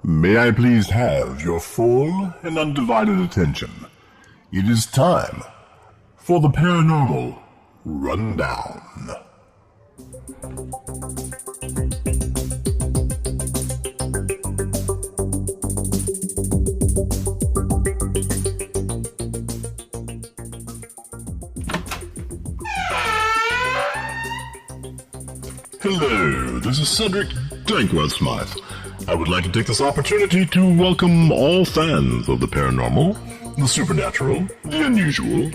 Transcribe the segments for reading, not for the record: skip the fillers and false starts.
May I please have your full and undivided attention? It is time for the Paranormal Rundown. Hello, this is Cedric Dankworth Smythe. I would like to take this opportunity to welcome all fans of the paranormal, the supernatural, the unusual,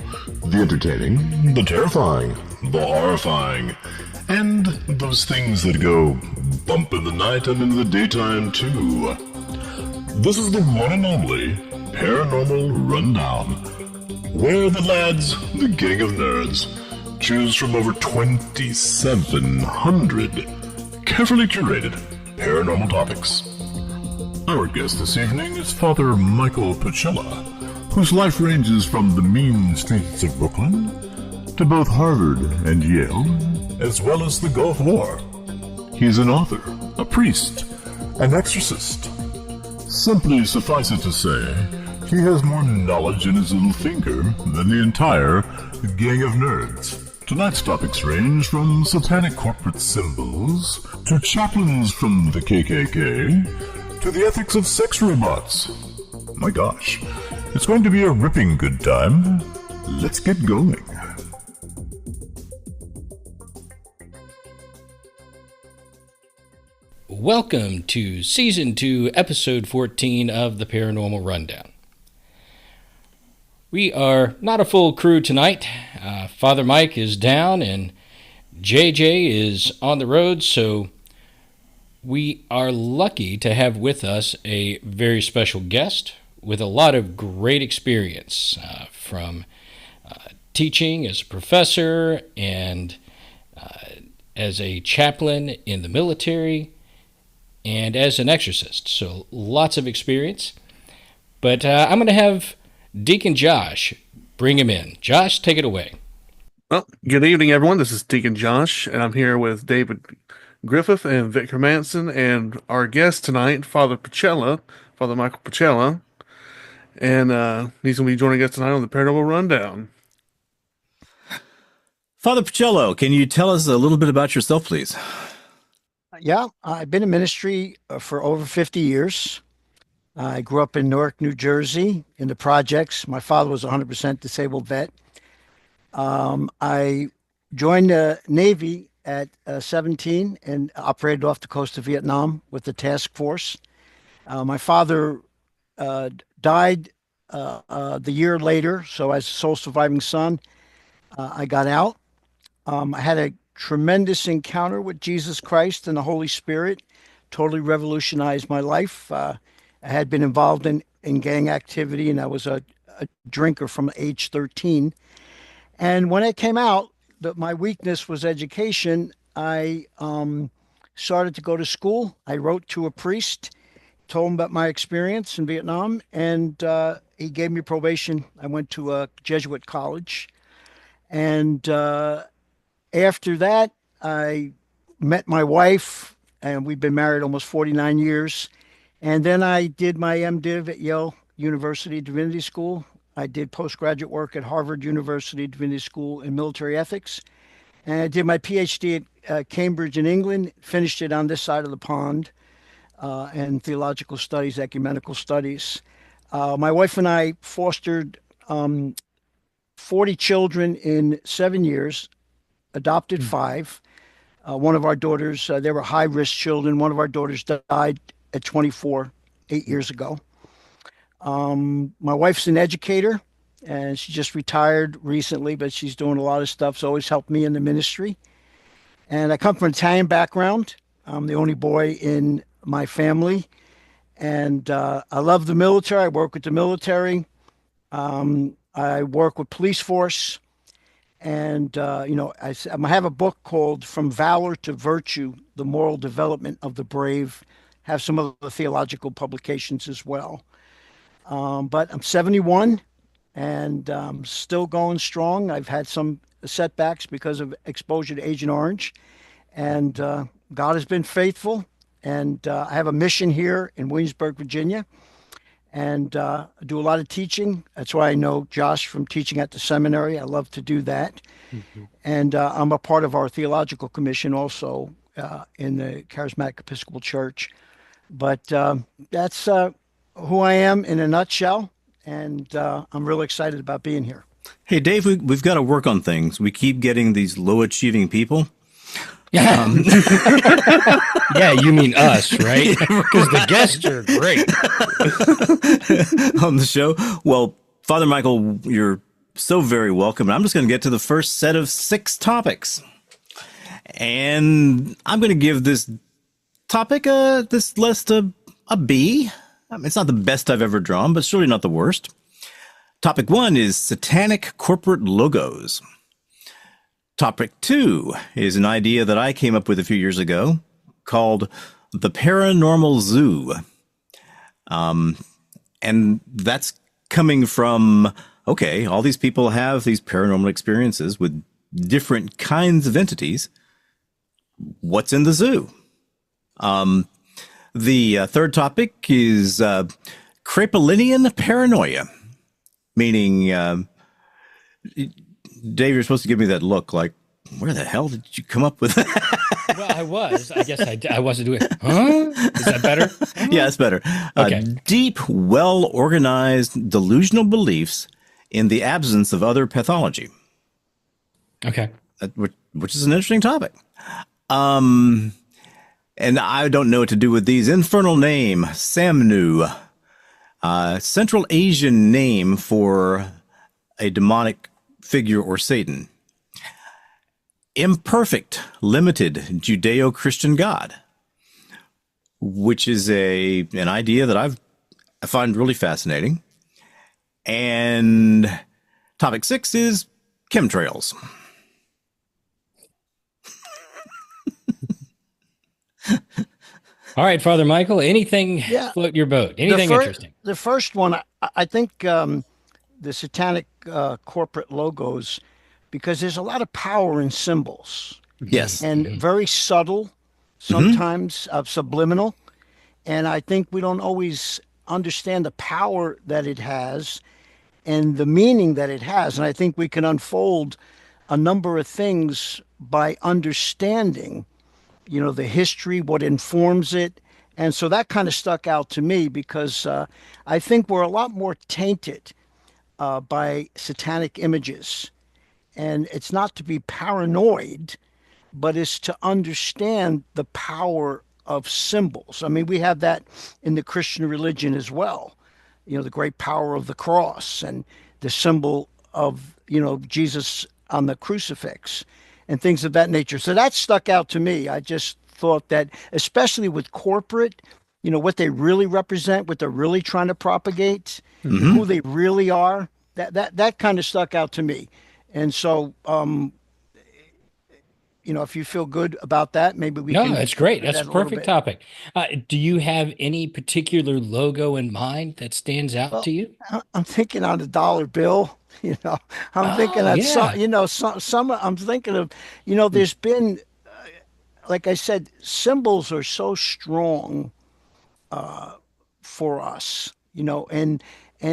the entertaining, the terrifying, the horrifying, and those things that go bump in the night and in the daytime too. This is the one and only Paranormal Rundown, where the lads, the gang of nerds, choose from over 2,700 carefully curated paranormal topics. Our guest this evening is Father Michael Pacella, whose life ranges from the mean streets of Brooklyn to both Harvard and Yale, as well as the Gulf War. He is an author, a priest, an exorcist. Simply suffice it to say, he has more knowledge in his little finger than the entire gang of nerds. Tonight's topics range from satanic corporate symbols, to chaplains from the KKK, to the ethics of sex robots. My gosh, it's going to be a ripping good time. Let's get going. Welcome to Season 2, Episode 14 of the Paranormal Rundown. We are not a full crew tonight. Father Mike is down and JJ is on the road, so we are lucky to have with us a very special guest with a lot of great experience from teaching as a professor and as a chaplain in the military and as an exorcist. So lots of experience. But I'm going to have Deacon Josh bring him in. Josh, take it away. Well, good evening, everyone. This is Deacon Josh, and I'm here with David Griffith and Victor Manson, and our guest tonight, Father Pacella, Father Michael Pacella, and he's going to be joining us tonight on the Paranormal Rundown. Father Pacella, can you tell us a little bit about yourself, please? Yeah, I've been in ministry for over 50 years. I grew up in Newark, New Jersey, in the projects. My father was a 100% disabled vet. I joined the Navy at 17 and operated off the coast of Vietnam with the task force. My father died the year later, so as sole surviving son, I got out. I had a tremendous encounter with Jesus Christ and the Holy Spirit, totally revolutionized my life. I had been involved in gang activity, and I was a drinker from age 13. And when I came out, my weakness was education. I started to go to school. I wrote to a priest, told him about my experience in Vietnam, and he gave me probation. I went to a Jesuit college. And after that, I met my wife, and we've been married almost 49 years. And then I did my MDiv at Yale University Divinity School. I did postgraduate work at Harvard University Divinity School in military ethics. And I did my PhD at Cambridge in England, finished it on this side of the pond, in theological studies, ecumenical studies. My wife and I fostered 40 children in 7 years, adopted 5. One of our daughters, they were high-risk children. One of our daughters died at 24, 8 years ago. My wife's an educator, and she just retired recently, but she's doing a lot of stuff. She's always helped me in the ministry. And I come from an Italian background. I'm the only boy in my family. And I love the military. I work with the military. I work with police force. And, I have a book called From Valor to Virtue, The Moral Development of the Brave. Have some other theological publications as well. But I'm 71 and still going strong. I've had some setbacks because of exposure to Agent Orange. And God has been faithful. and I have a mission here in Williamsburg, Virginia, and I do a lot of teaching. That's why I know Josh from teaching at the seminary. I love to do that. And I'm a part of our theological commission also in the Charismatic Episcopal Church. But that's who I am in a nutshell, and I'm really excited about being here. Hey, Dave, we've got to work on things. We keep getting these low-achieving people. Yeah, you mean us, right? Because the guests are great on the show. Well, Father Michael, you're so very welcome. I'm just going to get to the first set of 6 topics. And I'm going to give this topic, this list, a B. I mean, it's not the best I've ever drawn, but surely not the worst. Topic 1 is Satanic Corporate Logos. Topic 2 is an idea that I came up with a few years ago called the Paranormal Zoo. And that's coming from, okay, all these people have these paranormal experiences with different kinds of entities. What's in the zoo? The third topic is Crapulinian paranoia, meaning, Dave, you're supposed to give me that look like, where the hell did you come up with that? Well, I was. I guess I wasn't doing it. Huh? Is that better? Yeah, it's better. Okay. Deep, well-organized delusional beliefs in the absence of other pathology. Okay. Which is an interesting topic. And I don't know what to do with these. Infernal name, Samnu. Central Asian name for a demonic figure or Satan. Imperfect, limited Judeo-Christian God, which is an idea that I find really fascinating. And topic 6 is chemtrails. All right, Father Michael, anything float your boat? Anything interesting? The first one, I think the Satanic Corporate Logos, because there's a lot of power in symbols. Yes. And very subtle, sometimes subliminal. And I think we don't always understand the power that it has and the meaning that it has. And I think we can unfold a number of things by understanding, the history, what informs it. And so that kind of stuck out to me because I think we're a lot more tainted by satanic images. And it's not to be paranoid, but it's to understand the power of symbols. I mean, we have that in the Christian religion as well. The great power of the cross and the symbol of, Jesus on the crucifix and things of that nature. So that stuck out to me. I just thought that, especially with corporate, what they really represent, what they're really trying to propagate, who they really are, that kind of stuck out to me. And so, if you feel good about that, maybe we can. No, that's great. That's a perfect topic. Do you have any particular logo in mind that stands out to you? I'm thinking on the dollar bill. I'm thinking that some. I'm thinking of, there's been, like I said, symbols are so strong for us, and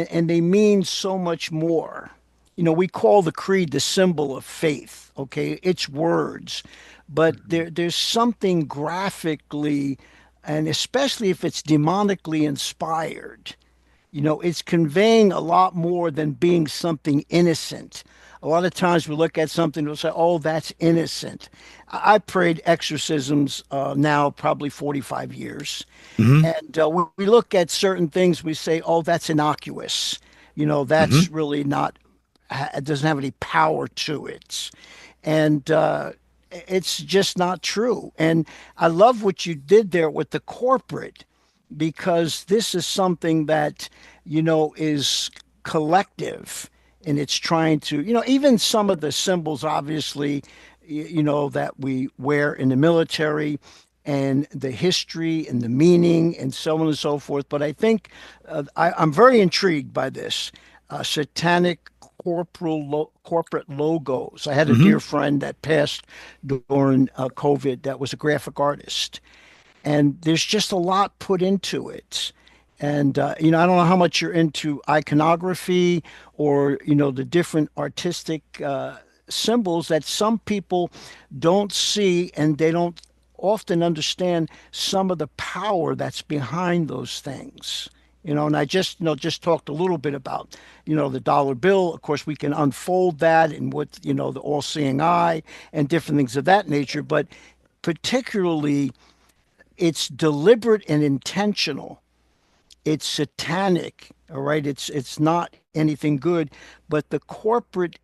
they mean so much more. We call the creed the symbol of faith, okay? It's words, but there's something graphically, and especially if it's demonically inspired, it's conveying a lot more than being something innocent. A lot of times we look at something and we'll say, oh, that's innocent. I prayed exorcisms now probably 45 years. And when we look at certain things, we say, oh, that's innocuous. That's really not, it doesn't have any power to it. And it's just not true. And I love what you did there with the corporate, because this is something that, is collective, and it's trying to, even some of the symbols, obviously, that we wear in the military and the history and the meaning and so on and so forth. But I think I'm very intrigued by this satanic corporate logos. I had a dear friend that passed during COVID that was a graphic artist. and there's just a lot put into it. And I don't know how much you're into iconography or the different artistic symbols that some people don't see, and they don't often understand some of the power that's behind those things. And I just talked a little bit about, the dollar bill. Of course, we can unfold that and what, the all-seeing eye and different things of that nature. But particularly, it's deliberate and intentional. It's satanic, all right? It's not anything good, but the corporate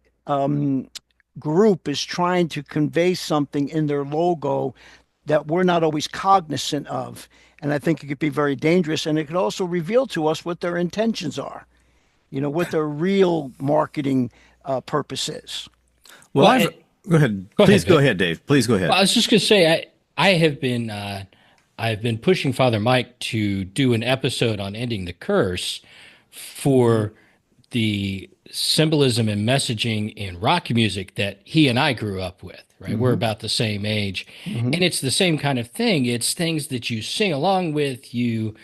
group is trying to convey something in their logo that we're not always cognizant of. And I think it could be very dangerous, and it could also reveal to us what their intentions are, what their real marketing purpose is. Well, go ahead. Please go ahead, Dave. Please go ahead. Well, I was just going to say, I've been pushing Father Mike to do an episode on ending the curse for the symbolism and messaging in rock music that he and I grew up with, right? We're about the same age. And it's the same kind of thing. It's things that you sing along with, you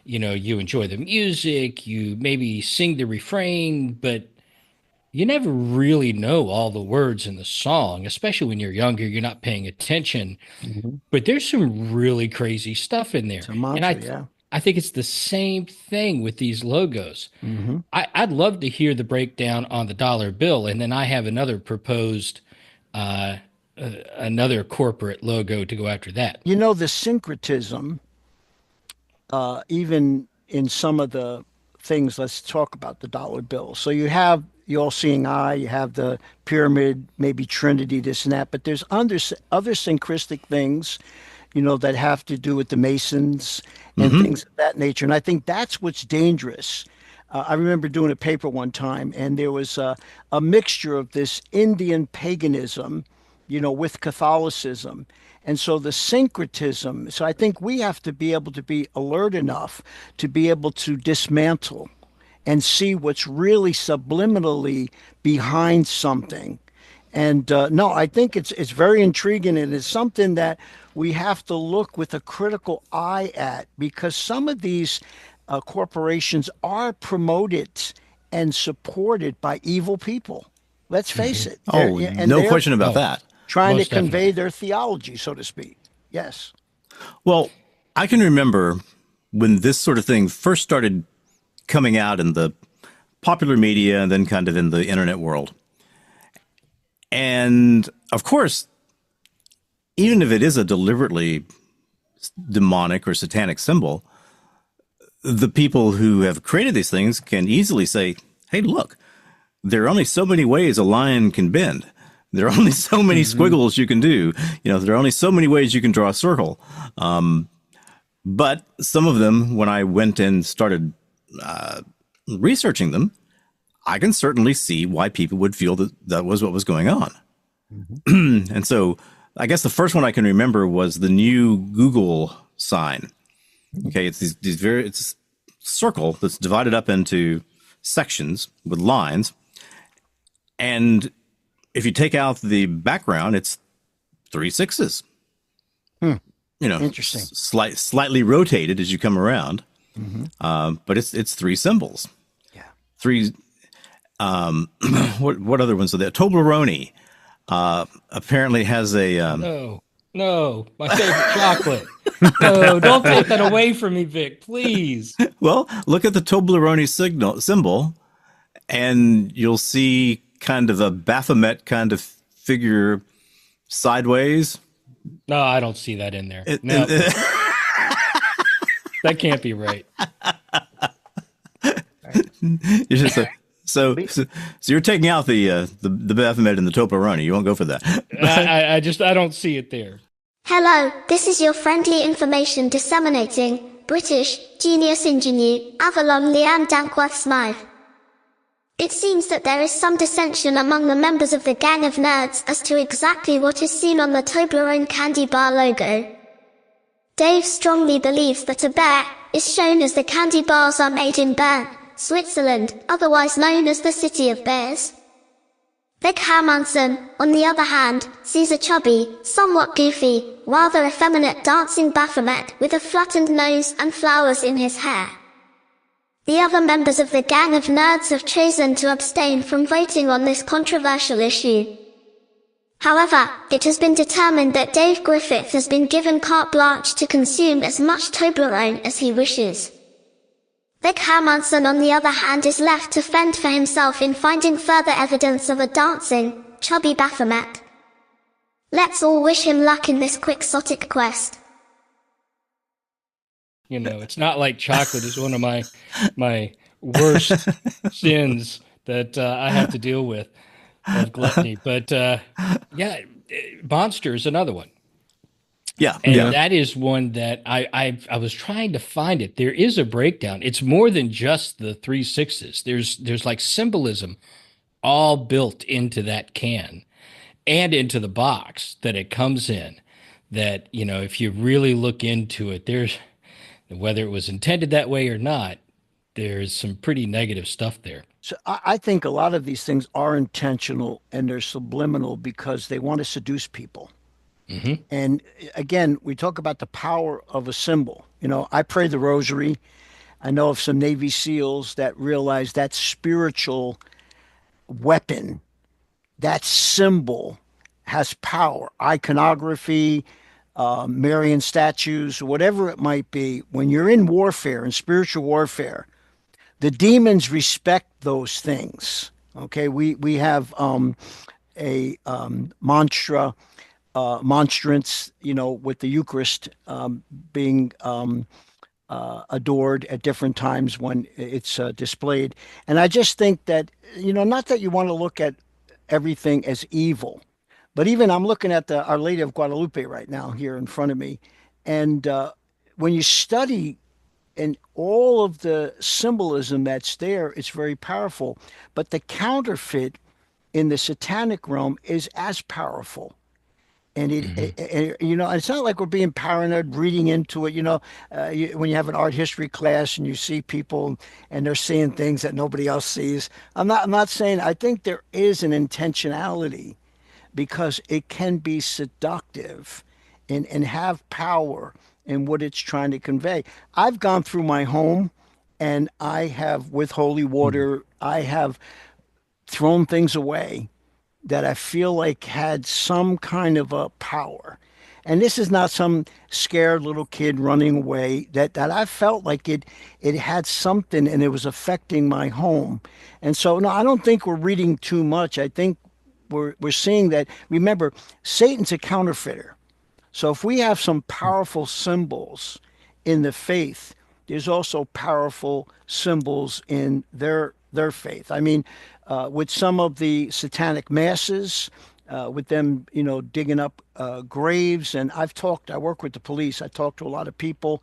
enjoy the music, you maybe sing the refrain, but you never really know all the words in the song, especially when you're younger, you're not paying attention. But there's some really crazy stuff in there. It's a mantra, I think it's the same thing with these logos. I'd love to hear the breakdown on the dollar bill, and then I have another proposed, another corporate logo to go after that. The syncretism, even in some of the things, let's talk about the dollar bill. So you have the all-seeing eye, you have the pyramid, maybe Trinity, this and that, but there's other syncretistic things, that have to do with the Masons and things of that nature. And I think that's what's dangerous. I remember doing a paper one time, and there was a mixture of this Indian paganism, with Catholicism. And so the syncretism, so I think we have to be able to be alert enough to be able to dismantle and see what's really subliminally behind something. And no, I think it's very intriguing, and it's something that we have to look with a critical eye at, because some of these corporations are promoted and supported by evil people. Let's face it. No question about that. Trying Most to convey definitely. their theology, so to speak. Yes. Well, I can remember when this sort of thing first started coming out in the popular media and then kind of in the internet world. And of course, even if it is a deliberately demonic or satanic symbol, the people who have created these things can easily say, hey, look, there are only so many ways a lion can bend. There are only so many squiggles you can do. There are only so many ways you can draw a circle. But some of them, when I went and started researching them, I can certainly see why people would feel that that was what was going on. And so I guess the first one I can remember was the new Google sign. Okay, it's it's a circle that's divided up into sections with lines. And if you take out the background, it's 3 6s. Interesting. Slightly rotated as you come around. But it's 3 symbols. Yeah. 3. What other ones are there? Toblerone apparently has a. No, my favorite chocolate. No, don't take that away from me, Vic, please. Well, look at the Toblerone symbol, and you'll see kind of a Baphomet kind of figure sideways. No, I don't see that in there. No, that can't be right. You're just so you're taking out the Baphomet and the Toblerone. You won't go for that. I don't see it there. Hello, this is your friendly information disseminating British genius ingenue Avalon Leanne Dankworth Smythe. It seems that there is some dissension among the members of the Gang of Nerds as to exactly what is seen on the Toblerone candy bar logo. Dave strongly believes that a bear is shown as the candy bars are made in Bern, Switzerland, otherwise known as the City of Bears. Vic Hermanson, on the other hand, sees a chubby, somewhat goofy, rather effeminate dancing Baphomet with a flattened nose and flowers in his hair. The other members of the gang of nerds have chosen to abstain from voting on this controversial issue. However, it has been determined that Dave Griffith has been given carte blanche to consume as much Toblerone as he wishes. Vic Hermanson, on the other hand, is left to fend for himself in finding further evidence of a dancing, chubby Baphomet. Let's all wish him luck in this quixotic quest. You know, it's not like chocolate is one of my worst sins that I have to deal with of gluttony. But yeah, Monster is another one. Yeah. And yeah. that is one that I was trying to find it. There is a breakdown. It's more than just the 3 6s. There's like symbolism all built into that can and into the box that it comes in, that, you know, if you really look into it, there's, whether it was intended that way or not, there's some pretty negative stuff there. So I think a lot of these things are intentional and they're subliminal because they want to seduce people. Mm-hmm. And again, we talk about the power of a symbol. You know, I pray the rosary. I know of some Navy SEALs that realize that spiritual weapon, that symbol has power. Iconography, Marian statues, whatever it might be. When you're in warfare, in spiritual warfare, the demons respect those things. Okay, we have a monstrance, you know, with the Eucharist being adored at different times when it's displayed. And I just think that, you know, not that you want to look at everything as evil, but even I'm looking at the Our Lady of Guadalupe right now here in front of me. And when you study and all of the symbolism that's there, it's very powerful. But the counterfeit in the satanic realm is as powerful. And you know, it's not like we're being paranoid reading into it. You know, when you have an art history class and you see people and they're seeing things that nobody else sees. I'm not saying, I think there is an intentionality because it can be seductive and have power in what it's trying to convey. I've gone through my home and I have, with holy water, I have thrown things away that I feel like had some kind of a power. And this is not some scared little kid running away, that I felt like it had something and it was affecting my home. And so, no, I don't think we're reading too much. I think we're seeing that, remember, Satan's a counterfeiter. So if we have some powerful symbols in the faith, there's also powerful symbols in their faith. I mean, with some of the satanic masses, with them, you know, digging up graves. And I work with the police. I talk to a lot of people,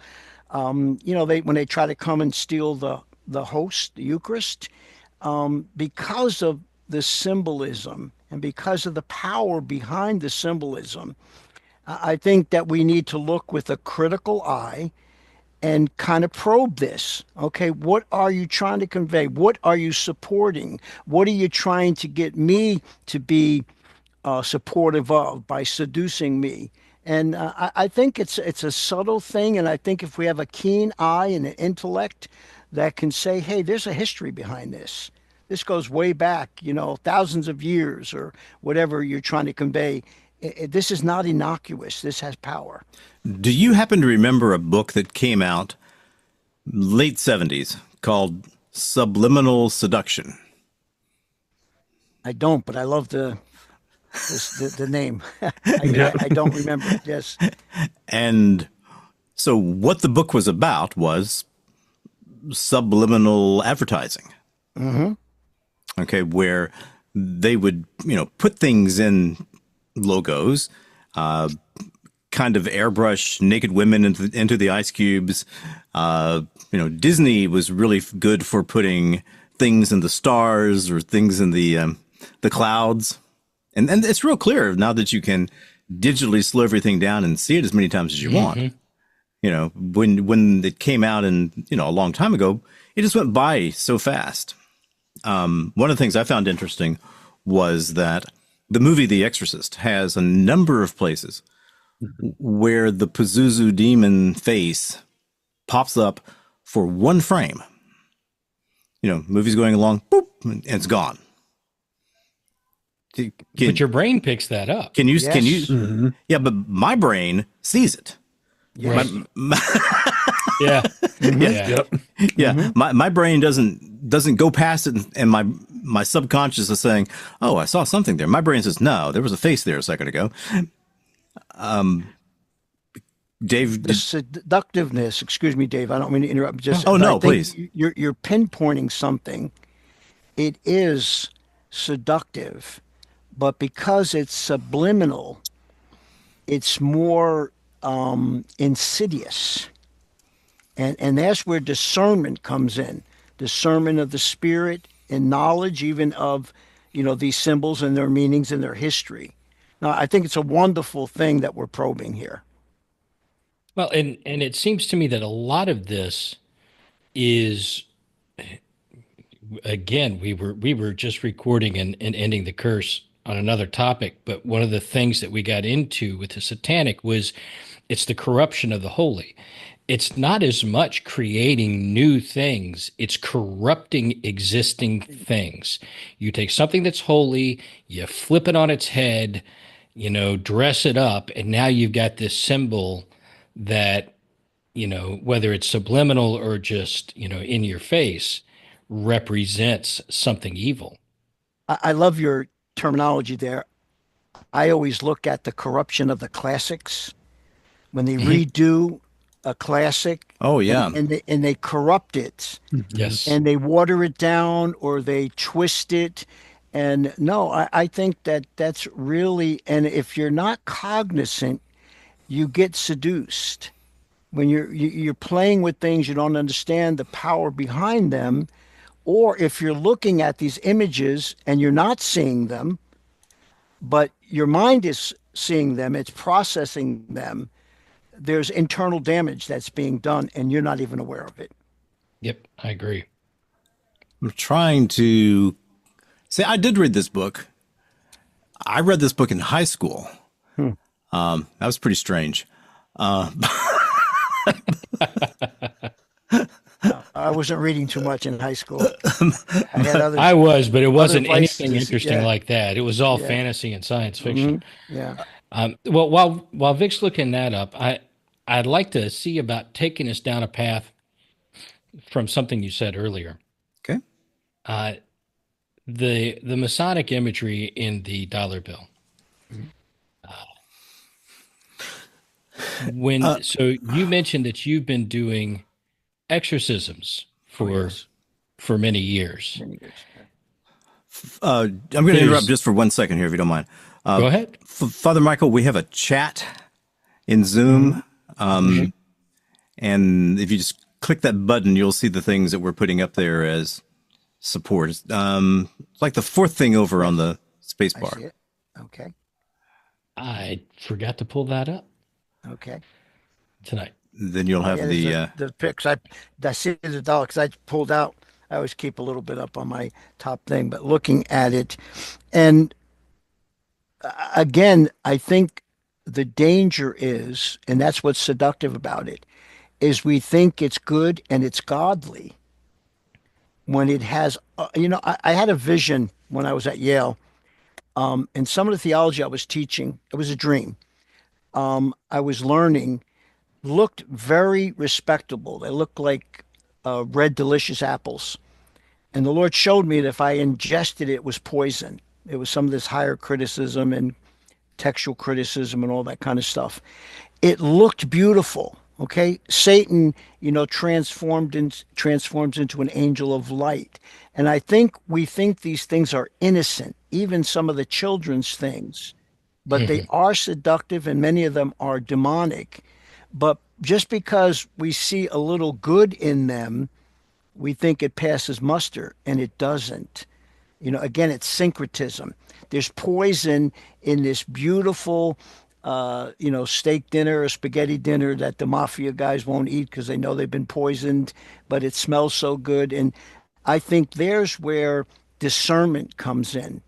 you know, when they try to come and steal the host, the Eucharist, because of the symbolism and because of the power behind the symbolism, I think that we need to look with a critical eye and kind of probe this. Okay, what are you trying to convey? What are you supporting? What are you trying to get me to be supportive of by seducing me? And I think it's a subtle thing, and I think if we have a keen eye and an intellect that can say, hey, there's a history behind this. This goes way back, you know, thousands of years or whatever you're trying to convey. This is not innocuous. This has power. Do you happen to remember a book that came out late 70s called Subliminal Seduction? I don't, but I love the name. I don't remember it, yes. And so what the book was about was subliminal advertising. Mm-hmm. Okay, where they would, you know, put things in logos, kind of airbrush naked women into the ice cubes. You know, Disney was really good for putting things in the stars or things in the clouds. And it's real clear now that you can digitally slow everything down and see it as many times as you want. You know, when it came out and, you know, a long time ago, it just went by so fast. One of the things I found interesting was that the movie The Exorcist has a number of places where the Pazuzu demon face pops up for one frame. You know, movie's going along, boop, and it's gone. But your brain picks that up. Can you? Mm-hmm. Yeah, but my brain sees it. Yes. Yeah. Yeah. Yep. Yeah, my brain doesn't go past it, and my subconscious is saying, "Oh, I saw something there." My brain says, "No, there was a face there a second ago." Dave, The seductiveness. Excuse me, Dave. I don't mean to interrupt. Just Oh, but no, I think please. You're pinpointing something. It is seductive, but because it's subliminal, it's more insidious, and that's where discernment comes in. Discernment of the spirit and knowledge, even of these symbols and their meanings and their history. Now, I think it's a wonderful thing that we're probing here. Well, and it seems to me that a lot of this is, again, we were just recording and ending the curse on another topic, but one of the things that we got into with the satanic was it's the corruption of the holy. It's not as much creating new things, it's corrupting existing things. You take something that's holy, you flip it on its head, dress it up, and now you've got this symbol that, whether it's subliminal or just, in your face, represents something evil. I love your terminology there. I always look at the corruption of the classics when they redo a classic. Oh, yeah. and they corrupt it. Yes. And they water it down or they twist it. And no, I think that's really, and if you're not cognizant, you get seduced. When you're playing with things, you don't understand the power behind them. Or if you're looking at these images and you're not seeing them, but your mind is seeing them, it's processing them, there's internal damage that's being done and you're not even aware of it. Yep, I agree. I'm trying to say I did read this book. I read this book in high school. That was pretty strange. I wasn't reading too much in high school. I had other, I was, but it wasn't vices, anything interesting yeah. like that. It was all fantasy and science fiction. yeah. Well, while Vic's looking that up, I'd like to see about taking us down a path from something you said earlier. Okay. The Masonic imagery in the dollar bill. So you mentioned that you've been doing exorcisms for many years. I'm going to interrupt just for 1 second here, if you don't mind. Go ahead. Father Michael, we have a chat in Zoom. And if you just click that button, you'll see the things that we're putting up there as support. It's like the fourth thing over on the space I bar. see it. Okay. I forgot to pull that up Okay. tonight. Then you'll have the pics. I see the dollar because I pulled out. I always keep a little bit up on my top thing, but looking at it, and again, I think the danger is, and that's what's seductive about it, is we think it's good and it's godly when it has. I had a vision when I was at Yale, and some of the theology I was teaching, it was a dream. I was learning. Looked very respectable. They looked like red, delicious apples. And the Lord showed me that if I ingested it, it was poison. It was some of this higher criticism and textual criticism and all that kind of stuff. It looked beautiful. Okay. Satan, transforms into an angel of light. And I think we think these things are innocent, even some of the children's things, but they are seductive and many of them are demonic. But just because we see a little good in them, we think it passes muster, and it doesn't. Again, it's syncretism. There's poison in this beautiful, steak dinner or spaghetti dinner that the mafia guys won't eat because they know they've been poisoned, but it smells so good. And I think there's where discernment comes in.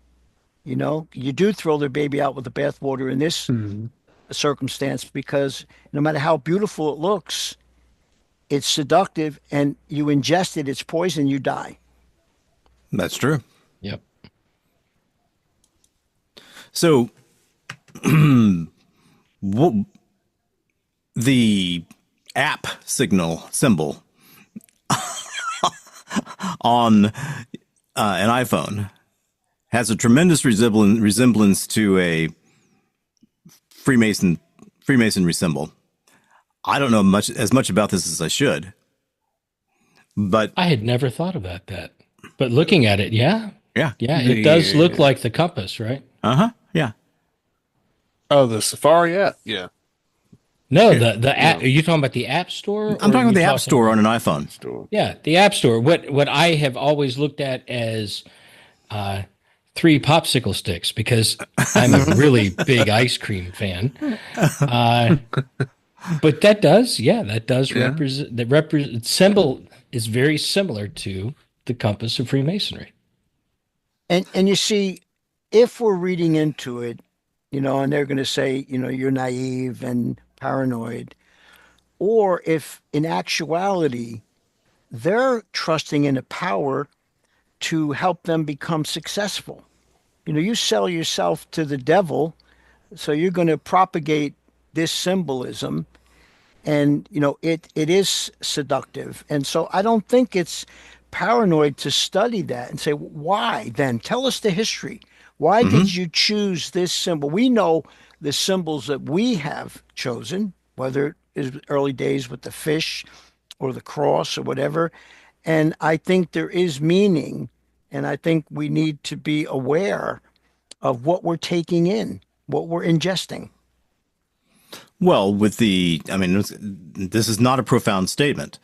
You know, you do throw the baby out with the bathwater in this circumstance because no matter how beautiful it looks, it's seductive, and you ingest it, it's poison, you die. That's true. Yep. So, the app symbol on an iPhone has a tremendous resemblance to a Freemasonry symbol. I don't know as much about this as I should, but I had never thought about that. But looking at it, yeah, yeah, it does look like the compass, right? yeah. Oh, the Safari app. Yeah. No, the app. Are you talking about the App Store? I'm talking about the App Store on an iPhone. Store. Yeah, the App Store. What I have always looked at as 3 popsicle sticks, because I'm a really big ice cream fan. But that does represent the symbol is very similar to the compass of Freemasonry. And you see, if we're reading into it, you know, and they're going to say, you know, you're naive and paranoid, or if in actuality they're trusting in a power to help them become successful. You know, you sell yourself to the devil, so you're going to propagate this symbolism, and you know it is seductive. And so I don't think it's paranoid to study that and say, why then? Tell us the history. Why did you choose this symbol? We know the symbols that we have chosen, whether it is early days with the fish or the cross or whatever. And I think there is meaning, and I think we need to be aware of what we're taking in, what we're ingesting. Well, this is not a profound statement,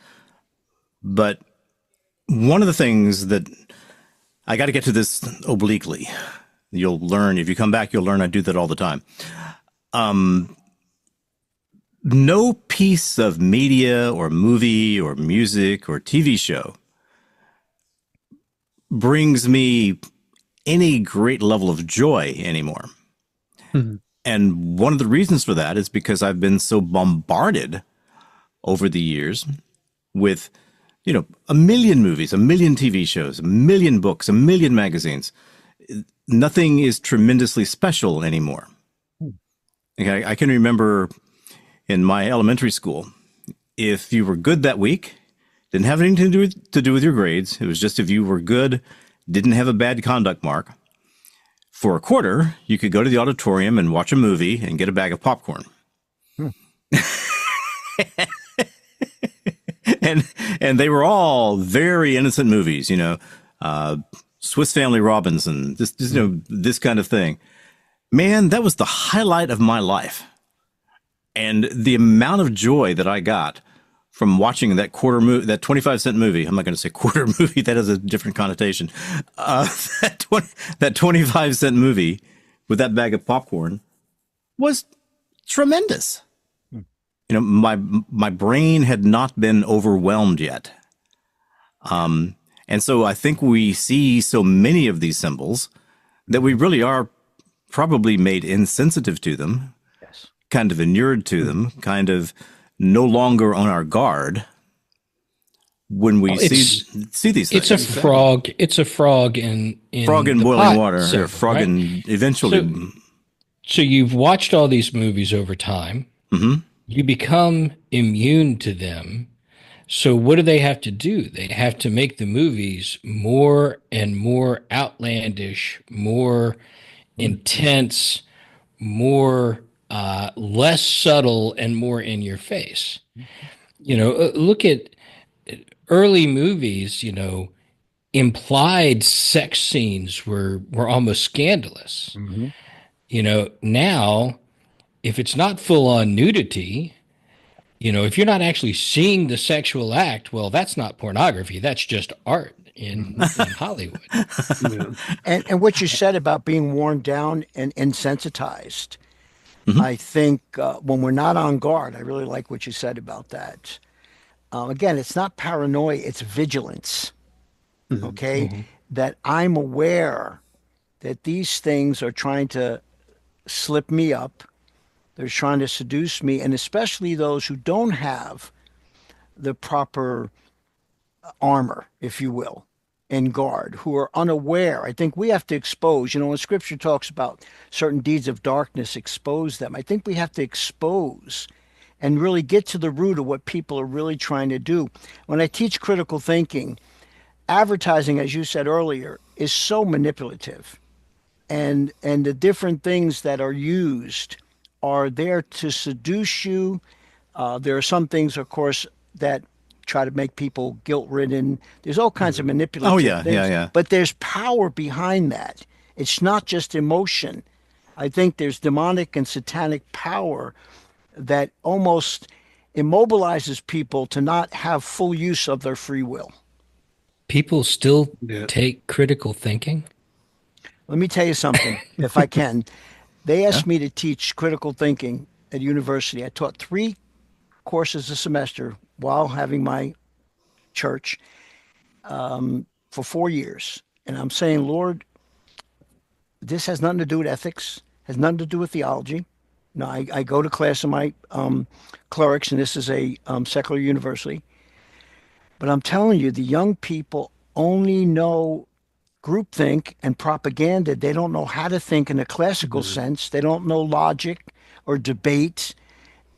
but one of the things that I got to get to this obliquely. You'll learn, if you come back, you'll learn I do that all the time. No piece of media or movie or music or TV show brings me any great level of joy anymore. And one of the reasons for that is because I've been so bombarded over the years with, you know, a million movies, a million TV shows, a million books, a million magazines. Nothing is tremendously special anymore. Okay, I can remember in my elementary school, if you were good that week, didn't have anything to do with your grades. It was just if you were good, didn't have a bad conduct mark. For a quarter, you could go to the auditorium and watch a movie and get a bag of popcorn. And they were all very innocent movies, you know, Swiss Family Robinson, this kind of thing. Man, that was the highlight of my life. And the amount of joy that I got from watching that 25-cent movie. I'm not going to say quarter movie. That has a different connotation. That 25-cent movie with that bag of popcorn was tremendous. You know, my brain had not been overwhelmed yet. And so I think we see so many of these symbols that we really are probably made insensitive to them, Yes. kind of inured to them, kind of no longer on our guard when we see these things. It's a frog. It's a frog in frog in the boiling pot water, symbol, or frog right? in eventually. So you've watched all these movies over time. You become immune to them. So what do they have to do? They have to make the movies more and more outlandish, more intense, more less subtle, and more in your face. You know, look at early movies. You know, implied sex scenes were almost scandalous. You know, now if it's not full on nudity, you know, if you're not actually seeing the sexual act, well, that's not pornography. That's just art in Hollywood. And what you said about being worn down and insensitized, I think when we're not on guard, I really like what you said about that. Again, it's not paranoia, it's vigilance. Okay? That I'm aware that these things are trying to slip me up. They're trying to seduce me, and especially those who don't have the proper armor, if you will, and guard, who are unaware. I think we have to expose, when scripture talks about certain deeds of darkness, expose them. I think we have to expose and really get to the root of what people are really trying to do. When I teach critical thinking, advertising, as you said earlier, is so manipulative. And the different things that are used are there to seduce you. There are some things, of course, that try to make people guilt-ridden. There's all kinds of manipulative things. Yeah. But there's power behind that. It's not just emotion. I think there's demonic and satanic power that almost immobilizes people to not have full use of their free will. People still take critical thinking? Let me tell you something, if I can. They asked me to teach critical thinking at university. I taught 3 courses a semester while having my church for 4 years. And I'm saying, Lord, this has nothing to do with ethics, has nothing to do with theology. No, I go to class in my clerics, and this is a secular university. But I'm telling you, the young people only know groupthink and propaganda. They don't know how to think in a classical sense. They don't know logic or debate.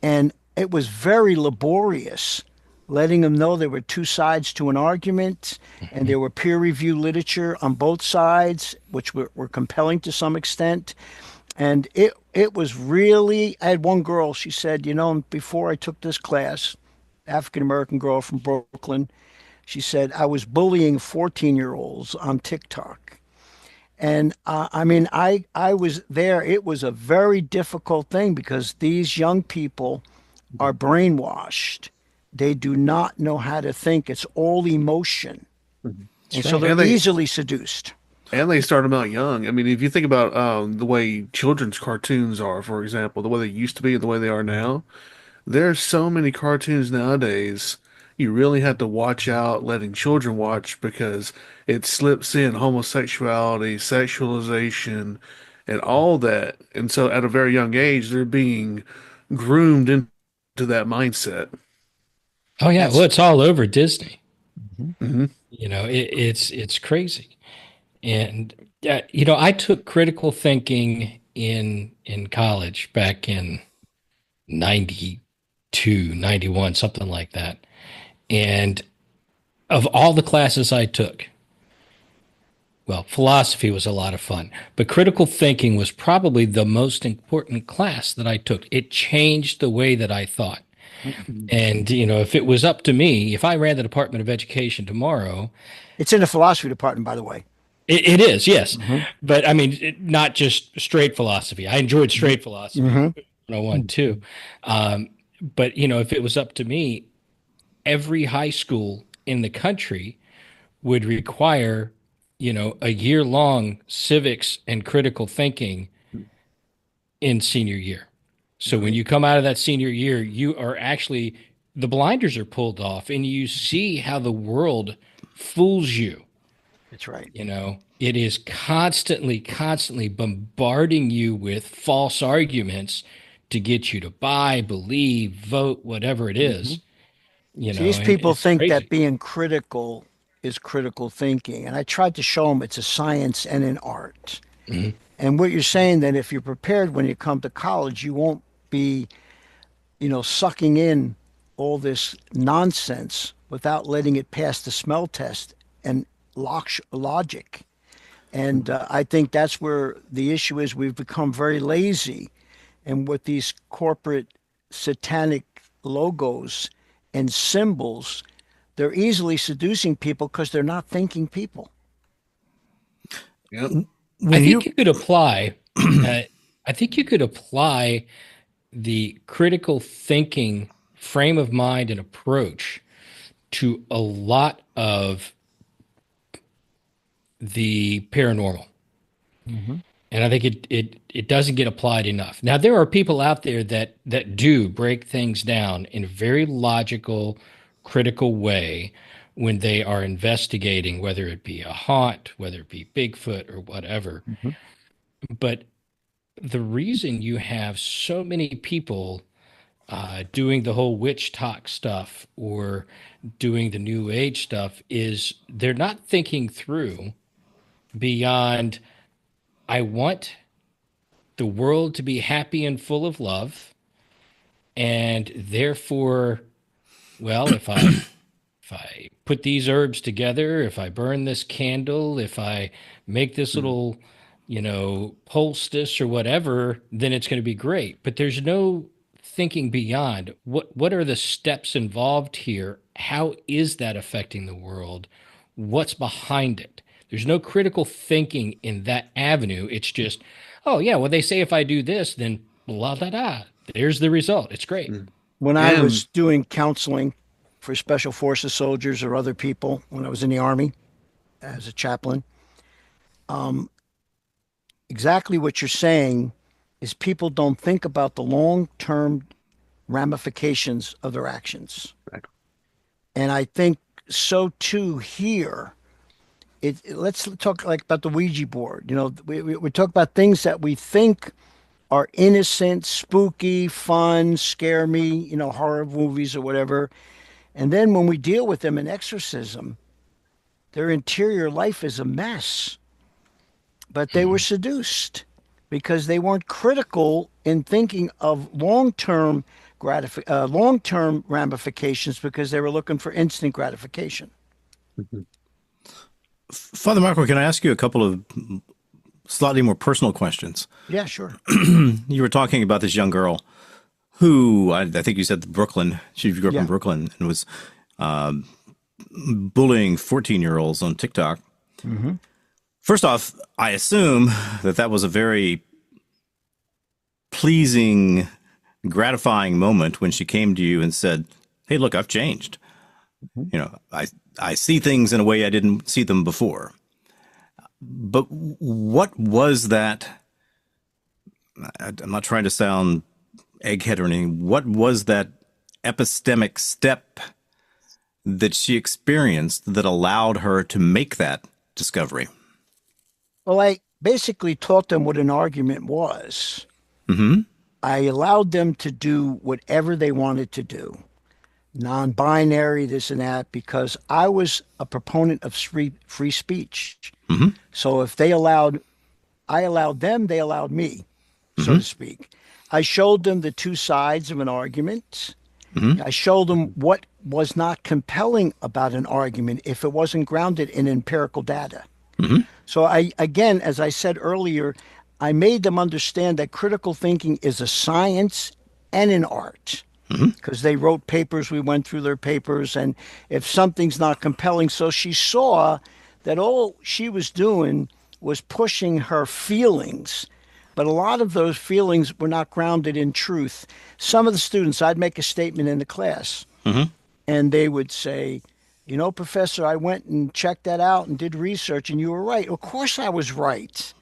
And it was very laborious letting them know there were 2 sides to an argument, and there were peer-reviewed literature on both sides, which were compelling to some extent. And it was really, I had one girl, she said, before I took this class, African-American girl from Brooklyn, she said, I was bullying 14-year-olds on TikTok. And I was there. It was a very difficult thing because these young people are brainwashed. They do not know how to think. It's all emotion. And so they're easily seduced. And they start them out young. I mean, if you think about the way children's cartoons are, for example, the way they used to be and the way they are now, there's so many cartoons nowadays. You really have to watch out letting children watch because it slips in homosexuality, sexualization, and all that. And so at a very young age, they're being groomed into that mindset. Oh yeah, well, it's all over Disney. It's crazy. And I took critical thinking in college back in 92, 91, something like that. And of all the classes I took, well, philosophy was a lot of fun, but critical thinking was probably the most important class that I took. It changed the way that I thought. And, if it was up to me, if I ran the Department of Education tomorrow. It's in the philosophy department, by the way. It is, yes. But I mean, not just straight philosophy. I enjoyed straight philosophy, 101 too. But, if it was up to me, every high school in the country would require, a year-long civics and critical thinking in senior year. So when you come out of that senior year, you are actually, the blinders are pulled off and you see how the world fools you. That's right. It is constantly bombarding you with false arguments to get you to buy, believe, vote, whatever it is. These people think crazy. that being critical is critical thinking. And I tried to show them it's a science and an art. And what you're saying, that if you're prepared when you come to college, you won't be, sucking in all this nonsense without letting it pass the smell test and logic. And I think that's where the issue is. We've become very lazy. And with these corporate satanic logos and symbols, they're easily seducing people because they're not thinking people. Yep. I think you could apply. I think you could apply the critical thinking frame of mind and approach to a lot of the paranormal. And I think it doesn't get applied enough. Now, there are people out there that do break things down in a very logical, critical way, when they are investigating, whether it be a haunt, whether it be Bigfoot or whatever. Mhm. But the reason you have so many people doing the whole witch talk stuff or doing the new age stuff is they're not thinking through beyond, I want the world to be happy and full of love. And therefore, well, if I put these herbs together, if I burn this candle, if I make this little, poultice or whatever, then it's going to be great. But there's no thinking beyond what are the steps involved here? How is that affecting the world? What's behind it? There's no critical thinking in that avenue. It's just, oh yeah, well they say if I do this, then blah blah blah. There's the result. It's great. When I And was doing counseling for special forces soldiers or other people when I was in the Army as a chaplain, exactly what you're saying is people don't think about the long-term ramifications of their actions. Right. And I think so too here. Let's talk like about the Ouija board. We talk about things that we think are innocent, spooky, fun, scare me, horror movies or whatever. And then when we deal with them in exorcism, their interior life is a mess. But they were seduced because they weren't critical in thinking of long-term ramifications because they were looking for instant gratification. Father Michael, can I ask you a couple of slightly more personal questions? Yeah, sure. You were talking about this young girl who, I think you said Brooklyn. She grew up Yeah. in Brooklyn and was bullying 14-year-olds on TikTok. Mm-hmm. First off, I assume that was a very pleasing, gratifying moment when she came to you and said, "Hey, look, I've changed. I see things in a way I didn't see them before." But what was that? I'm not trying to sound egghead or anything. What was that epistemic step that she experienced that allowed her to make that discovery? Well, I basically taught them what an argument was. Mm-hmm. I allowed them to do whatever they wanted to do, non-binary, this and that, because I was a proponent of free speech. Mm-hmm. So if I allowed them, they allowed me, so to speak. I showed them the two sides of an argument. Mm-hmm. I showed them what was not compelling about an argument if it wasn't grounded in empirical data. Mm-hmm. So again, as I said earlier, I made them understand that critical thinking is a science and an art. Because they wrote papers, we went through their papers, and if something's not compelling, so she saw that all she was doing was pushing her feelings, but a lot of those feelings were not grounded in truth. Some of the students, I'd make a statement in the class, and they would say, Professor, I went and checked that out and did research, and you were right. Of course I was right.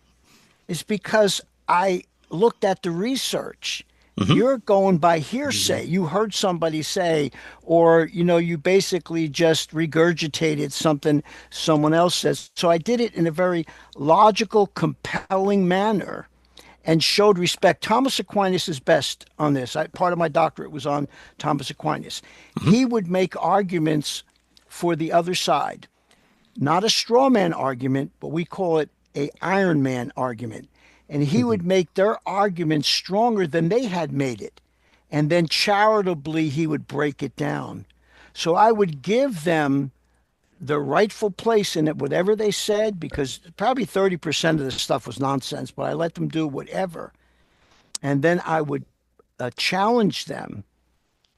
It's because I looked at the research. You're going by hearsay. You heard somebody say, or, you basically just regurgitated something someone else says. So I did it in a very logical, compelling manner and showed respect. Thomas Aquinas is best on this. Part of my doctorate was on Thomas Aquinas. He would make arguments for the other side, not a straw man argument, but we call it a Iron Man argument. And he would make their argument stronger than they had made it. And then charitably, he would break it down. So I would give them the rightful place in it, whatever they said, because probably 30% of the stuff was nonsense, but I let them do whatever. And then I would challenge them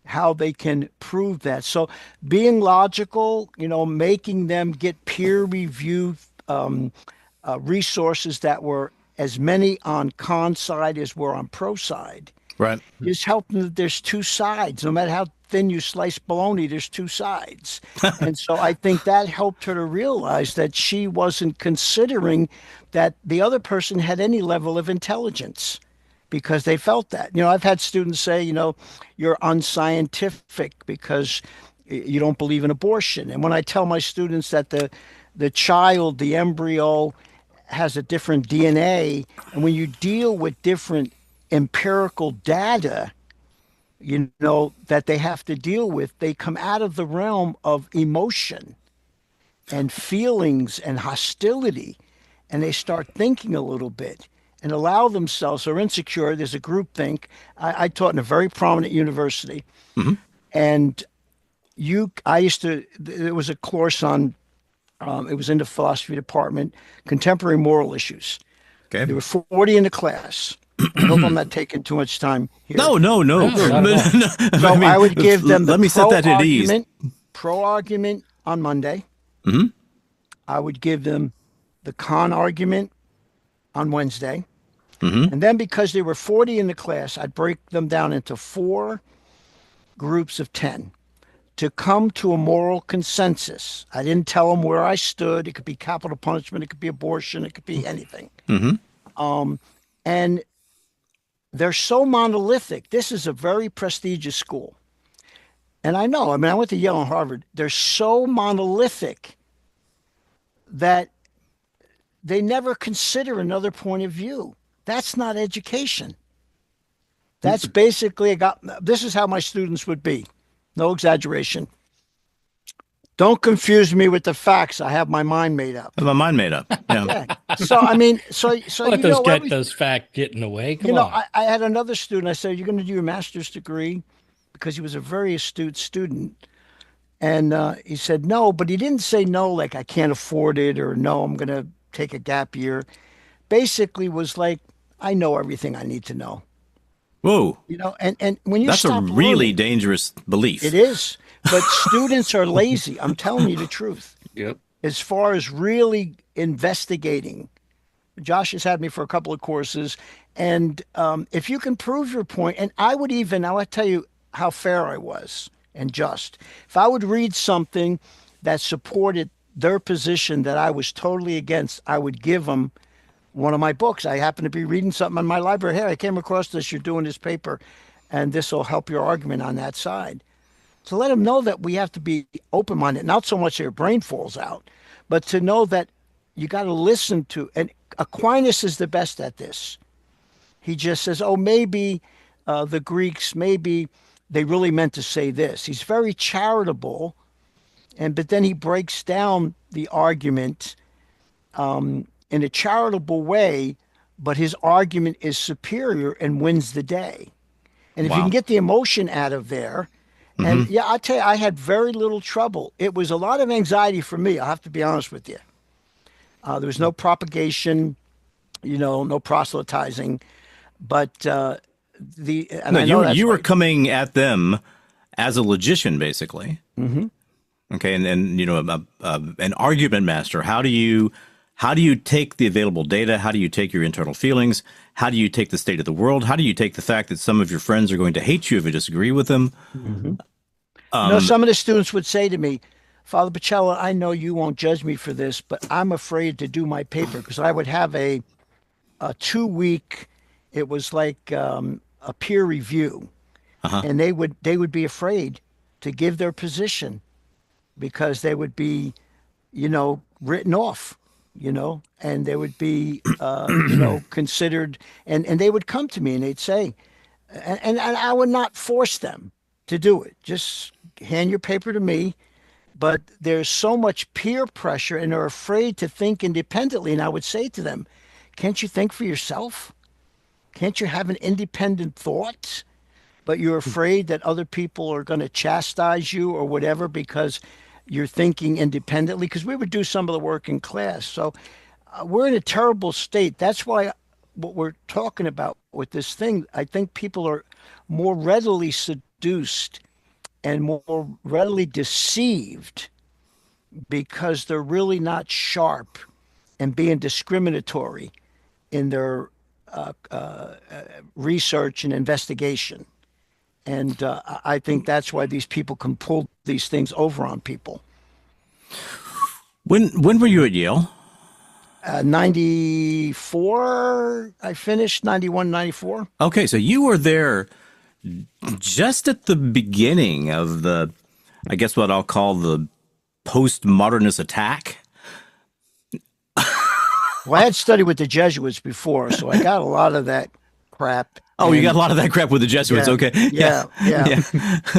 how they can prove that. So being logical, making them get peer review resources that were as many on con side as were on pro side. Right. Just help them that there's two sides. No matter how thin you slice bologna, there's two sides. And so I think that helped her to realize that she wasn't considering that the other person had any level of intelligence because they felt that. I've had students say, you're unscientific because You don't believe in abortion. And when I tell my students that the child, the embryo, has a different DNA, and when you deal with different empirical data, you know, that they have to deal with, they come out of the realm of emotion and feelings and hostility, and they start thinking a little bit and allow themselves, or insecure. There's a group think. I taught in a very prominent university, and there was a course on, it was in the philosophy department, contemporary moral issues. Okay. There were 40 in the class. I hope I'm not taking too much time here. No. So I would give them let me set that at ease. Pro argument on Monday. Mm-hmm. I would give them the con argument on Wednesday. Mm-hmm. And then because there were 40 in the class, I'd break them down into 4 groups of 10 to come to a moral consensus. I didn't tell them where I stood. It could be capital punishment. It could be abortion. It could be anything. Mm-hmm. And they're so monolithic. This is a very prestigious school. And I know, I mean, I went to Yale and Harvard. They're so monolithic that they never consider another point of view. That's not education. That's basically, this is how my students would be. No exaggeration. Don't confuse me with the facts. I have my mind made up. I have my mind made up. Yeah. Yeah. So, I mean, so Let those facts get in the way. Come on. I had another student. I said, "You're going to do your master's degree?" Because he was a very astute student. And he said no, but he didn't say no like I can't afford it, or no, I'm going to take a gap year. Basically was like, I know everything I need to know. Whoa. You know, and when you That's a really dangerous belief. It is. But students are lazy. I'm telling you the truth. Yep. As far as really investigating, Josh has had me for a couple of courses, and if you can prove your point, and I would tell you how fair I was and just. If I would read something that supported their position that I was totally against, I would give them one of my books. I happen to be reading something in my library. Hey, I came across this. You're doing this paper, and this will help your argument on that side. To let them know that we have to be open-minded, not so much their brain falls out, but to know that you got to listen to, and Aquinas is the best at this. He just says, oh, maybe the Greeks, maybe they really meant to say this. He's very charitable, but then he breaks down the argument in a charitable way, but his argument is superior and wins the day. And if you can get the emotion out of there, and yeah, I'll tell you, I had very little trouble. It was a lot of anxiety for me. I have to be honest with you. There was no propagation, no proselytizing, but you were coming at them as a logician, basically. Mm-hmm. Okay, and an argument master. How do you take the available data? How do you take your internal feelings? How do you take the state of the world? How do you take the fact that some of your friends are going to hate you if you disagree with them? Mm-hmm. Some of the students would say to me, Father Pacella, I know you won't judge me for this, but I'm afraid to do my paper, because I would have a 2-week, it was like a peer review, and they would be afraid to give their position because they would be, written off. And they would be, considered, and they would come to me and they'd say, and I would not force them to do it. Just hand your paper to me. But there's so much peer pressure, and they're afraid to think independently. And I would say to them, can't you think for yourself? Can't you have an independent thought? But you're afraid that other people are going to chastise you or whatever because you're thinking independently, because we would do some of the work in class. So we're in a terrible state. That's why what we're talking about with this thing, I think people are more readily seduced and more readily deceived because they're really not sharp and being discriminatory in their research and investigation. And I think that's why these people can pull these things over on people. When were you at Yale? 94, I finished, 91, 94. Okay, so you were there just at the beginning of the I guess what I'll call the postmodernist attack. Well, I had studied with the Jesuits before, so I got a lot of that crap. Oh, you got a lot of that crap with the Jesuits. Yeah, Okay.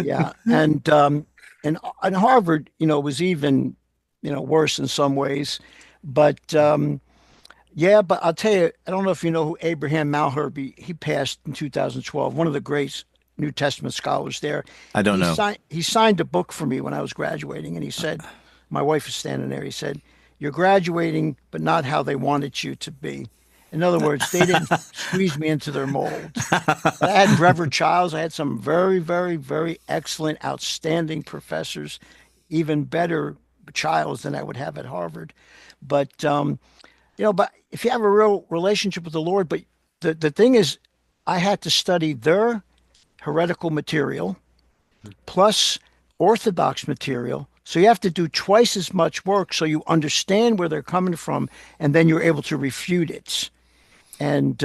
yeah. And Harvard, was even, worse in some ways. But but I'll tell you, I don't know if you know who Abraham Malherbe. He passed in 2012. One of the great New Testament scholars there. I don't know. He signed a book for me when I was graduating, and he said, my wife is standing there. He said, "You're graduating, but not how they wanted you to be." In other words, they didn't squeeze me into their mold. I had Reverend Childs. I had some very, very, very excellent, outstanding professors, even better Childs than I would have at Harvard. But, but if you have a real relationship with the Lord, but the thing is, I had to study their heretical material plus Orthodox material. So you have to do twice as much work so you understand where they're coming from, and then you're able to refute it. And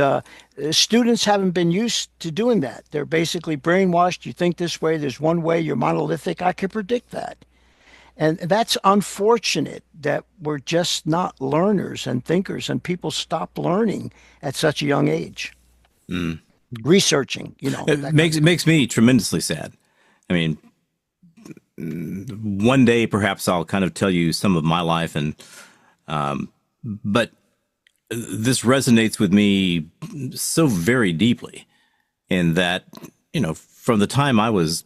students haven't been used to doing that. They're basically brainwashed. You think this way, there's one way, you're monolithic. I can predict that. And that's unfortunate that we're just not learners and thinkers, and people stop learning at such a young age. Researching, It makes me tremendously sad. I mean, one day perhaps I'll kind of tell you some of my life, and but this resonates with me so very deeply in that, from the time I was,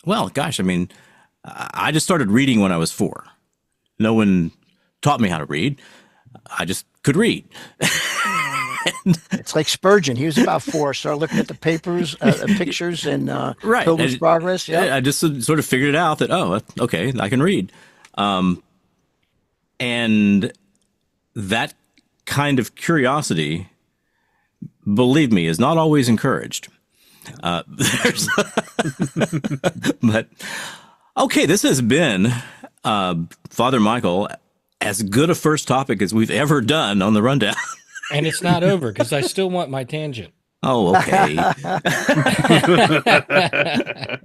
well, gosh, I mean, I just started reading when I was 4. No one taught me how to read. I just could read. It's like Spurgeon. He was about 4. Started looking at the papers, pictures, and right. Pilgrim's Progress. Yeah, I just sort of figured it out that, oh, okay, I can read. And that kind of curiosity, believe me, is not always encouraged. But okay, this has been, Father Michael, as good a first topic as we've ever done on the rundown. And it's not over because I still want my tangent. Oh, okay.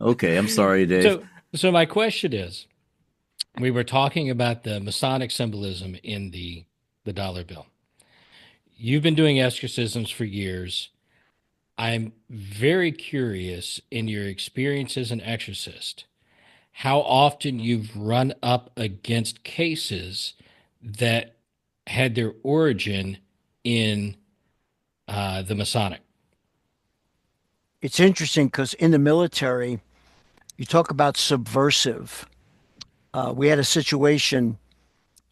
Okay, I'm sorry, Dave. So my question is, we were talking about the Masonic symbolism in the dollar bill. You've been doing exorcisms for years. I'm very curious in your experience as an exorcist, how often you've run up against cases that had their origin in the Masonic. It's interesting because in the military, you talk about subversive. We had a situation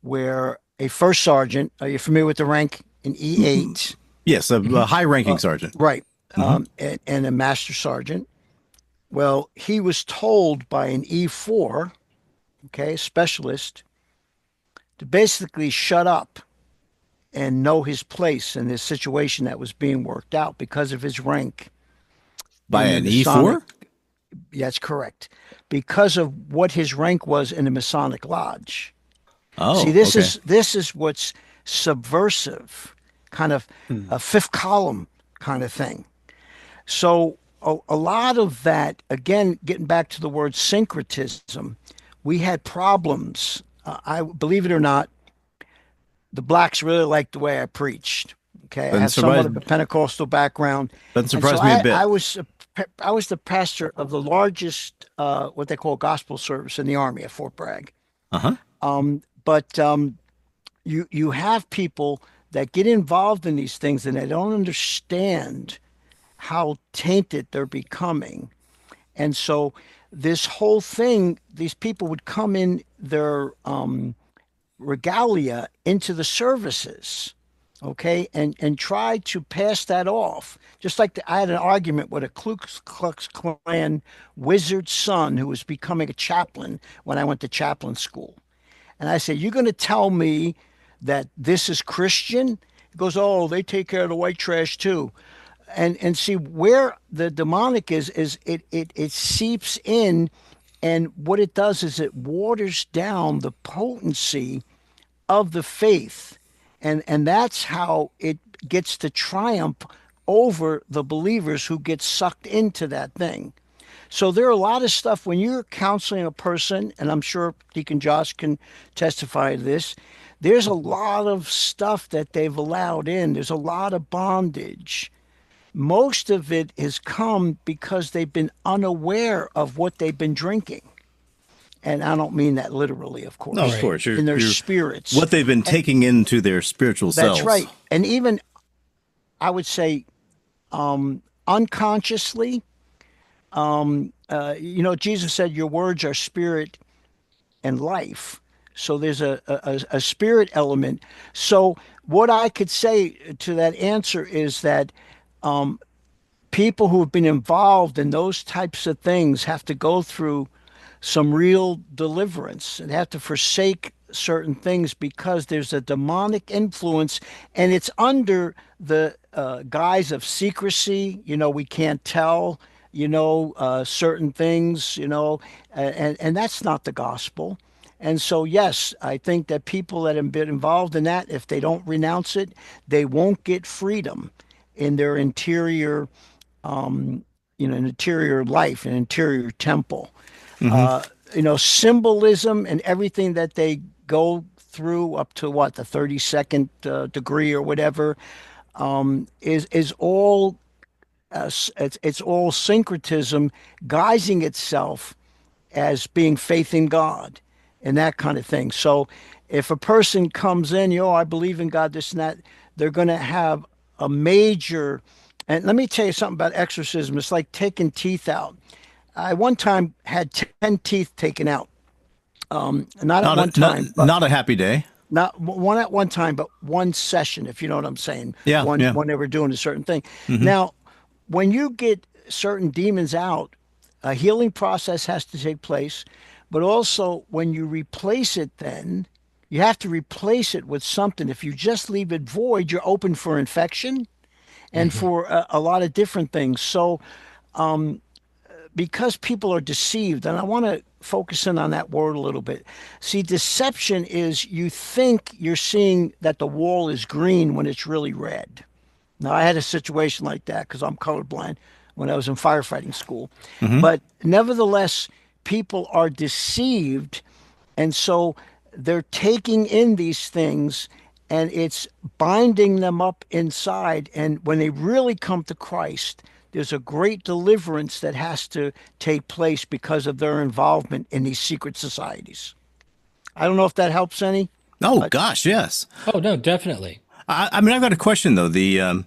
where a first sergeant, are you familiar with the rank in E8? Yes, a high-ranking sergeant. Right. And a master sergeant. Well, he was told by an E4, specialist, to basically shut up and know his place in this situation that was being worked out because of his rank. By an E4? That's correct. Because of what his rank was in the Masonic Lodge. Oh, see, this is what's subversive, kind of a fifth column kind of thing. So a lot of that, again, getting back to the word syncretism, we had problems. I believe it or not, the blacks really liked the way I preached. Okay, I have somewhat of a Pentecostal background. Doesn't surprise me a bit. I was the pastor of the largest what they call gospel service in the Army at Fort Bragg. But you have people that get involved in these things and they don't understand how tainted they're becoming. And so this whole thing, these people would come in their regalia into the services, and try to pass that off. Just like I had an argument with a Ku Klux Klan wizard's son who was becoming a chaplain when I went to chaplain school. And I said, "You're going to tell me that this is Christian?" He goes, "Oh, they take care of the white trash too." And see where the demonic is it seeps in, and what it does is it waters down the potency of the faith. And that's how it gets to triumph over the believers who get sucked into that thing. So there are a lot of stuff when you're counseling a person, and I'm sure Deacon Josh can testify to this. There's a lot of stuff that they've allowed in. There's a lot of bondage. Most of it has come because they've been unaware of what they've been drinking. And I don't mean that literally, of course. No, of course. In their spirits. What they've been taking into their spiritual selves. That's right. And even, I would say, unconsciously, Jesus said, your words are spirit and life. So there's a spirit element. So what I could say to that answer is that people who have been involved in those types of things have to go through some real deliverance and have to forsake certain things because there's a demonic influence, and it's under the guise of secrecy. We can't tell, certain things, and that's not the gospel. And so, yes, I think that people that have been involved in that, if they don't renounce it, they won't get freedom in their interior, interior life, an interior temple. Symbolism and everything that they go through up to the 32nd degree or whatever, is all it's all syncretism guising itself as being faith in God and that kind of thing. So if a person comes in, I believe in God, this and that, they're going to have a major, and let me tell you something about exorcism. It's like taking teeth out. I one time had 10 teeth taken out. Not at one time. Not a happy day. Not one at one time, but one session, if you know what I'm saying. Yeah. When they were doing a certain thing. Now, when you get certain demons out, a healing process has to take place. But also, when you replace it, then you have to replace it with something. If you just leave it void, you're open for infection and for a lot of different things. So, because people are deceived, and I want to focus in on that word a little bit. See, deception is you think you're seeing that the wall is green when it's really red. Now, I had a situation like that because I'm colorblind when I was in firefighting school. But nevertheless, people are deceived, and so they're taking in these things, and it's binding them up inside. And when they really come to Christ, there's a great deliverance that has to take place because of their involvement in these secret societies. I don't know if that helps any. Oh, gosh, yes. Oh, no, definitely. I mean, I've got a question, though. The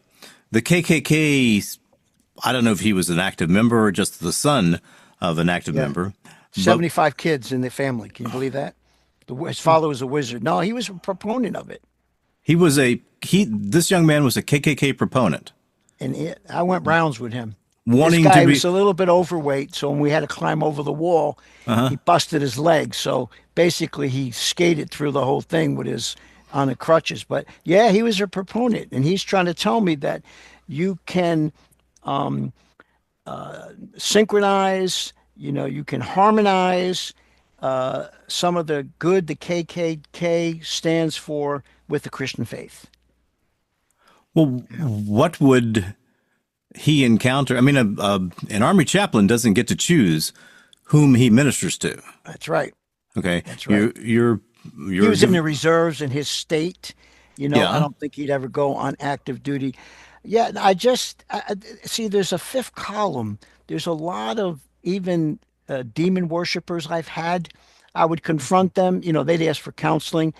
KKK, I don't know if he was an active member or just the son of an active member. 75 kids in the family. Can you believe that? His father was a wizard. No, he was a proponent of it. This young man was a KKK proponent. And I went rounds with him. This guy was a little bit overweight, so when we had to climb over the wall, he busted his leg. So basically, he skated through the whole thing on the crutches. But yeah, he was a proponent, and he's trying to tell me that you can synchronize, you can harmonize some of the good the KKK stands for with the Christian faith. Well, what would he encounter? I mean, an army chaplain doesn't get to choose whom he ministers to. That's right. Okay. That's right. He was in the reserves in his state. I don't think he'd ever go on active duty. Yeah, I see there's a fifth column. There's a lot of even demon worshipers I've had. I would confront them. They'd ask for counseling.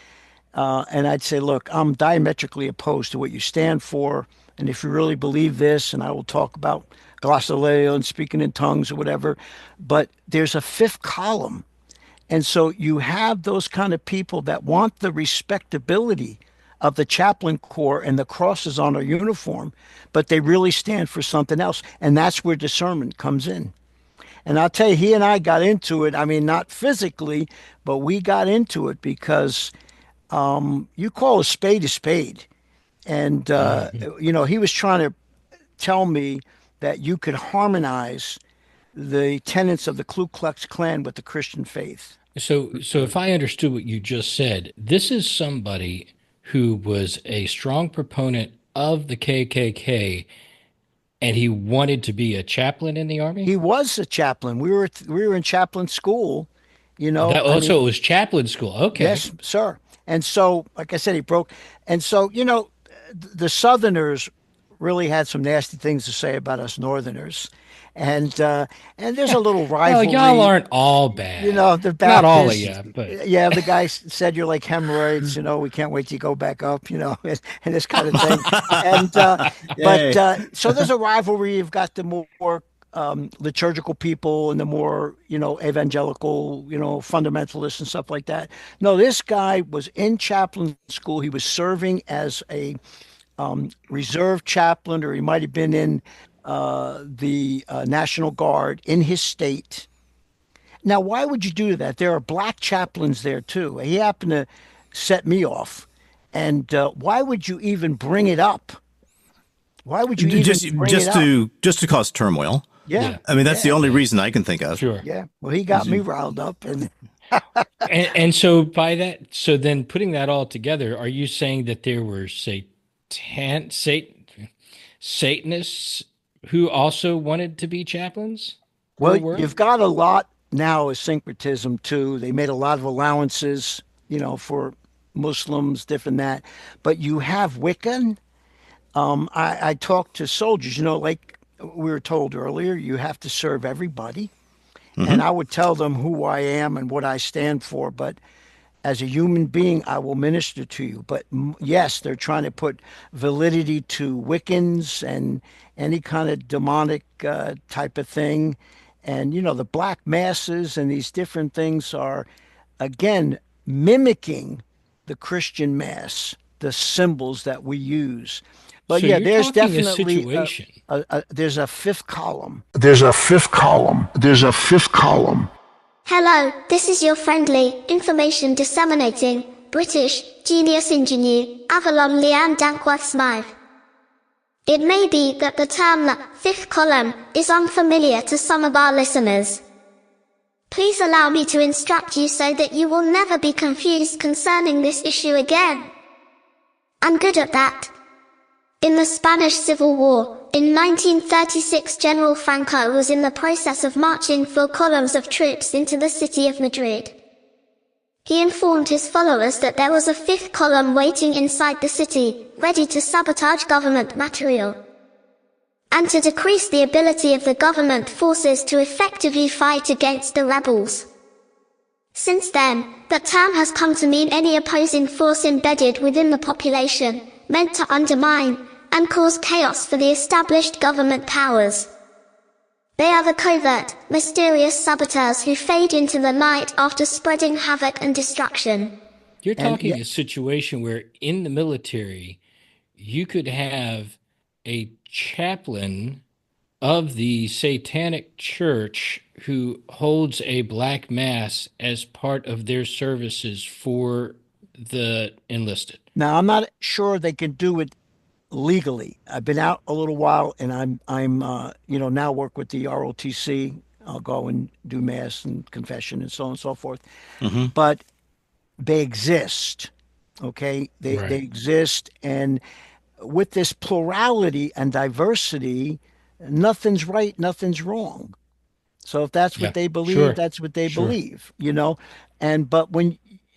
And I'd say, look, I'm diametrically opposed to what you stand for. And if you really believe this, and I will talk about glossoleo and speaking in tongues or whatever, but there's a fifth column. And so you have those kind of people that want the respectability of the chaplain corps and the crosses on our uniform, but they really stand for something else. And that's where discernment comes in. And I'll tell you, he and I got into it. I mean, not physically, but we got into it because you call a spade. And, he was trying to tell me that you could harmonize the tenets of the Ku Klux Klan with the Christian faith. So if I understood what you just said, this is somebody who was a strong proponent of the KKK And he wanted to be a chaplain in the Army? He was a chaplain. We were in chaplain school, you know. That also it was chaplain school. Okay. Yes, sir. And so, like I said, he broke. And so, you know, the Southerners really had some nasty things to say about us Northerners. And there's a little Well, rivalry. y'all aren't all bad. You know, the Not all of Baptists. you, but Yeah, the guy said you're like hemorrhoids. You know, we can't wait to go back up. You know, and this kind of thing. And so there's a rivalry. You've got the more liturgical people and the more evangelical, fundamentalists and stuff like that. No, this guy was in chaplain school. He was serving as a reserve chaplain, or he might have been in the National Guard in his state. Now, why would you do that? There are black chaplains there too. He happened to set me off. And why would you even bring it up? Why would you even bring it up? Just to cause turmoil? Yeah. I mean, that's the only reason I can think of. sure. Yeah. Well, he got me riled up, and And so by that, so then putting that all together, are you saying that there were Satanists who also wanted to be chaplains? well, Or were? you've got a lot now of syncretism too. They made a lot of allowances, for Muslims, different that. But you have Wiccan. I talked to soldiers, like we were told earlier, you have to serve everybody. And I would tell them who I am and what I stand for. But as a human being, I will minister to you. But yes, they're trying to put validity to Wiccans and any kind of demonic type of thing. And, the black masses and these different things are, again, mimicking the Christian mass, the symbols that we use. But So yeah, you're there's talking a definitely situation. there's a fifth column. There's a fifth column. There's a fifth column. Hello, this is your friendly, information disseminating, British, genius engineer, Avalon Leanne Dankworth Smythe. It may be that the term fifth column is unfamiliar to some of our listeners. Please allow me to instruct you so that you will never be confused concerning this issue again. I'm good at that. In the Spanish Civil War, in 1936, General Franco was in the process of marching 4 columns of troops into the city of Madrid. He informed his followers that there was a 5th column waiting inside the city, ready to sabotage government material, and to decrease the ability of the government forces to effectively fight against the rebels. Since then, the term has come to mean any opposing force embedded within the population, meant to undermine and cause chaos for the established government powers. They are the covert, mysterious saboteurs who fade into the night after spreading havoc and destruction. You're talking a situation where in the military, you could have a chaplain of the Satanic Church who holds a black mass as part of their services for the enlisted. Now, I'm not sure they can do it legally. I've been out a little while, and I'm now work with the ROTC. I'll go and do mass and confession and so on and so forth. But they exist. Okay, they exist, and with this plurality and diversity, nothing's right, nothing's wrong. So if that's what they believe, that's what they believe.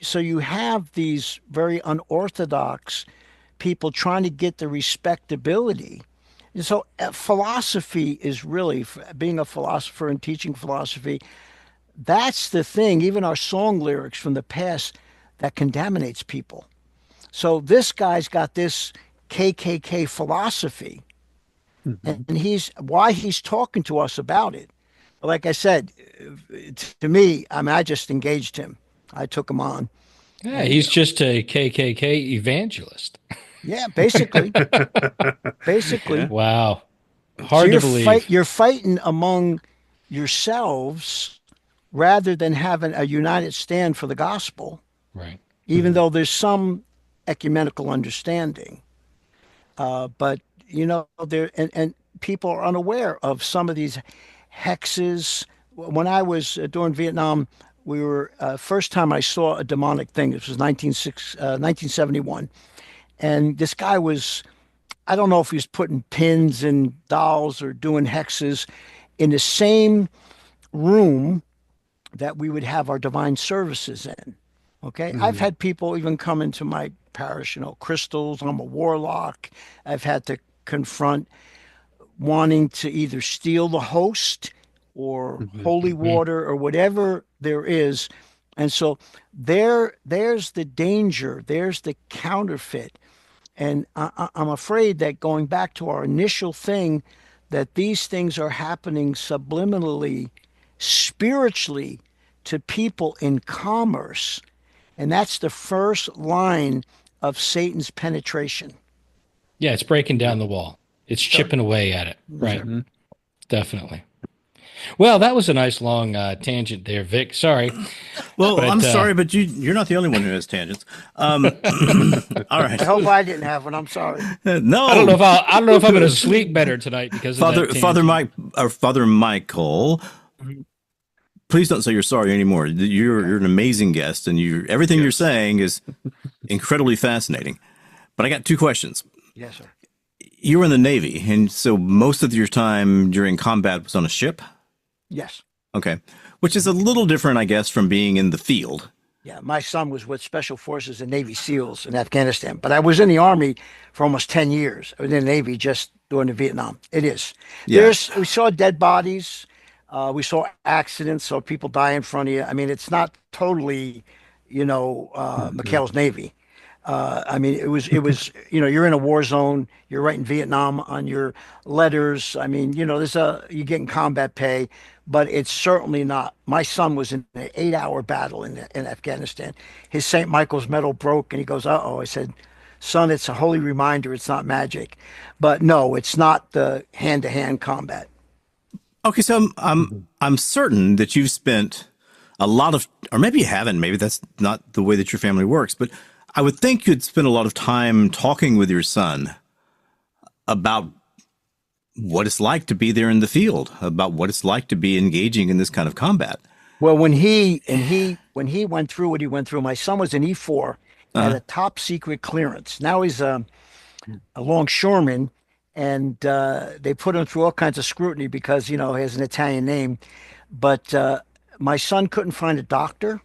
So you have these very unorthodox people trying to get the respectability. And so philosophy is really, being a philosopher and teaching philosophy, that's the thing, even our song lyrics from the past, that contaminates people. So this guy's got this KKK philosophy, and why he's talking to us about it. Like I said, to me, I just engaged him. I took him on. Yeah, he's just a KKK evangelist. Yeah, basically. Wow. Hard to believe. You're fighting among yourselves rather than having a united stand for the gospel. Right. Even though there's some ecumenical understanding. But, and people are unaware of some of these hexes. When I was during Vietnam, we were, first time I saw a demonic thing, this was 1971. And this guy was I don't know if he was putting pins in dolls or doing hexes in the same room that we would have our divine services in. Okay. I've had people even come into my parish, crystals. I'm a warlock. I've had to confront wanting to either steal the host or holy water or whatever there is. And so there's the danger, there's the counterfeit. And I'm afraid that going back to our initial thing, that these things are happening subliminally, spiritually to people in commerce. And that's the first line of Satan's penetration. Yeah, it's breaking down the wall. It's chipping away at it. Right. Definitely. Well, that was a nice long tangent there, Vic. Sorry. Well, I'm sorry, but you're not the only one who has tangents. All right. I hope I didn't have one. I'm sorry. No, I don't know if I'm going to sleep better tonight because of that Father Michael. Please don't say you're sorry anymore. You're an amazing guest, and everything you're saying is incredibly fascinating. But I got two questions. Yes, sir. You were in the Navy, and so most of your time during combat was on a ship? Yes. Okay. Which is a little different, I guess, from being in the field. Yeah, my son was with Special Forces and Navy SEALs in Afghanistan, but I was in the Army for almost 10 years. I was in the Navy just during the Vietnam. It is. Yeah. We saw dead bodies. We saw accidents, so people die in front of you. I mean, it's not totally, McHale's Navy. I mean, it was, you're in a war zone, you're writing Vietnam on your letters. I mean, you're getting combat pay, but it's certainly not. My son was in an 8-hour battle in Afghanistan. His St. Michael's medal broke and he goes, uh-oh. I said, son, it's a holy reminder. It's not magic, but no, it's not the hand-to-hand combat. Okay. So I'm certain that you've spent a lot of, or maybe you haven't, maybe that's not the way that your family works, but I would think you'd spend a lot of time talking with your son about what it's like to be there in the field, about what it's like to be engaging in this kind of combat. Well, when he went through what he went through, my son was an E4, had a top secret clearance. Now he's a longshoreman, and they put him through all kinds of scrutiny because he has an Italian name. But my son couldn't find a doctor,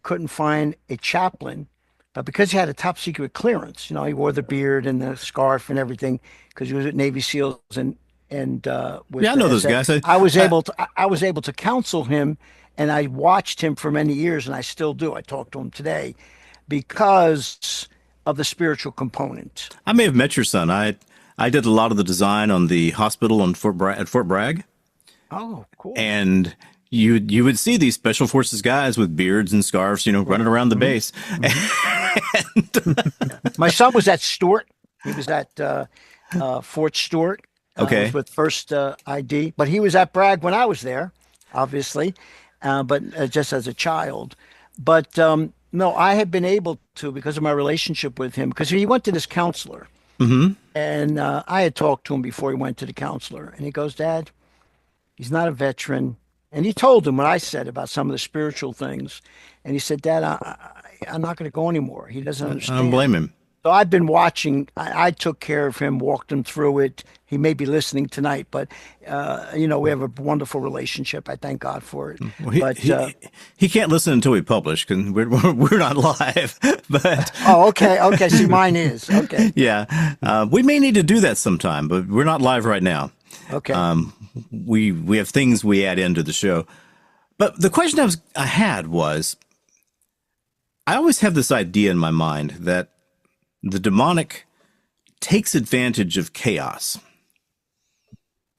couldn't find a chaplain. But because he had a top secret clearance, he wore the beard and the scarf and everything because he was at Navy SEALs and with I know those guys. I was able to counsel him, and I watched him for many years, and I still do. I talk to him today because of the spiritual component. I may have met your son. I did a lot of the design on the hospital at Fort Bragg. Oh, cool. And you would see these special forces guys with beards and scarves, running around the base. My son was at Stewart. He was at Fort Stewart. Okay. Was with First ID, but he was at Bragg when I was there, obviously, but just as a child. But no, I had been able to, because of my relationship with him, because he went to this counselor. And I had talked to him before he went to the counselor. And he goes, Dad, he's not a veteran. And he told him what I said about some of the spiritual things. And he said, Dad, I'm not going to go anymore. He doesn't understand. I don't blame him. So I've been watching. I took care of him, walked him through it. He may be listening tonight, but, we have a wonderful relationship. I thank God for it. Well, he can't listen until we publish because we're not live. But oh, okay. Okay. See, mine is. Okay. Yeah. We may need to do that sometime, but we're not live right now. Okay. We have things we add into the show. But the question I had was, I always have this idea in my mind that the demonic takes advantage of chaos.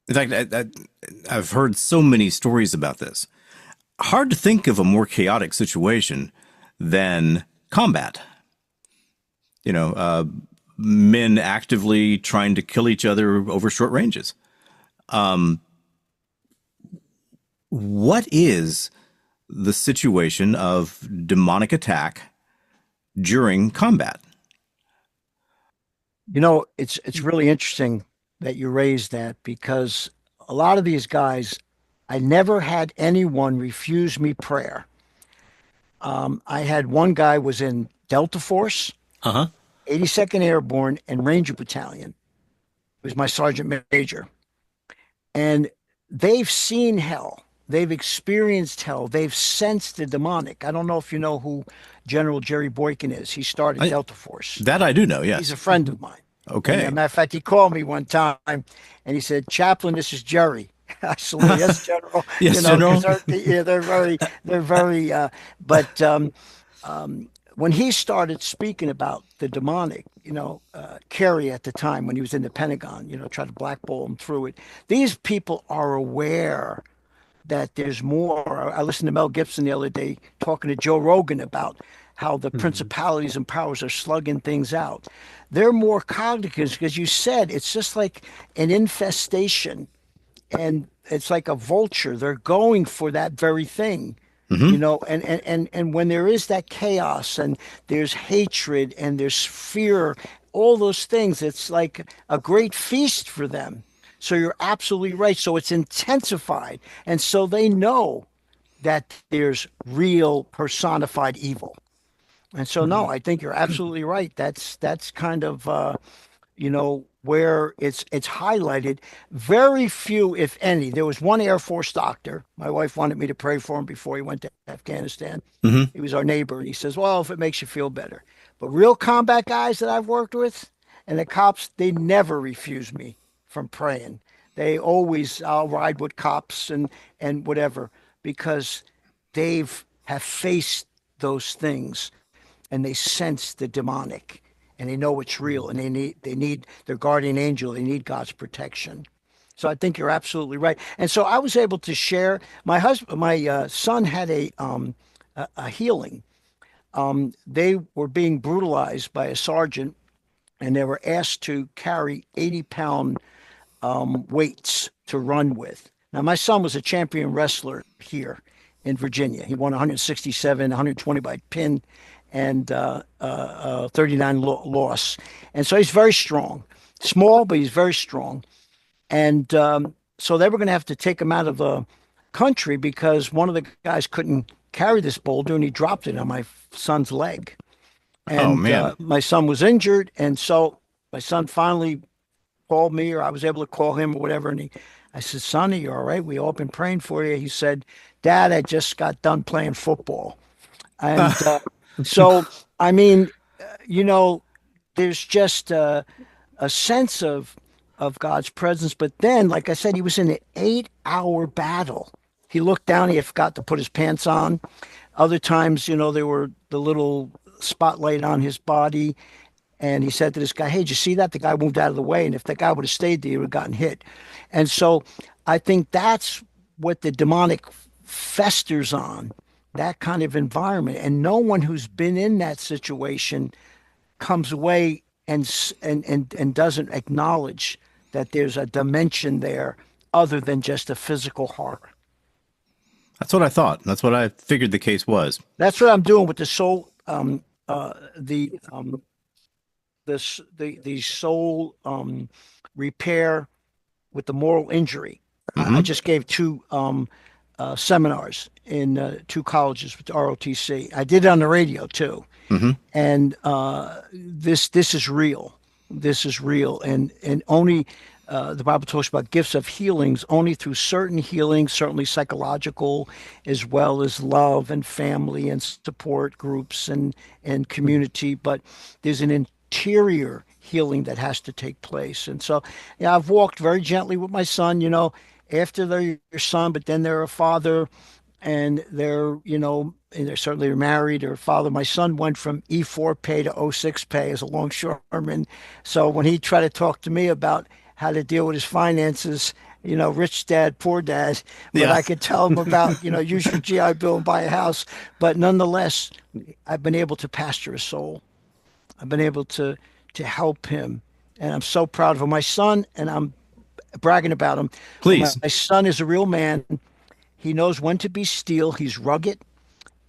In fact, I've heard so many stories about this. Hard to think of a more chaotic situation than combat. Men actively trying to kill each other over short ranges. What is the situation of demonic attack during combat? It's really interesting that you raised that, because a lot of these guys, I never had anyone refuse me prayer. I had one guy was in Delta Force, 82nd Airborne, and Ranger Battalion. was my sergeant major. And they've seen hell. They've experienced hell. They've sensed the demonic. I don't know if you know who General Jerry Boykin is. He started Delta Force. That I do know, yes. He's a friend of mine. Okay. And as a matter of fact, he called me one time and he said, "Chaplain, this is Jerry." I said, "Well, yes, General." Yes, General. They're very, when he started speaking about the demonic, Kerry at the time when he was in the Pentagon, tried to blackball him through it. These people are aware that there's more. I listened to Mel Gibson the other day talking to Joe Rogan about how the principalities and powers are slugging things out. They're more cognitive because you said it's just like an infestation and it's like a vulture. They're going for that very thing. And when there is that chaos and there's hatred and there's fear, all those things, it's like a great feast for them. So you're absolutely right. So it's intensified. And so they know that there's real personified evil. And so, no, I think you're absolutely right. That's kind of, where it's highlighted. Very few, if any. There was one Air Force doctor. My wife wanted me to pray for him before he went to Afghanistan. He was our neighbor. And he says, "Well, if it makes you feel better." But real combat guys that I've worked with and the cops, they never refuse me from praying. They always, I'll ride with cops and whatever, because have faced those things and they sense the demonic and they know it's real and they need their guardian angel. They need God's protection. So I think you're absolutely right. And so I was able to share. My son had a healing. They were being brutalized by a sergeant, and they were asked to carry 80-pound weights to run with. Now, my son was a champion wrestler here in Virginia. He won 167, 120 by pin, and 39 loss. And so he's very strong. Small, but he's very strong. And so they were going to have to take him out of the country because one of the guys couldn't carry this boulder, and he dropped it on my son's leg. And my son was injured, and so my son finally called me, or I was able to call him or whatever, and I said, "Son, are you all right? We all been praying for you." He said, "Dad, I just got done playing football." And so, I mean, there's just a sense of God's presence. But then, like I said, he was in an 8-hour battle. He looked down, he had forgot to put his pants on. Other times, there were the little spotlight on his body. And he said to this guy, "Hey, did you see that? The guy moved out of the way. And if the guy would have stayed there, he would have gotten hit." And so I think that's what the demonic festers on, that kind of environment. And no one who's been in that situation comes away and doesn't acknowledge that there's a dimension there other than just a physical horror. That's what I thought. That's what I figured the case was. That's what I'm doing with the soul, the soul repair with the moral injury. I just gave 2 seminars in 2 colleges with ROTC. I did it on the radio too. And this is real. This is real. And only the Bible talks about gifts of healings only through certain healings, certainly psychological, as well as love and family and support groups and community. But there's an interior healing that has to take place. And so, I've walked very gently with my son, after they're your son, but then they're a father, and they're, and they're certainly married or father. My son went from E4 pay to O6 pay as a longshoreman. So when he tried to talk to me about how to deal with his finances, rich dad, poor dad, but I could tell him about, use your GI Bill and buy a house. But nonetheless, I've been able to pastor his soul. I've been able to help him. And I'm so proud of him. My son, and I'm bragging about him. Please. My son is a real man. He knows when to be steel. He's rugged.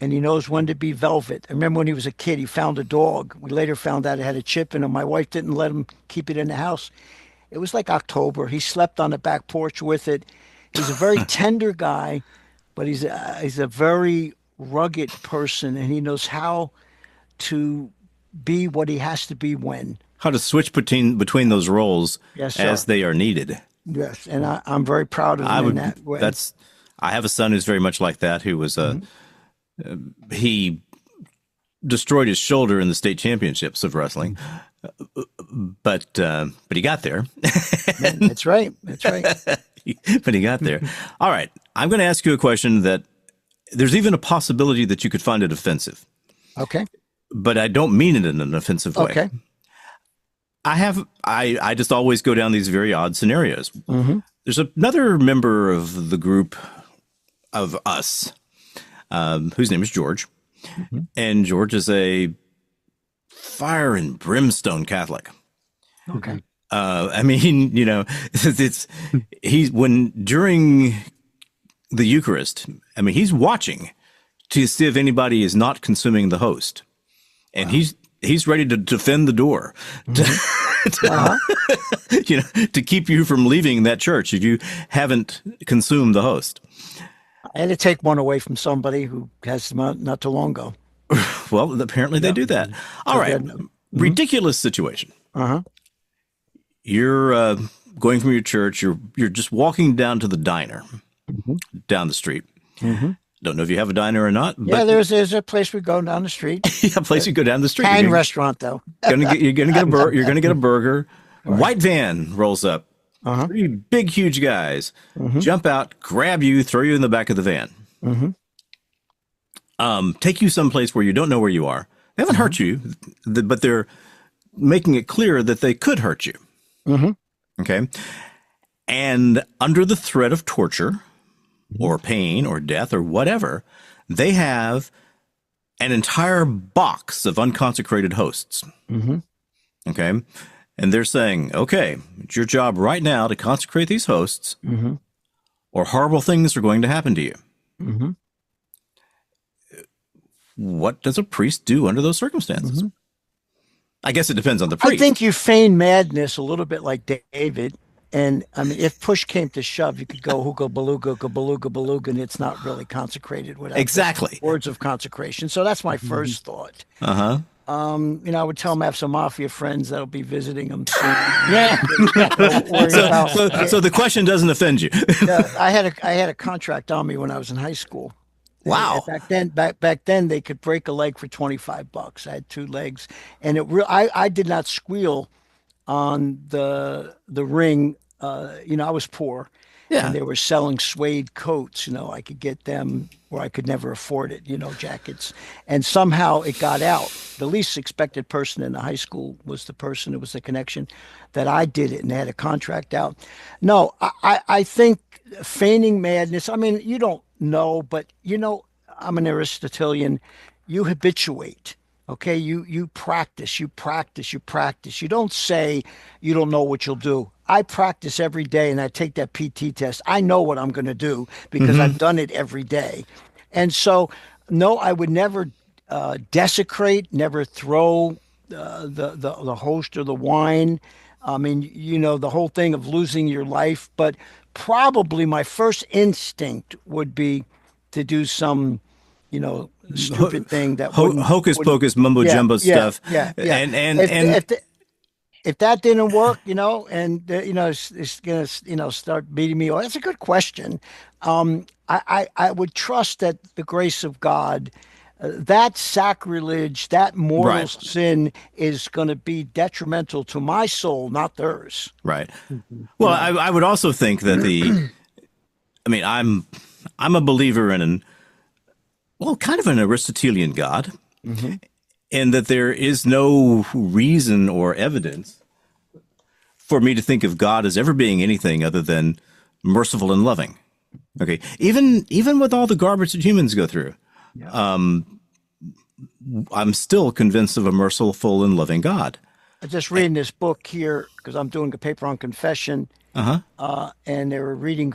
And he knows when to be velvet. I remember when he was a kid, he found a dog. We later found out it had a chip in him. My wife didn't let him keep it in the house. It was like October. He slept on the back porch with it. He's a very tender guy, but he's a very rugged person, and he knows how to be what he has to be when. switch between those roles Yes, sir. as they are needed. Yes, and I'm very proud of him in that way. I have a son who's very much like that, who was he destroyed his shoulder in the state championships of wrestling, but he got there. That's right. That's right. But he got there. All right. I'm going to ask you a question that there's even a possibility that you could find it offensive. Okay. But I don't mean it in an offensive way. Okay. I just always go down these very odd scenarios. Mm-hmm. There's another member of the group of us, whose name is George. Mm-hmm. And George is a fire and brimstone Catholic. Okay. I mean, during the Eucharist, I mean, he's watching to see if anybody is not consuming the host. And he's ready to defend the door, to keep you from leaving that church if you haven't consumed the host. I had to take one away from somebody who has not too long ago. Well, apparently they do that. All right. Ridiculous situation. Uh-huh. You're going from your church. You're just walking down to the diner down the street. Mm-hmm. Don't know if you have a diner or not. Yeah, but there's a place we go down the street. A place you go down the street. Fine restaurant though. You're gonna get a burger. Right. White van rolls up. Uh-huh. Three big, huge guys jump out, grab you, throw you in the back of the van. Mm-hmm. Take you someplace where you don't know where you are. They haven't hurt you, but they're making it clear that they could hurt you. Mm-hmm. Okay. And under the threat of torture or pain or death or whatever, they have an entire box of unconsecrated hosts. Mm-hmm. Okay. And they're saying, okay, it's your job right now to consecrate these hosts or horrible things are going to happen to you. Mm-hmm. What does a priest do under those circumstances? Mm-hmm. I guess it depends on the priest. I think you feign madness a little bit like David. And I mean, if push came to shove, you could go hookah beluga, beluga, beluga, and it's not really consecrated without exactly words of consecration. So that's my first thought. Uh-huh. I would tell them I have some mafia friends that'll be visiting them soon. Yeah. So the question doesn't offend you. I had a contract on me when I was in high school. Wow. Back then they could break a leg for $25. I had two legs, and I did not squeal on the ring. I was poor. Yeah. And they were selling suede coats. I could get them where I could never afford it, jackets. And somehow it got out. The least expected person in the high school was the person who was the connection that I did it and they had a contract out. No, I think feigning madness, I mean, you don't know, but I'm an Aristotelian. You habituate. Okay, you practice. You don't say you don't know what you'll do. I practice every day and I take that PT test. I know what I'm going to do because I've done it every day. And so, no, I would never desecrate, never throw the host or the wine. I mean, the whole thing of losing your life. But probably my first instinct would be to do some, stupid thing that hocus pocus mumbo jumbo stuff. Yeah. And if that didn't work, and it's gonna start beating me. Oh, that's a good question. I would trust that the grace of God, that sacrilege, that mortal sin is going to be detrimental to my soul, not theirs. Right. Well, I would also think that I'm a believer in kind of an Aristotelian God, and that there is no reason or evidence for me to think of God as ever being anything other than merciful and loving. Okay, even with all the garbage that humans go through, I'm still convinced of a merciful and loving God. I'm just reading this book here because I'm doing a paper on confession, and they were reading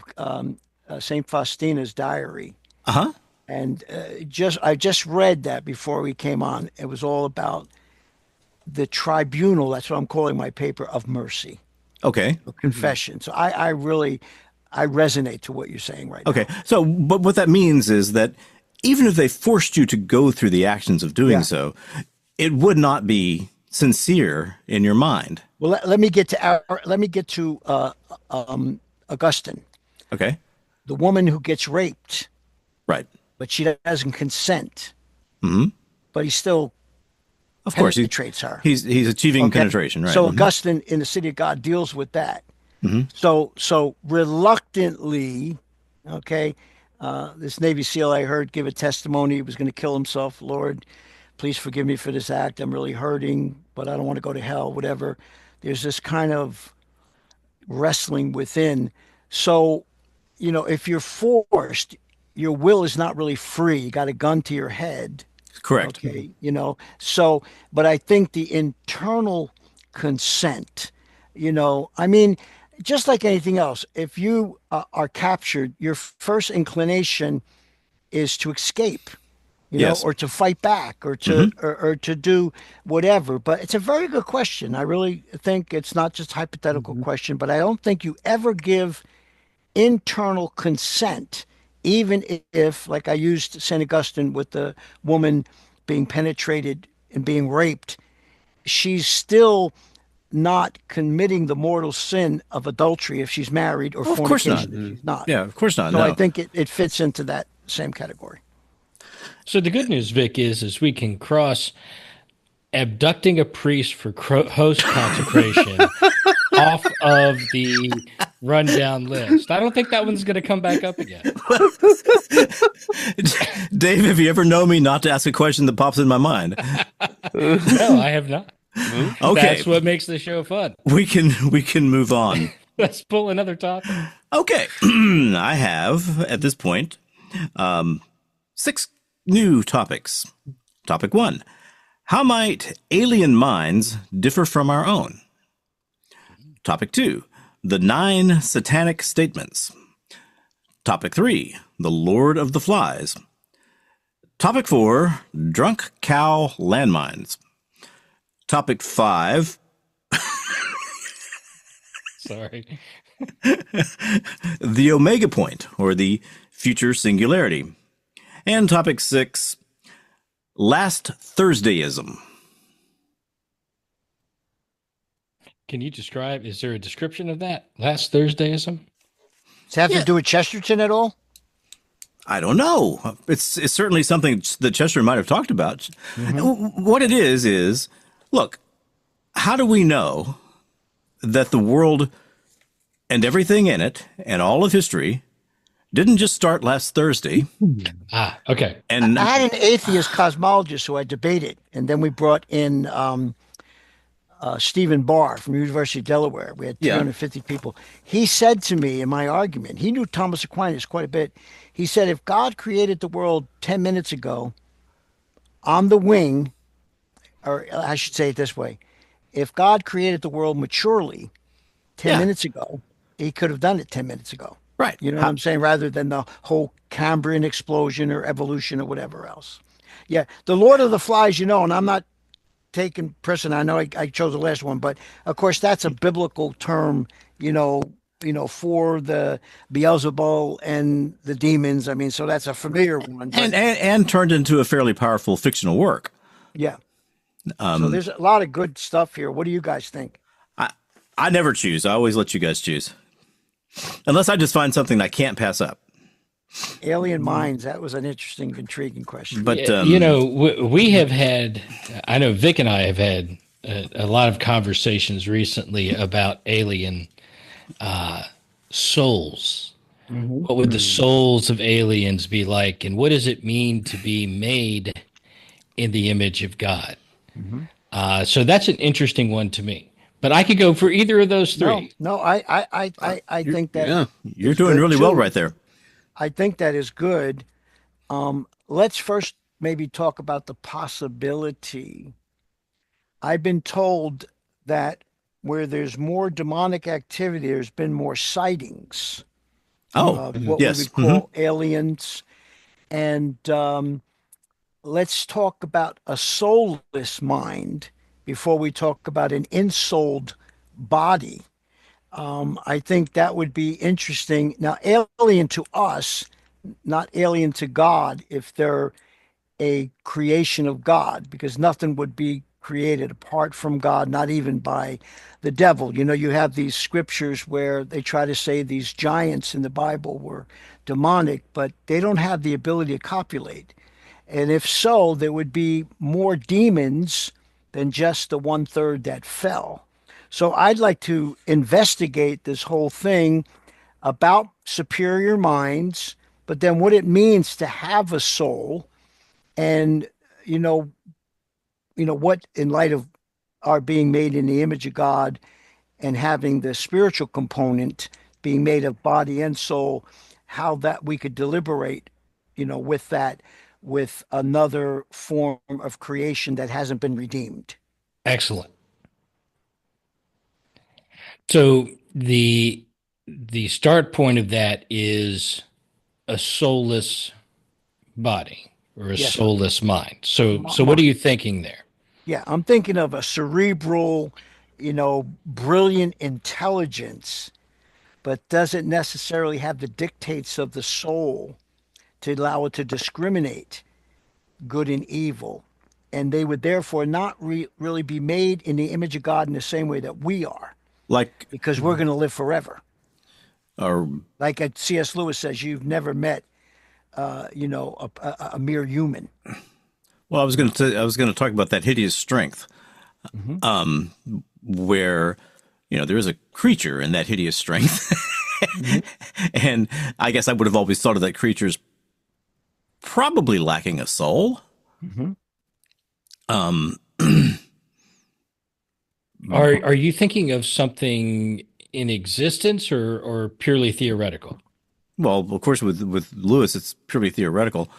Saint Faustina's diary. And I just read that before we came on. It was all about the tribunal. That's what I'm calling my paper of mercy. Okay. Confession. So I resonate to what you're saying right now. Okay. So, but what that means is that even if they forced you to go through the actions of doing so, it would not be sincere in your mind. Well, let me get to Augustine, Okay. the woman who gets raped, Right. but she doesn't consent, Hmm. but he still Of course, penetrates her. he's achieving Okay? penetration, right? So Mhm. Augustine in the City of God deals with that. Mhm. So reluctantly, okay, this Navy SEAL I heard give a testimony. He was going to kill himself. Lord, please forgive me for this act. I'm really hurting, but I don't want to go to hell. Whatever. There's this kind of wrestling within. So, if you're forced, your will is not really free. You got a gun to your head. Correct. Okay, so, but I think the internal consent, I mean, just like anything else, if you are captured, your first inclination is to escape, Yes. or to fight back, or to or to do whatever. But it's a very good question. I really think it's not just a hypothetical question, but I don't think you ever give internal consent, even if, like I used St. Augustine with the woman being penetrated and being raped, she's still not committing the mortal sin of adultery if she's married, or Well, of course not. fornication if she's not. Yeah, of course not. So No. I think it fits into that same category. So the good news, Vic, is we can cross abducting a priest for host consecration off of the rundown list. I don't think that one's going to come back up again. Dave, have you ever known me not to ask a question that pops in my mind? No, I have not. Okay, That's what makes the show fun. we can move on. Let's pull another topic. Okay, I have at this point 6 new topics. Topic 1: how might alien minds differ from our own? Topic 2: the 9 satanic statements. Topic 3: the Lord of the Flies. Topic 4: drunk cow landmines. Topic 5: Sorry. the Omega Point, or the future singularity. And topic 6: last Thursdayism. Can you describe, is there a description of that? Last Thursdayism? Does it have to do with Chesterton at all? I don't know. It's certainly something that Chester might have talked about. What it is, look, how do we know that the world and everything in it and all of history didn't just start last Thursday? Okay. And I had an atheist cosmologist who I debated, and then we brought in Stephen Barr from the University of Delaware. We had Yeah. 250 people. He said to me in my argument, he knew Thomas Aquinas quite a bit. He said, if God created the world 10 minutes ago on the wing, or I should say it this way, if God created the world maturely 10 Yeah. minutes ago, he could have done it 10 minutes ago. right, You know what I'm saying? Rather than the whole Cambrian explosion or evolution or whatever else. Yeah. The Lord of the Flies, and I'm not taking precedent. I know I chose the last one, but of course that's a biblical term, for the Beelzebul and the demons. I mean, so that's a familiar one. But and turned into a fairly powerful fictional work. yeah. So there's a lot of good stuff here. What do you guys think? I never choose. I always let you guys choose, unless I just find something I can't pass up. Alien minds. That was an interesting, intriguing question. But we have had, I know Vic and I have had a lot of conversations recently about alien souls. What would the souls of aliens be like? And what does it mean to be made in the image of God? So that's an interesting one to me. But I could go for either of those three. No, I think that Yeah. you're is doing good really well too. right there. I think that is good. Let's first maybe talk about the possibility. I've been told that where there's more demonic activity, there's been more sightings of what yes. we would call aliens. And let's talk about a soulless mind before we talk about an insouled body. I think that would be interesting. Now, alien to us, not alien to God, if they're a creation of God, because nothing would be created apart from God, not even by the devil. You know, you have these scriptures where they try to say these giants in the Bible were demonic, but they don't have the ability to copulate. And if so, there would be more demons than just the 1/3 that fell. So I'd like to investigate this whole thing about superior minds, but then what it means to have a soul, and you know, what, in light of our being made in the image of God and having the spiritual component being made of body and soul, how that we could deliberate, with that, with another form of creation that hasn't been redeemed. Excellent. So the start point of that is a soulless body or a Yes. soulless mind. So what are you thinking there? Yeah, I'm thinking of a cerebral, brilliant intelligence, but doesn't necessarily have the dictates of the soul to allow it to discriminate good and evil. And they would therefore not really be made in the image of God in the same way that we are, Like, because we're going to live forever. or Like C.S. Lewis says, you've never met, a mere human. well, I was going to talk about that hideous strength, where there is a creature in that hideous strength, and I guess I would have always thought of that creature's probably lacking a soul. Are you thinking of something in existence or purely theoretical? Well, of course, with Lewis, it's purely theoretical.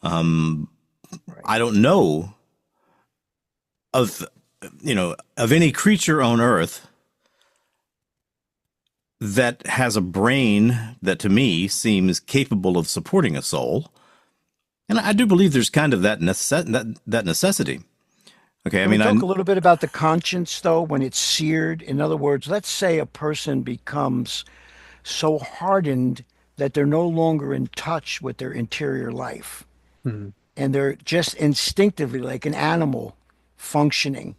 I don't know of any creature on Earth that has a brain that to me seems capable of supporting a soul. And I do believe there's kind of that necessity. Okay, Can we talk a little bit about the conscience, though, when it's seared? In other words, let's say a person becomes so hardened that they're no longer in touch with their interior life. And they're just instinctively like an animal functioning.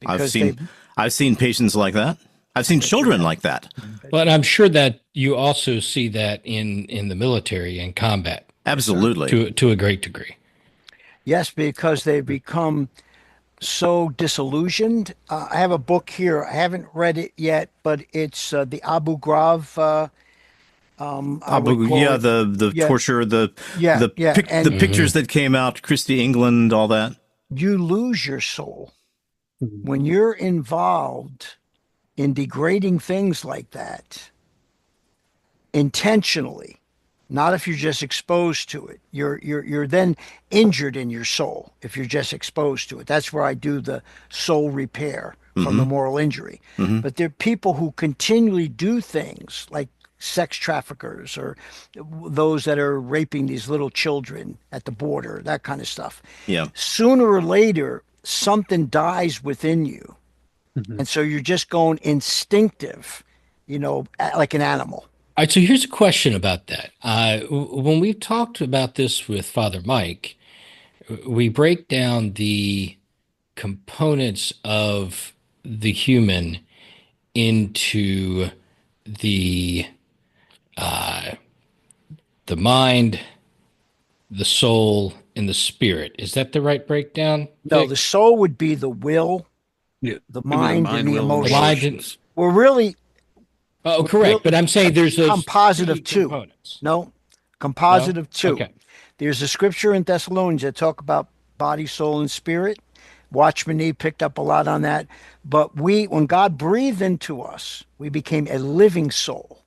I've seen patients like that. I've seen children like that. But I'm sure that you also see that in the military and combat. Absolutely. To a great degree. Yes, because they become so disillusioned. I have a book here. I haven't read it yet, but it's the Abu Ghraib. The torture, the pictures that came out, Christie England, all that. You lose your soul when you're involved in degrading things like that intentionally. Not if you're just exposed to it. You're then injured in your soul if you're just exposed to it. That's where I do the soul repair from the moral injury. But there are people who continually do things like sex traffickers or those that are raping these little children at the border, that kind of stuff. Yeah. Sooner or later, something dies within you. And so you're just going instinctive, like an animal. All right, so here's a question about that. When we've talked about this with Father Mike, we break down the components of the human into the mind, the soul, and the spirit. Is that the right breakdown? No, Vic? the soul would be the will, Yeah. the mind, and the will, emotions. We're really Oh, correct. But I'm saying there's those composite key of two. components. No, composite of two. Okay. There's a scripture in Thessalonians that talk about body, soul, and spirit. Watchman Nee picked up a lot on that. But when God breathed into us, we became a living soul.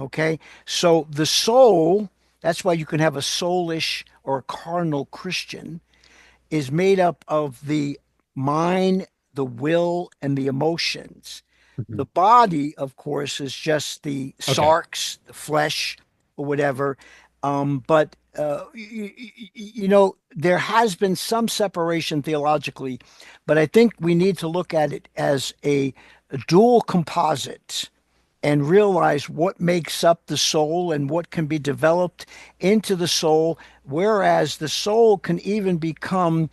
Okay? So the soul, that's why you can have a soulish or a carnal Christian, is made up of the mind, the will, and the emotions. The body, of course, is just the sarx, the flesh, or whatever. But there has been some separation theologically, but I think we need to look at it as a dual composite and realize what makes up the soul and what can be developed into the soul, whereas the soul can even become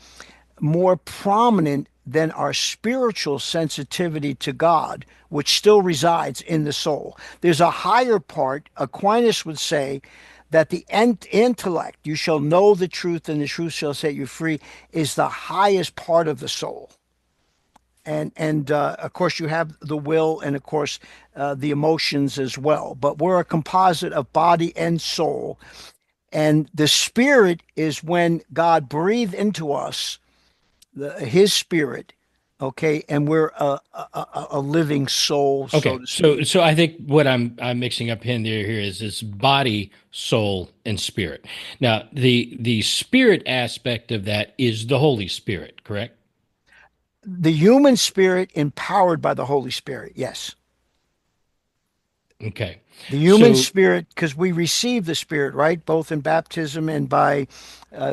more prominent than our spiritual sensitivity to God, which still resides in the soul. There's a higher part. Aquinas would say that the intellect, you shall know the truth and the truth shall set you free, is the highest part of the soul. And of course, you have the will and, of course, the emotions as well. But we're a composite of body and soul. And the spirit is when God breathed into us his spirit, okay, and we're a living soul, so Okay, to speak. so I think what I'm mixing up in there here is body, soul, and spirit. Now, the spirit aspect of that is the Holy Spirit, correct? The human spirit empowered by the Holy Spirit, yes. Okay. The human So spirit, because we receive the spirit, right? Both in baptism and by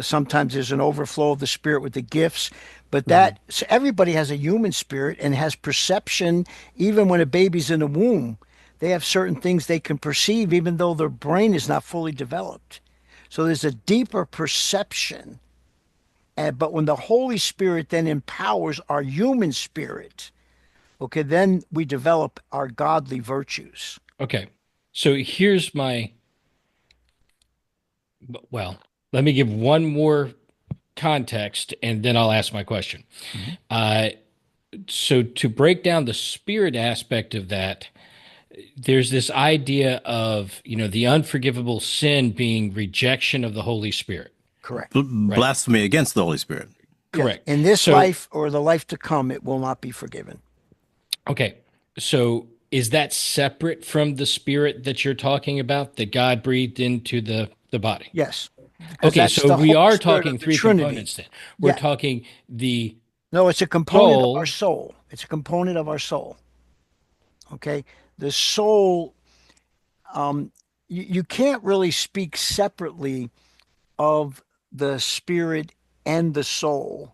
sometimes there's an overflow of the spirit with the gifts. But that, so everybody has a human spirit and has perception. Even when a baby's in the womb, they have certain things they can perceive, even though their brain is not fully developed. So there's a deeper perception. But when the Holy Spirit then empowers our human spirit, okay, then we develop our godly virtues. okay. So here's my well, let me give one more context and then I'll ask my question. Mhm. So to break down the spirit aspect of that, there's this idea of, the unforgivable sin being rejection of the Holy Spirit. Correct. Blasphemy against the Holy Spirit. Correct. Yes. In this So, life or the life to come, it will not be forgiven. okay. So is that separate from the spirit that you're talking about that God breathed into the body? Yes. Okay, That's so the we Holy are Spirit talking of the three Trinity. components then. We're Yeah. talking the No, it's a component of our soul. soul. It's a component of our soul. Okay. The soul, you can't really speak separately of the spirit and the soul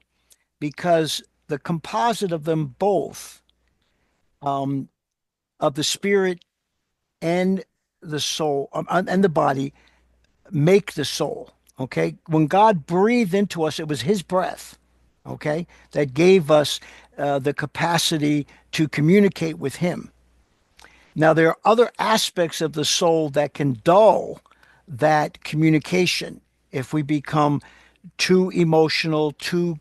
because the composite of them both, um, of the spirit and the soul and the body, make the soul. Okay. When God breathed into us, it was his breath, okay, that gave us the capacity to communicate with him. Now, there are other aspects of the soul that can dull that communication if we become too emotional, too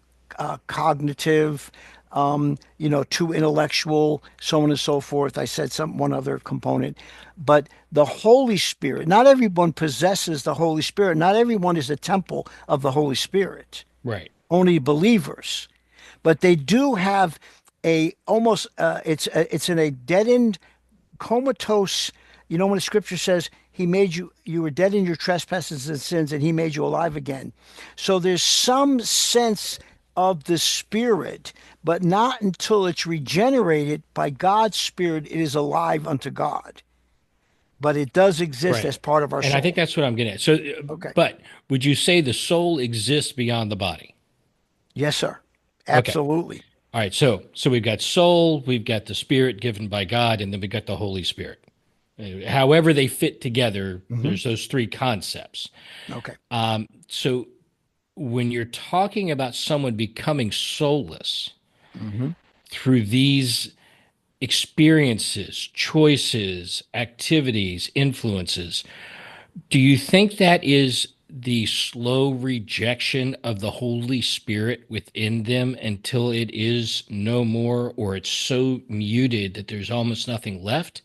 cognitive, too intellectual, so on and so forth. I said one other component, but the Holy Spirit. Not everyone possesses the Holy Spirit. Not everyone is a temple of the Holy Spirit. Right. Only believers, but they do have a almost. It's in a deadened, comatose. When the Scripture says He made you were dead in your trespasses and sins, and He made you alive again. So there's some sense of the Spirit, but not until it's regenerated by God's Spirit, it is alive unto God. But it does exist Right. as part of our And soul. I think that's what I'm getting at. So, Okay. but would you say the soul exists beyond the body? Yes, sir. Okay. Absolutely. All right. So we've got soul, we've got the spirit given by God, and then we've got the Holy Spirit. However they fit together, there's those three concepts. Okay. So when you're talking about someone becoming soulless hmm through these experiences, choices, activities, influences, do you think that is the slow rejection of the Holy Spirit within them until it is no more, or it's so muted that there's almost nothing left?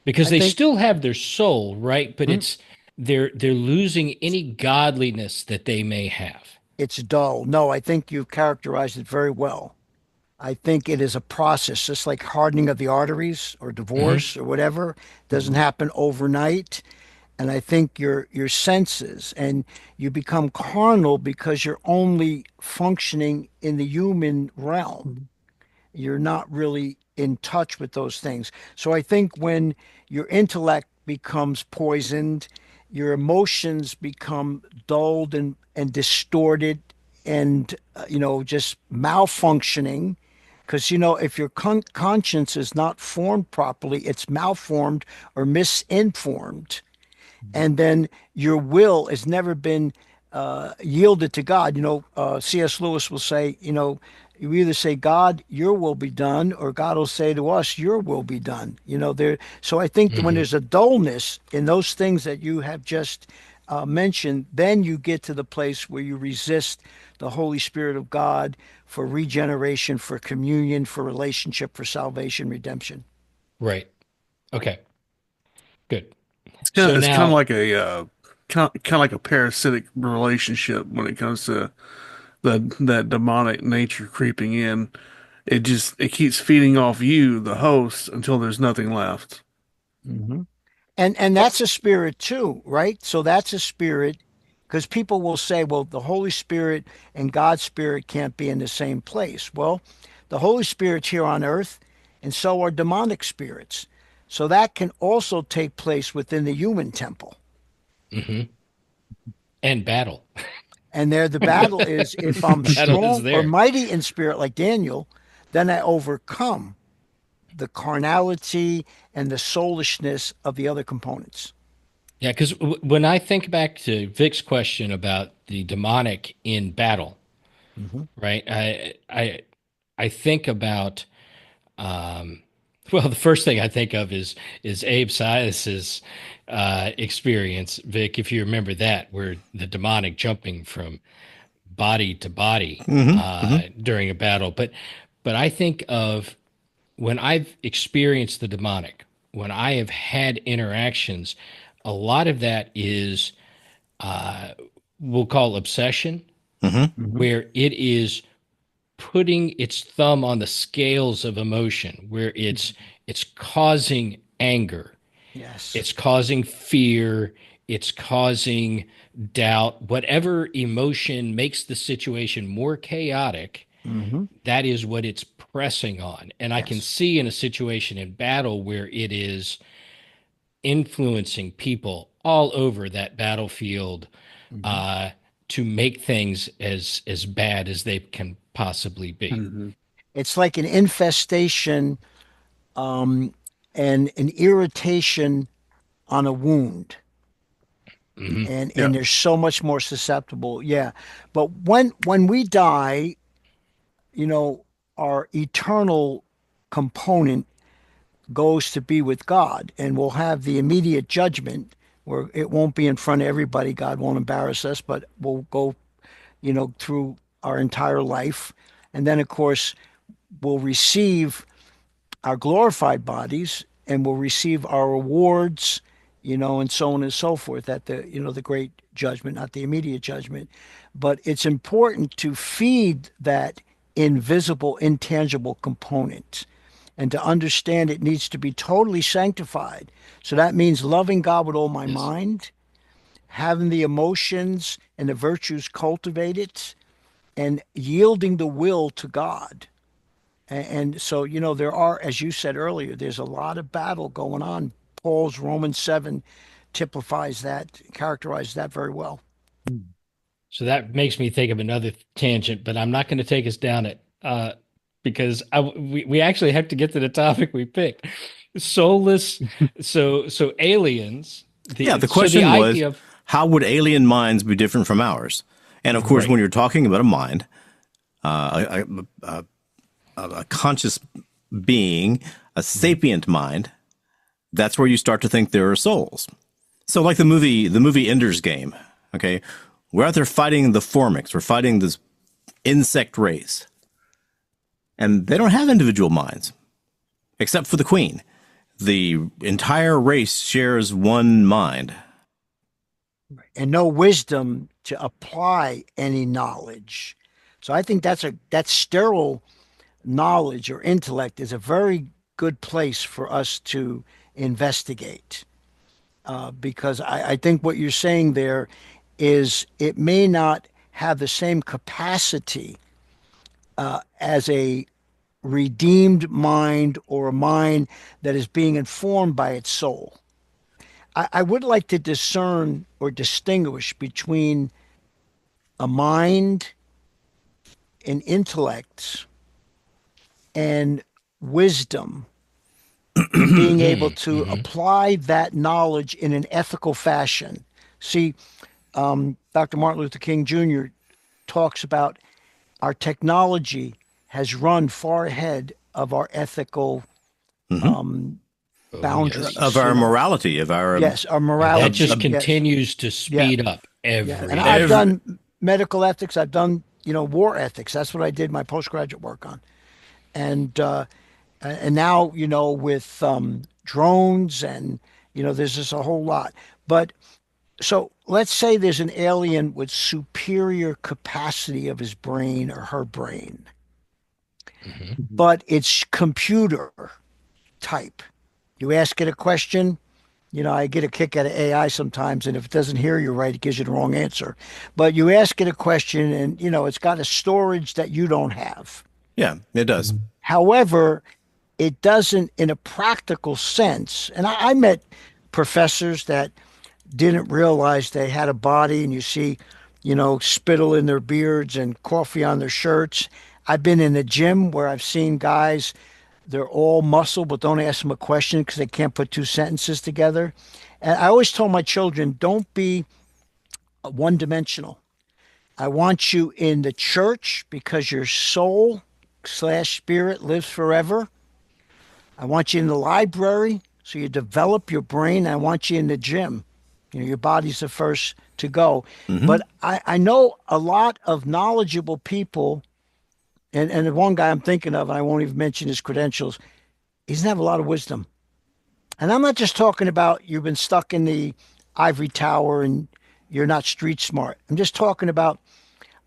Because I they think still have their soul, right? But mhm, they're losing any godliness that they may have. it's dull. No, I think you've characterized it very well. I think it is a process, just like hardening of the arteries or Hmm. divorce or whatever. It doesn't happen overnight. And I think your senses and you become carnal because you're only functioning in the human realm. You're not really in touch with those things. So I think when your intellect becomes poisoned, your emotions become dulled and distorted and, just malfunctioning. Because, if your conscience is not formed properly, it's malformed or misinformed. And then your will has never been yielded to God. C.S. Lewis will say, you either say, God, your will be done, or God will say to us, your will be done. There. So I think that when there's a dullness in those things that you have just mentioned, then you get to the place where you resist the Holy Spirit of God for regeneration, for communion, for relationship, for salvation, redemption. Right. Okay. Good. It's So kind of now, like a kind of like a parasitic relationship when it comes to that demonic nature creeping in. It keeps feeding off you, the host, until there's nothing left. Mm-hmm. And that's a spirit too, right? So that's a spirit, because people will say, well, the Holy Spirit and God's Spirit can't be in the same place. Well, the Holy Spirit's here on earth, and so are demonic spirits. So that can also take place within the human temple. mhm, and battle. And there the battle is, if I'm Battle is strong or there. mighty in spirit like Daniel, then I overcome the carnality and the soulishness of the other components. Yeah, because when I think back to Vic's question about the demonic in battle, Mm-hmm. right? I think about well, the first thing I think of is Abe Silas's experience, Vic, if you remember that, where the demonic jumping from body to body during a battle. But I think of when I've experienced the demonic, when I have had interactions, a lot of that is we'll call obsession, Mm-hmm. where it is putting its thumb on the scales of emotion, where it's causing anger, Yes. it's causing fear, it's causing doubt, whatever emotion makes the situation more chaotic. Mm-hmm. That is what it's pressing on. And I can Yes. see in a situation in battle where it is influencing people all over that battlefield Mm-hmm. uh, to make things as bad as they can possibly be. Hmm. It's like an infestation, um, and an irritation on a wound. Hmm. Yeah. And they're so much more susceptible. Yeah. But when we die, our eternal component goes to be with God, and we'll have the immediate judgment where it won't be in front of everybody. God won't embarrass us, but we'll go, through our entire life. And then, of course, we'll receive our glorified bodies, and we'll receive our rewards, and so on and so forth at the great judgment, not the immediate judgment. But it's important to feed that invisible, intangible component, and to understand it needs to be totally sanctified. So that means loving God with all my Yes. mind, having the emotions and the virtues cultivated, and yielding the will to God. And so, there are, as you said earlier, there's a lot of battle going on. Paul's Romans 7 typifies that, characterizes that very well. So that makes me think of another tangent, but I'm not going to take us down it because we actually have to get to the topic we picked. Soulless, so aliens. Yeah, the So the question was, idea of how would alien minds be different from ours? And of course, right, when you're talking about a mind, a conscious being, a sapient mind, that's where you start to think there are souls. So like the movie Ender's Game, okay? We're out there fighting the Formics. We're fighting this insect race. And they don't have individual minds, except for the queen. The entire race shares one mind. And no wisdom to apply any knowledge. So I think that sterile knowledge or intellect is a very good place for us to investigate. Because I think what you're saying there is it may not have the same capacity as a redeemed mind, or a mind that is being informed by its soul. I would like to discern or distinguish between a mind, an intellect, and wisdom, and being able to apply that knowledge in an ethical fashion. See, Dr. Martin Luther King Jr. talks about our technology has run far ahead of our ethical boundaries. Of our morality, of our... Yes, our And morality. that just yes. continues to speed up every Yeah. And day. I've done medical ethics. I've done, war ethics. That's what I did my postgraduate work on. And now, with drones and, there's just a whole lot. But so let's say there's an alien with superior capacity of his brain or her brain, but it's computer type. You ask it a question, I get a kick out of AI sometimes, and if it doesn't hear you right, it gives you the wrong answer. But you ask it a question, and, it's got a storage that you don't have. Yeah, it does. However, it doesn't in a practical sense. And I met professors that didn't realize they had a body, and you see, spittle in their beards and coffee on their shirts. I've been in the gym where I've seen guys, they're all muscle, but don't ask them a question because they can't put two sentences together. And I always told my children, don't be one-dimensional. I want you in the church because your soul/spirit lives forever. I want you in the library so you develop your brain. I want you in the gym. Your body's the first to go. But I know a lot of knowledgeable people, and the one guy I'm thinking of, and I won't even mention his credentials, he doesn't have a lot of wisdom. And I'm not just talking about you've been stuck in the ivory tower and you're not street smart. I'm just talking about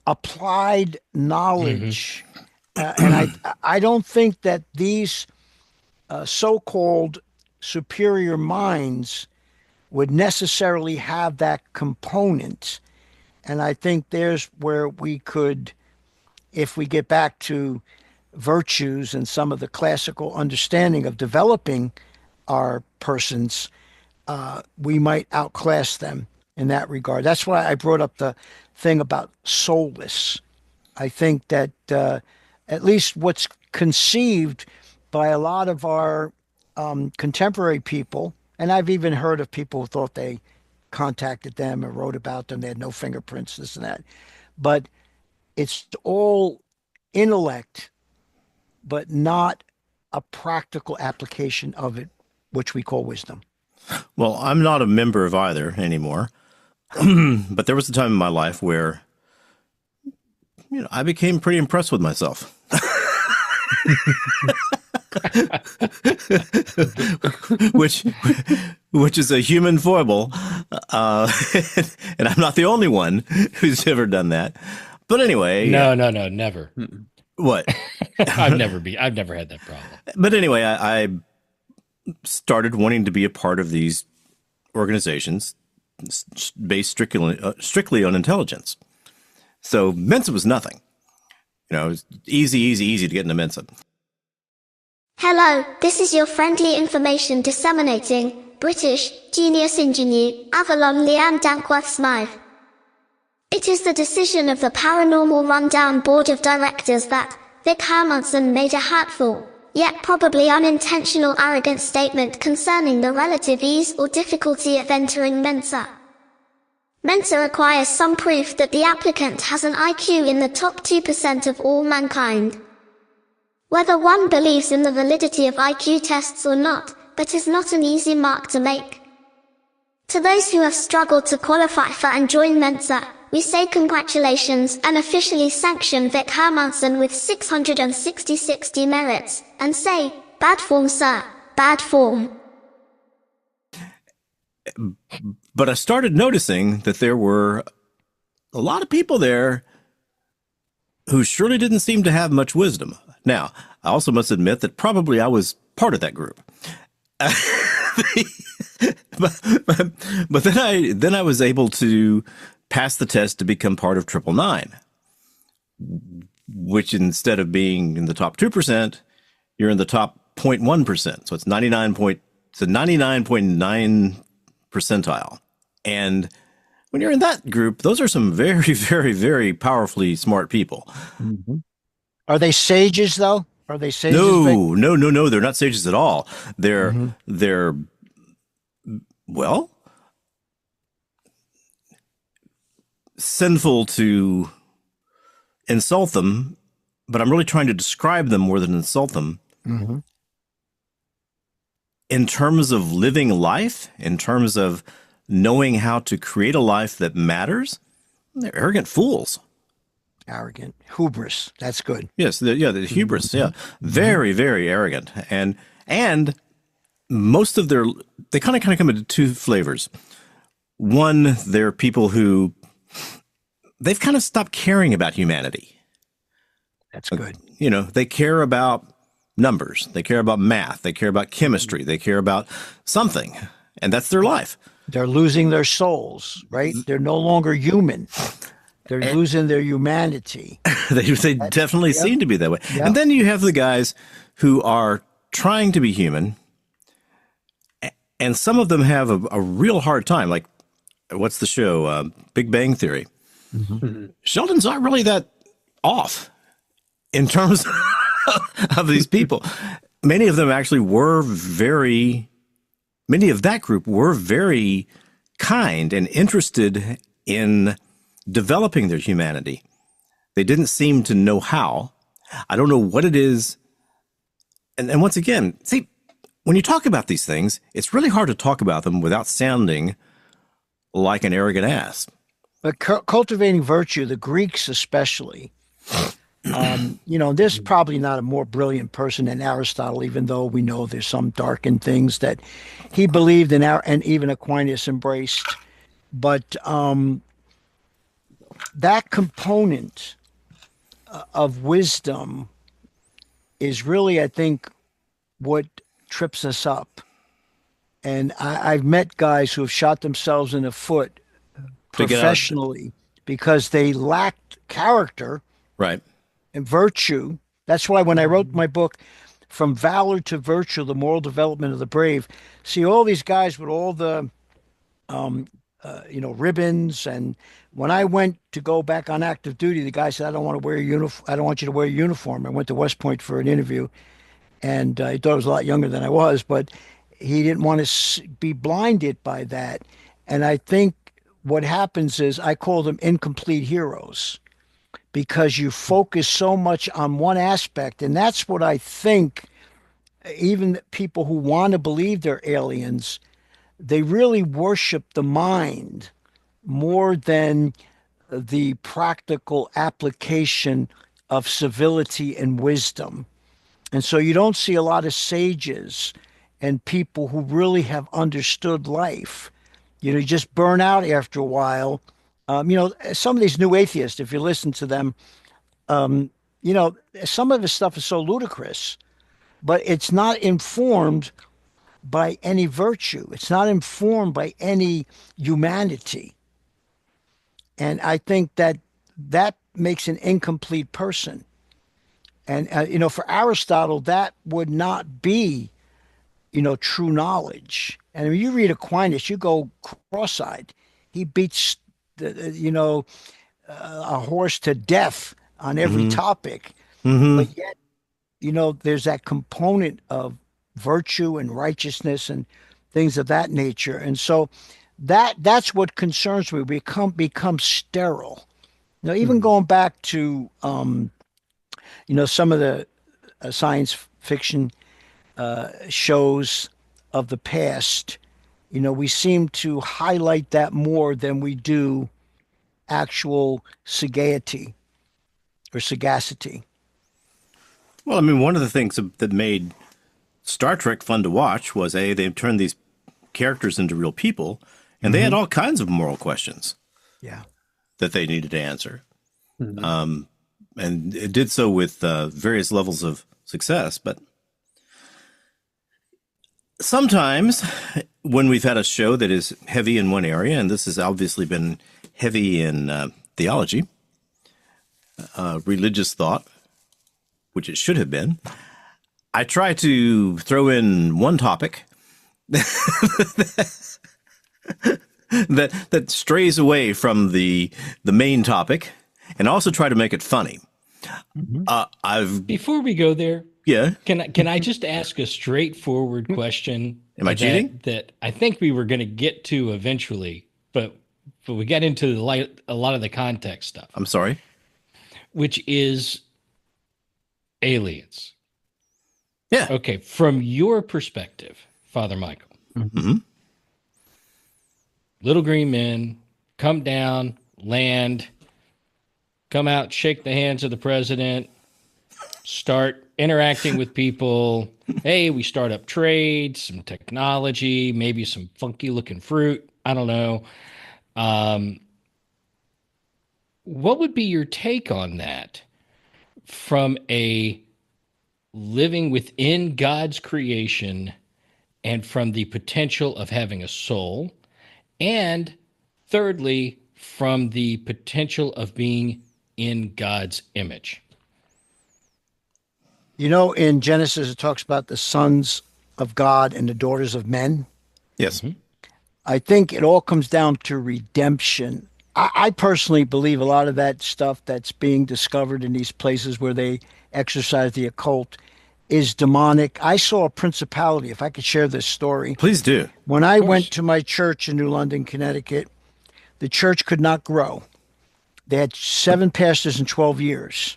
applied knowledge. And I don't think that these so-called superior minds would necessarily have that component. And I think there's where we could, if we get back to virtues and some of the classical understanding of developing our persons, we might outclass them in that regard. That's why I brought up the thing about soulless. I think that at least what's conceived by a lot of our contemporary people, and I've even heard of people who thought they contacted them or wrote about them, they had no fingerprints, this and that. But it's all intellect, but not a practical application of it, which we call wisdom. Well, I'm not a member of either anymore. But there was a time in my life where, I became pretty impressed with myself. which is a human foible. And I'm not the only one who's ever done that. But anyway. No, never. What? I've never had that problem. But anyway, I started wanting to be a part of these organizations based strictly on intelligence. So Mensa was nothing. It was easy to get into Mensa. Hello, this is your friendly information disseminating, British, genius engineer, Avalon Liam Dankworth Smythe. It is the decision of the Paranormal Rundown Board of Directors that Vic Hermanson made a hurtful, yet probably unintentional arrogant statement concerning the relative ease or difficulty of entering Mensa. Mensa requires some proof that the applicant has an IQ in the top 2% of all mankind. Whether one believes in the validity of IQ tests or not, but is not an easy mark to make. To those who have struggled to qualify for and join Mensa, we say congratulations and officially sanction Vic Hermanson with 666 demerits, and say, bad form sir, bad form. But I started noticing that there were a lot of people there who surely didn't seem to have much wisdom. Now, I also must admit that probably I was part of that group. but then I was able to pass the test to become part of 999, which instead of being in the top 2%, you're in the top 0.1%. So it's 99.9 percentile. And when you're in that group, those are some very, very, very powerfully smart people. Mm-hmm. Are they sages, though? Are they sages? No. They're not sages at all. They're well, sinful to insult them but I'm really trying to describe them more than insult them. Mm-hmm. In terms of living life, in terms of knowing how to create a life that matters, they're arrogant fools. Arrogant. Hubris. That's good. Yes, the hubris, yeah. Very, very arrogant. And most of they kind of come into two flavors. One, they're people who, they've kind of stopped caring about humanity. That's good. You know, they care about numbers. They care about math. They care about chemistry. They care about something, and that's their life. They're losing their souls, right? They're no longer human. They're losing their humanity. They definitely seem to be that way. Yep. And then you have the guys who are trying to be human, and some of them have a real hard time. Like, what's the show? Big Bang Theory. Mm-hmm. Sheldon's not really that off in terms of these people. Many of them actually many of that group were very kind and interested in developing their humanity. They didn't seem to know how. I don't know what it is. And once again, see, when you talk about these things, it's really hard to talk about them without sounding like an arrogant ass. But cultivating virtue, the Greeks especially, there's probably not a more brilliant person than Aristotle, even though we know there's some darkened things that he believed in, and even Aquinas embraced. But that component of wisdom is really, I think, what trips us up. And I've met guys who have shot themselves in the foot professionally because they lacked character, right, and virtue. That's why when I wrote my book, From Valor to Virtue, The Moral Development of the Brave, see all these guys with all the ribbons, and when I went to go back on active duty, the guy said, I don't want you to wear a uniform. I went to West Point for an interview, and he thought I was a lot younger than I was, but he didn't want to be blinded by that. And I think what happens is, I call them incomplete heroes, because you focus so much on one aspect. And that's what I think, even people who want to believe they're aliens, they really worship the mind more than the practical application of civility and wisdom. And so you don't see a lot of sages and people who really have understood life. You just burn out after a while. Some of these new atheists, if you listen to them, some of this stuff is so ludicrous, but it's not informed by any virtue. It's not informed by any humanity. And I think that makes an incomplete person. And, for Aristotle, that would not be, true knowledge. And when you read Aquinas, you go cross-eyed. He beats, a horse to death on every topic. Mm-hmm. But yet, there's that component of virtue and righteousness and things of that nature. And so that's what concerns me. We become sterile. Even going back to, some of the science fiction shows of the past, we seem to highlight that more than we do actual sagacity or sagacity. Well, I mean, one of the things that made Star Trek fun to watch was they turned these characters into real people, and they had all kinds of moral questions. Yeah, that they needed to answer, and it did so with various levels of success. But sometimes, when we've had a show that is heavy in one area, and this has obviously been heavy in theology, religious thought, which it should have been, I try to throw in one topic that strays away from the main topic, and also try to make it funny. Before we go there, yeah, can I just ask a straightforward question? Am I cheating? That I think we were going to get to eventually, but we got into a lot of the context stuff. I'm sorry. Which is, aliens. Yeah. Okay, from your perspective, Father Michael, Mhm. little green men come down, land, come out, shake the hands of the president, start interacting with people. Hey, we start up trade, some technology, maybe some funky looking fruit. I don't know. Um, what would be your take on that from a living within God's creation and from the potential of having a soul? And thirdly, from the potential of being in God's image. You know, in Genesis, it talks about the sons of God and the daughters of men. Yes. I think it all comes down to redemption. I personally believe a lot of that stuff that's being discovered in these places where they exercise the occult is demonic. I saw a principality, if I could share this story. Please do. When I went to my church in New London, Connecticut, the church could not grow. They had 7 pastors in 12 years.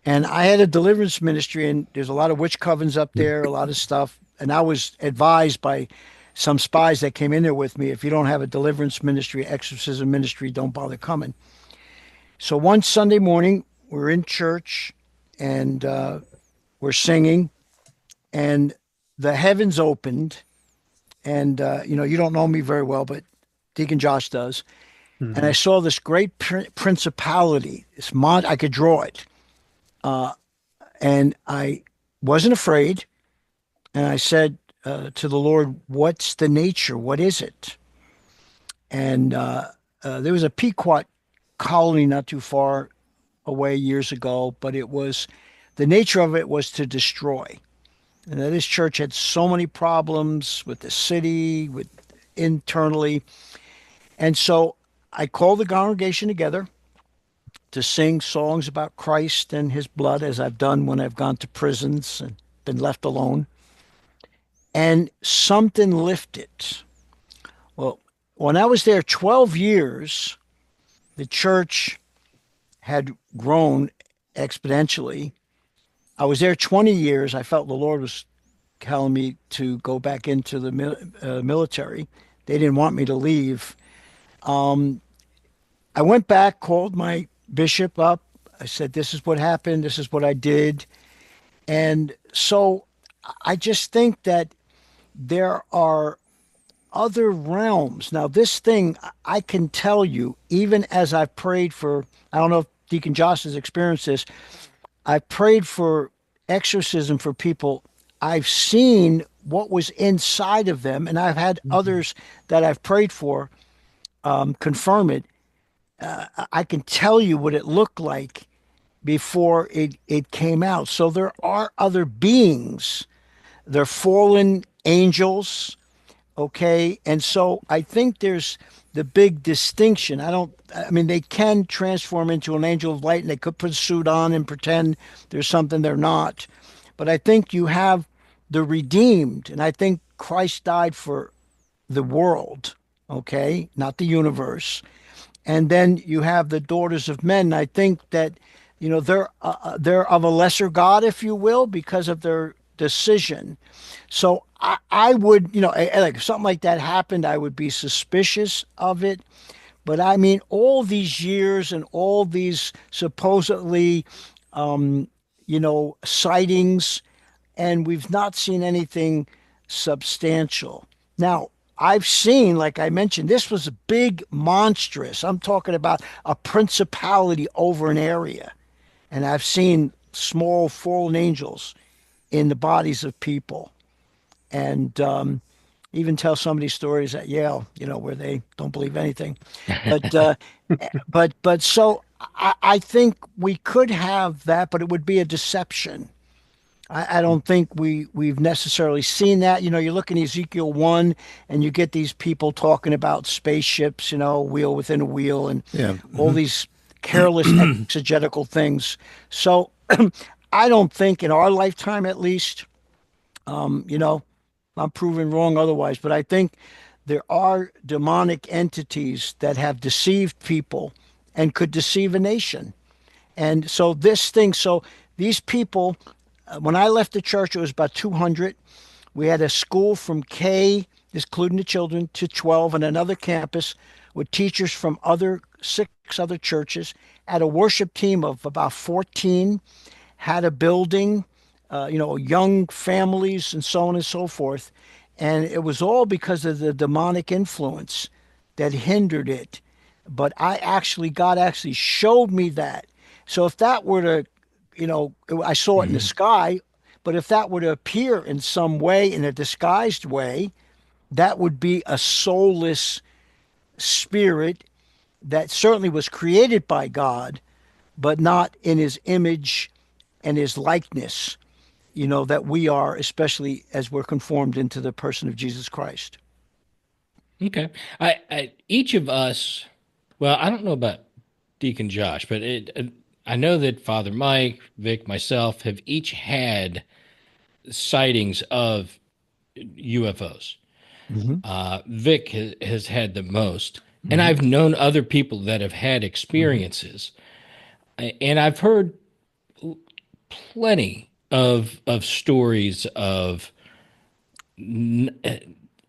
And I had a deliverance ministry, and there's a lot of witch covens up there, a lot of stuff. And I was advised by some spies that came in there with me, if you don't have a deliverance ministry, exorcism ministry, don't bother coming. So one Sunday morning, we're in church, and we're singing, and the heavens opened. And, you don't know me very well, but Deacon Josh does. Mm-hmm. And I saw this great principality. I could draw it. And I wasn't afraid. And I said to the Lord, what's the nature? What is it? And there was a Pequot colony not too far away years ago, but the nature of it was to destroy. And this church had so many problems with the city, with internally. And so I called the congregation together to sing songs about Christ and his blood, as I've done when I've gone to prisons and been left alone. And something lifted. Well, when I was there 12 years, the church had grown exponentially. I was there 20 years. I felt the Lord was telling me to go back into the military. They didn't want me to leave. I went back, called my bishop up. I said, this is what happened. This is what I did. And so I just think that there are other realms. Now, this thing, I can tell you, even as I've prayed for, I don't know if Deacon Josh has experienced this, I prayed for exorcism for people. I've seen what was inside of them, and I've had others that I've prayed for confirm it. I can tell you what it looked like before it came out. So there are other beings. They're fallen angels, okay? And so I think there's the big distinction. They can transform into an angel of light, and they could put a suit on and pretend there's something they're not. But I think you have the redeemed, and I think Christ died for the world, okay? Not the universe. And then you have the daughters of men. I think that, they're of a lesser God, if you will, because of their decision. So I would, like if something like that happened, I would be suspicious of it. But I mean, all these years and all these supposedly, sightings, and we've not seen anything substantial. Now, I've seen, like I mentioned, this was a big, monstrous. I'm talking about a principality over an area. And I've seen small fallen angels in the bodies of people. And even tell somebody stories at Yale, where they don't believe anything. But so I think we could have that, but it would be a deception. I don't think we've necessarily seen that. You look in Ezekiel 1 and you get these people talking about spaceships, wheel within a wheel, and all these careless exegetical things. So I don't think in our lifetime, at least, I'm proven wrong otherwise, but I think there are demonic entities that have deceived people and could deceive a nation. And so these people, when I left the church, it was about 200. We had a school from K, including the children, to 12, and another campus with teachers from 6 other churches. Had a worship team of about 14. Had a building, young families, and so on and so forth. And it was all because of the demonic influence that hindered it. But God actually showed me that. So if that were to, I saw it in the sky, but if that were to appear in some way, in a disguised way, that would be a soulless spirit that certainly was created by God, but not in his image and his likeness, that we are, especially as we're conformed into the person of Jesus Christ. Okay. Each of us, well, I don't know about Deacon Josh, but I know that Father Mike, Vic, myself have each had sightings of UFOs. Vic has had the most, and I've known other people that have had experiences, and I've heard plenty of stories of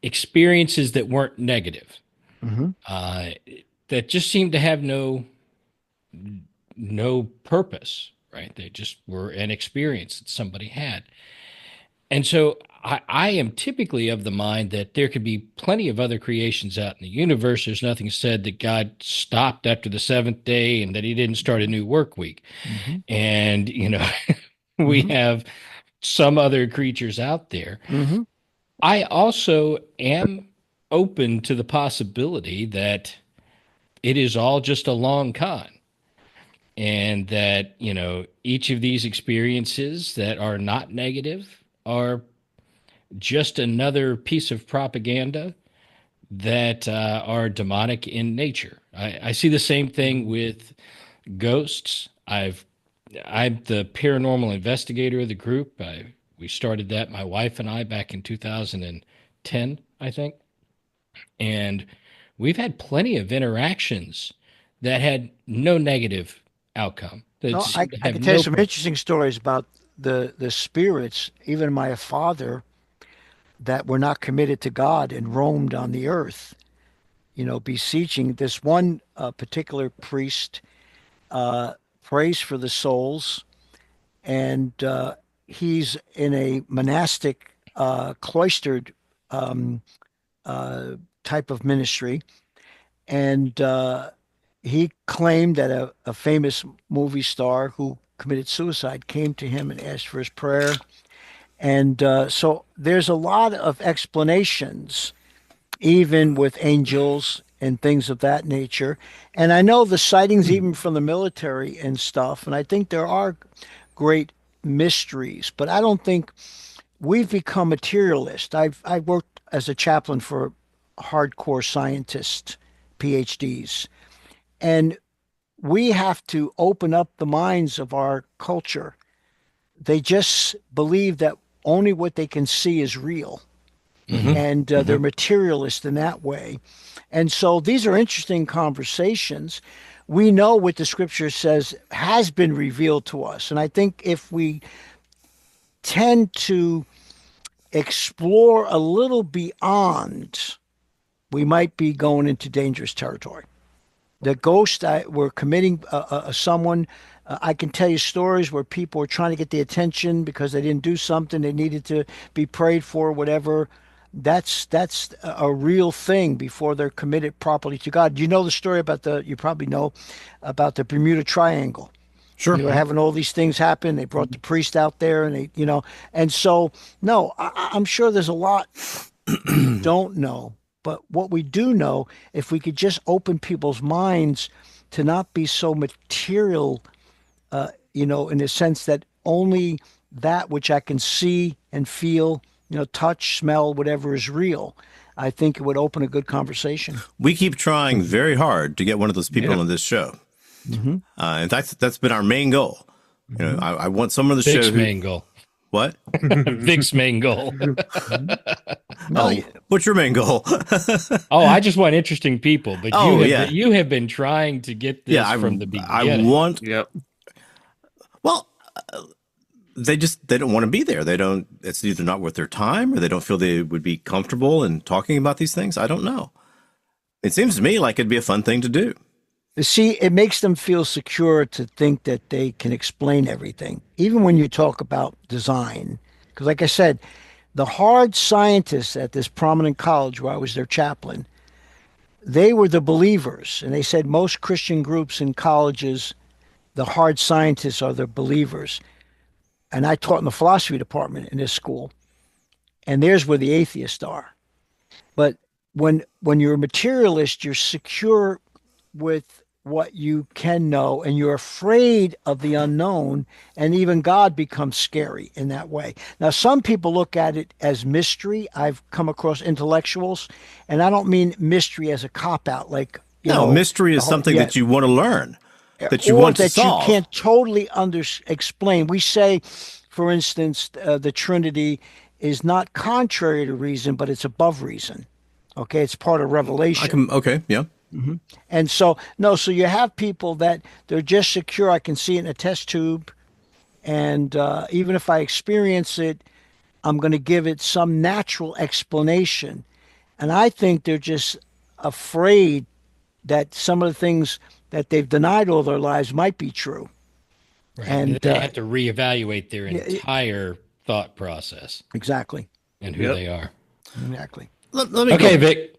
experiences that weren't negative, that just seemed to have no purpose, right? They just were an experience that somebody had. And so I am typically of the mind that there could be plenty of other creations out in the universe. There's nothing said that God stopped after the 7th day and that he didn't start a new work week. And, we have some other creatures out there. I also am open to the possibility that it is all just a long con. And that, each of these experiences that are not negative are just another piece of propaganda that are demonic in nature. I see the same thing with ghosts. I'm the paranormal investigator of the group. We started that, my wife and I, back in 2010, I think. And we've had plenty of interactions that had no negative outcome. I can tell you some interesting stories about the spirits, even my father, that were not committed to God and roamed on the earth, beseeching. This one particular priest prays for the souls, and he's in a monastic, cloistered type of ministry, and he claimed that a famous movie star who committed suicide came to him and asked for his prayer. And so there's a lot of explanations, even with angels and things of that nature. And I know the sightings even from the military and stuff, and I think there are great mysteries, but I don't think we've become materialist. I've worked as a chaplain for hardcore scientists, PhDs, and we have to open up the minds of our culture. They just believe that only what they can see is real. And they're materialist in that way. And so these are interesting conversations. We know what the scripture says has been revealed to us. And I think if we tend to explore a little beyond, we might be going into dangerous territory. The ghost, we're committing someone. I can tell you stories where people were trying to get the attention because they didn't do something. They needed to be prayed for, whatever. That's a real thing before they're committed properly to God. You know the story about you probably know about the Bermuda Triangle. Sure. They were having all these things happen. They brought the priest out there, and and so, no, I'm sure there's a lot we don't know. But what we do know, if we could just open people's minds to not be so material, in the sense that only that which I can see and feel, touch, smell, whatever is real, I think it would open a good conversation. We keep trying very hard to get one of those people on this show. In fact, that's been our main goal. I want someone on the show. Vic's main goal. What? Vic's main goal. What's your main goal? I just want interesting people. But you have been trying to get this from the beginning. I want. Yep. Well, they don't want to be there. It's either not worth their time, or they don't feel they would be comfortable in talking about these things. I don't know. It seems to me like it'd be a fun thing to do. You see, it makes them feel secure to think that they can explain everything, even when you talk about design. Because, like I said, the hard scientists at this prominent college where I was their chaplain, they were the believers. And they said most Christian groups in colleges, the hard scientists are the believers. And I taught in the philosophy department in this school. And there's where the atheists are. But when you're a materialist, you're secure with what you can know, and you're afraid of the unknown, and even God becomes scary in that way. Now, some people look at it as mystery. I've come across intellectuals, and I don't mean mystery as a cop-out. Like, mystery is something that you want to learn, that you want to solve. You can't totally explain. We say, for instance, the Trinity is not contrary to reason, but it's above reason. Okay, it's part of revelation. Okay, yeah. Mm-hmm. And so you have people that they're just secure. I can see it in a test tube, and even if I experience it, I'm going to give it some natural explanation. And I think they're just afraid that some of the things that they've denied all their lives might be true. Right. And they have to reevaluate their entire thought process. Exactly. And who they are. Exactly. Let me okay, go. Vic.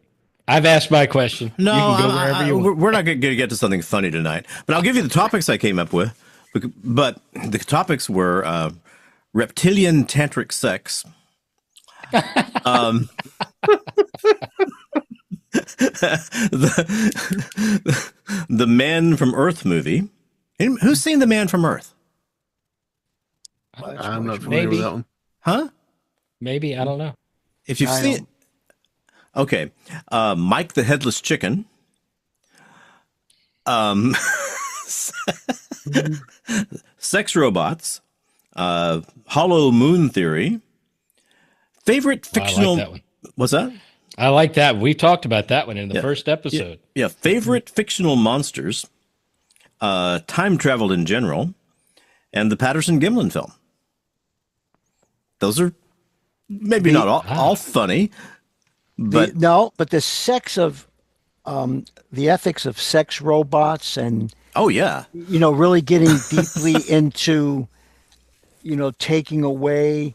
I've asked my question. No, you can go wherever you want. We're not going to get to something funny tonight. But I'll give you the topics I came up with. But the topics were reptilian tantric sex, the Man from Earth movie. Who's seen The Man from Earth? I'm not familiar with that one. Huh? Maybe. I don't know. If you've seen it. Okay. Mike the Headless Chicken. Sex Robots. Hollow Moon Theory. Favorite fictional. I like that one. What's that? I like that. We talked about that one in the first episode. Yeah. Favorite fictional monsters. Time travel in general. And the Patterson Gimlin film. Those are maybe not all funny. But but the sex of the ethics of sex robots and really getting deeply into taking away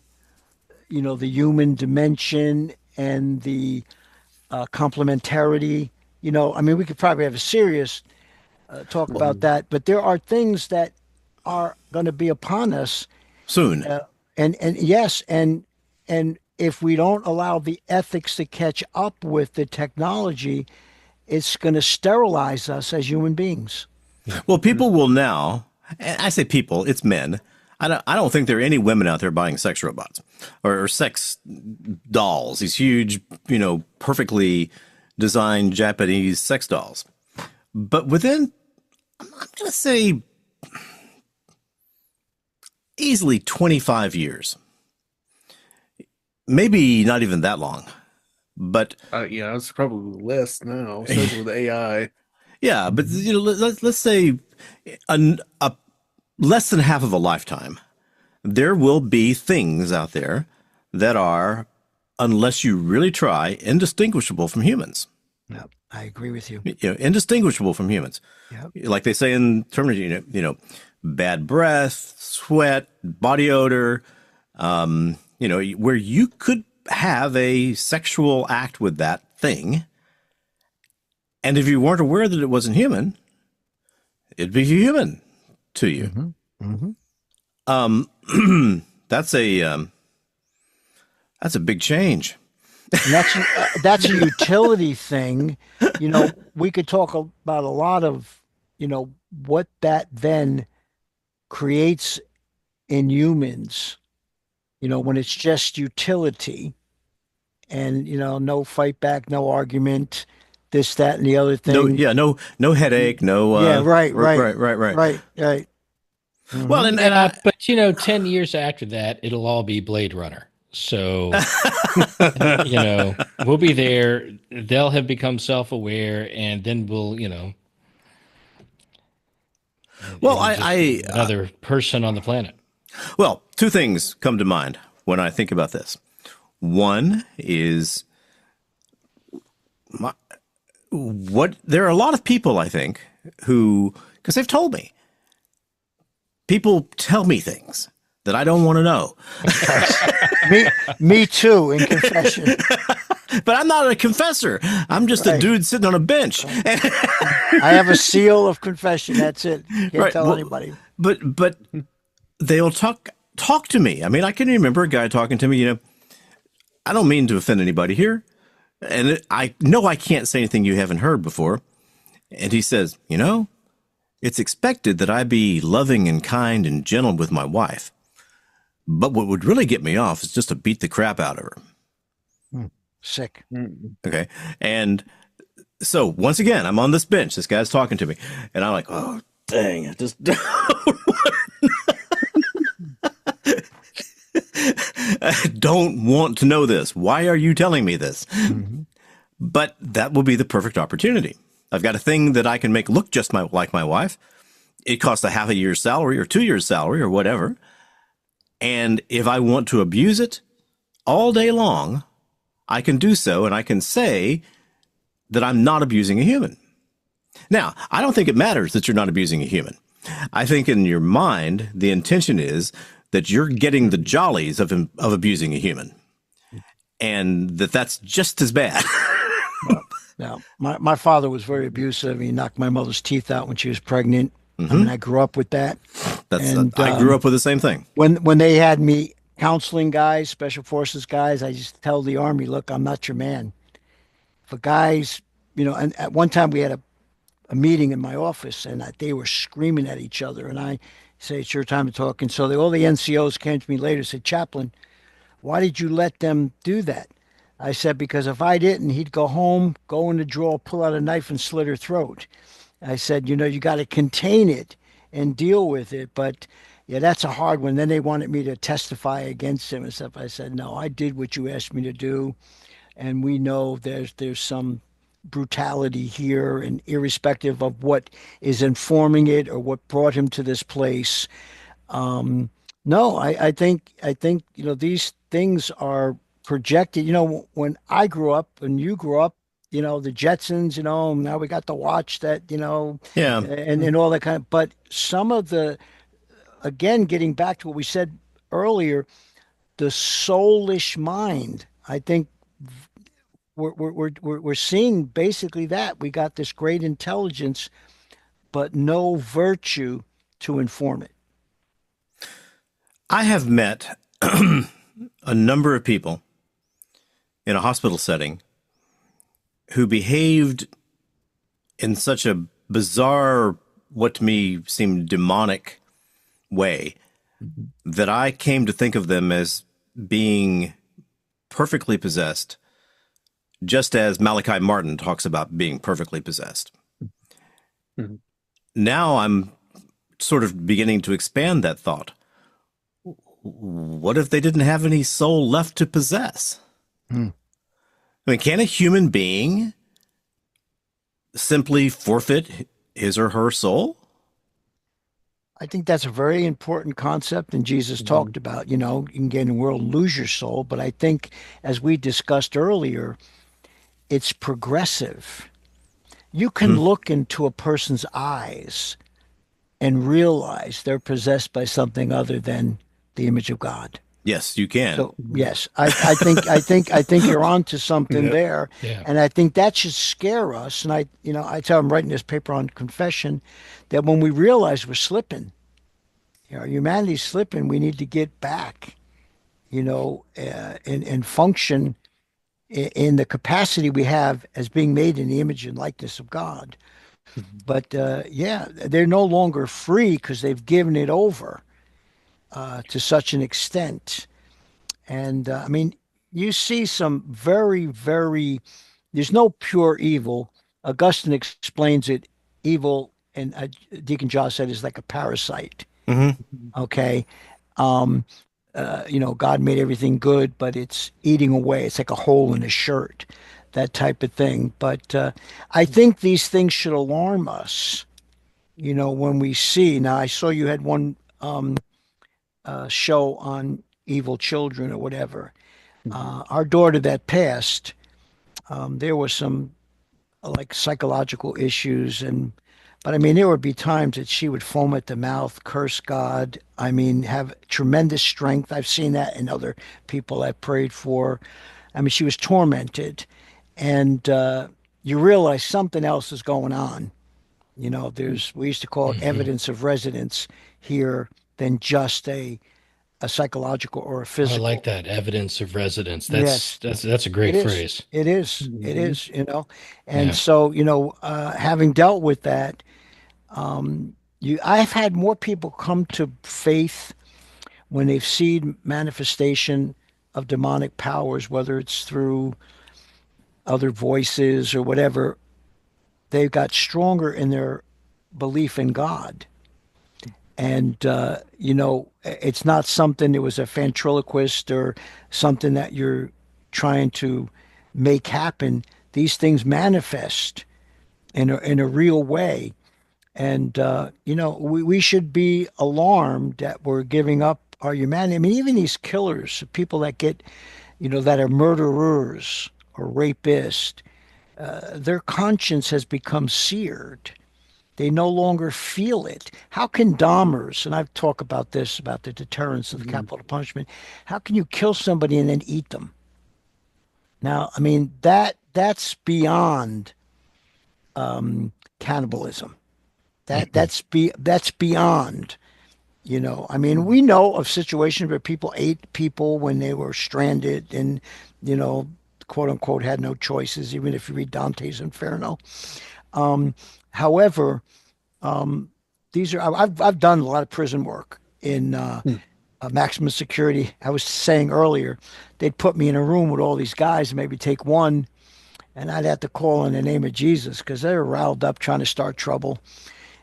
the human dimension and the complementarity. We could probably have a serious talk about that, but there are things that are going to be upon us soon. And if we don't allow the ethics to catch up with the technology, it's going to sterilize us as human beings. Well, people will now, and I say people, it's men. I don't think there are any women out there buying sex robots or sex dolls, these huge, perfectly designed Japanese sex dolls. But within, I'm going to say, easily 25 years. Maybe not even that long, but it's probably less now, especially with AI. Yeah, but let's say a less than half of a lifetime, there will be things out there that are, unless you really try, indistinguishable from humans. Yeah, I agree with you. Indistinguishable from humans. Yep. Like they say in Terminator, bad breath, sweat, body odor. Where you could have a sexual act with that thing, and if you weren't aware that it wasn't human, it'd be human to you. Mm-hmm. Mm-hmm. That's a big change. That's a utility thing. We could talk about a lot of what that then creates in humans. When it's just utility and, no fight back, no argument, this, that, and the other thing. No headache, no. Right. Mm-hmm. Well, but 10 years after that, it'll all be Blade Runner. So, we'll be there. They'll have become self-aware, and then we'll, Well, another person on the planet. Well, two things come to mind when I think about this. One is there are a lot of people, I think, who, because they've told me, people tell me things that I don't want to know. Me too, in confession. But I'm not a confessor. I'm just a dude sitting on a bench. I have a seal of confession. That's it. Can't tell anybody. But they'll talk to me. I mean, I can remember a guy talking to me, I don't mean to offend anybody here. And I know I can't say anything you haven't heard before. And he says, it's expected that I be loving and kind and gentle with my wife. But what would really get me off is just to beat the crap out of her. Sick. Okay. And so once again, I'm on this bench. This guy's talking to me. And I'm like, oh, dang, I just don't I don't want to know this. Why are you telling me this? Mm-hmm. But that will be the perfect opportunity. I've got a thing that I can make look just like my wife. It costs a half a year's salary or 2 years' salary or whatever. And if I want to abuse it all day long, I can do so, and I can say that I'm not abusing a human. Now, I don't think it matters that you're not abusing a human. I think in your mind, the intention is that you're getting the jollies of abusing a human, and that's just as bad. Now, my father was very abusive. He knocked my mother's teeth out when she was pregnant. Mm-hmm. I mean, I grew up with that. I grew up with the same thing. When they had me counseling guys, special forces guys, I just tell the Army, look, I'm not your man. For guys, and at one time we had a meeting in my office, and they were screaming at each other, and I say, it's your time to talk. And so all the NCOs came to me later and said, Chaplain, why did you let them do that? I said, because if I didn't, he'd go home, go in the drawer, pull out a knife and slit her throat. I said, you got to contain it and deal with it. But yeah, that's a hard one. Then they wanted me to testify against him and stuff. I said, no, I did what you asked me to do. And we know there's some brutality here, and irrespective of what is informing it or what brought him to this place. No, I think these things are projected. When I grew up and you grew up, the Jetsons, now we got to watch that, Yeah. and all that kind of, but some of again, getting back to what we said earlier, the soulish mind, I think we're seeing basically that. We got this great intelligence, but no virtue to inform it. I have met a number of people in a hospital setting who behaved in such a bizarre, what to me seemed demonic way, that I came to think of them as being perfectly possessed, just as Malachi Martin talks about being perfectly possessed. Mm-hmm. Now I'm sort of beginning to expand that thought. What if they didn't have any soul left to possess? I mean, can a human being simply forfeit his or her soul? I think that's a very important concept, and Jesus talked about, you can get in the world and lose your soul. But I think, as we discussed earlier, it's progressive. You can look into a person's eyes and realize they're possessed by something other than the image of God. Yes, you can. So yes, I think you're onto something there, and I think that should scare us. And I tell them, writing this paper on confession, that when we realize we're slipping, humanity's slipping, we need to get back, and function in the capacity we have as being made in the image and likeness of God. But they're no longer free because they've given it over to such an extent. And I mean, you see some very, very, there's no pure evil. Augustine explains it, evil, and Deacon Josh said, is like a parasite. Okay. God made everything good, but it's eating away. It's like a hole in a shirt, that type of thing. But I think these things should alarm us, when we see. Now, I saw you had one show on evil children or whatever. Our daughter that passed, there was some like psychological issues, but I mean there would be times that she would foam at the mouth, curse God. I mean, have tremendous strength. I've seen that in other people I prayed for. I mean, she was tormented, and you realize something else is going on. You know, we used to call it evidence of residence here than just a psychological or a I physical. like that evidence of residence. Yes, That's a great it is. phrase. It is. It is, you know. And Yeah. so, having dealt with that, I've had more people come to faith when they've seen manifestation of demonic powers, whether it's through other voices or whatever. They've got stronger in their belief in God. And, it's not something that was a ventriloquist or something that you're trying to make happen. These things manifest in a real way. And, we should be alarmed that we're giving up our humanity. I mean, even these killers, people that get, that are murderers or rapists, their conscience has become seared. They no longer feel it. How can Dahmers, and I've talked about this, about the deterrence of the capital punishment, how can you kill somebody and then eat them? Now, I mean, that's beyond cannibalism. That's beyond, I mean, we know of situations where people ate people when they were stranded and, quote unquote, had no choices, even if you read Dante's Inferno. However, I've done a lot of prison work in maximum security. I was saying earlier, they'd put me in a room with all these guys and maybe take one, and I'd have to call in the name of Jesus because they were riled up trying to start trouble,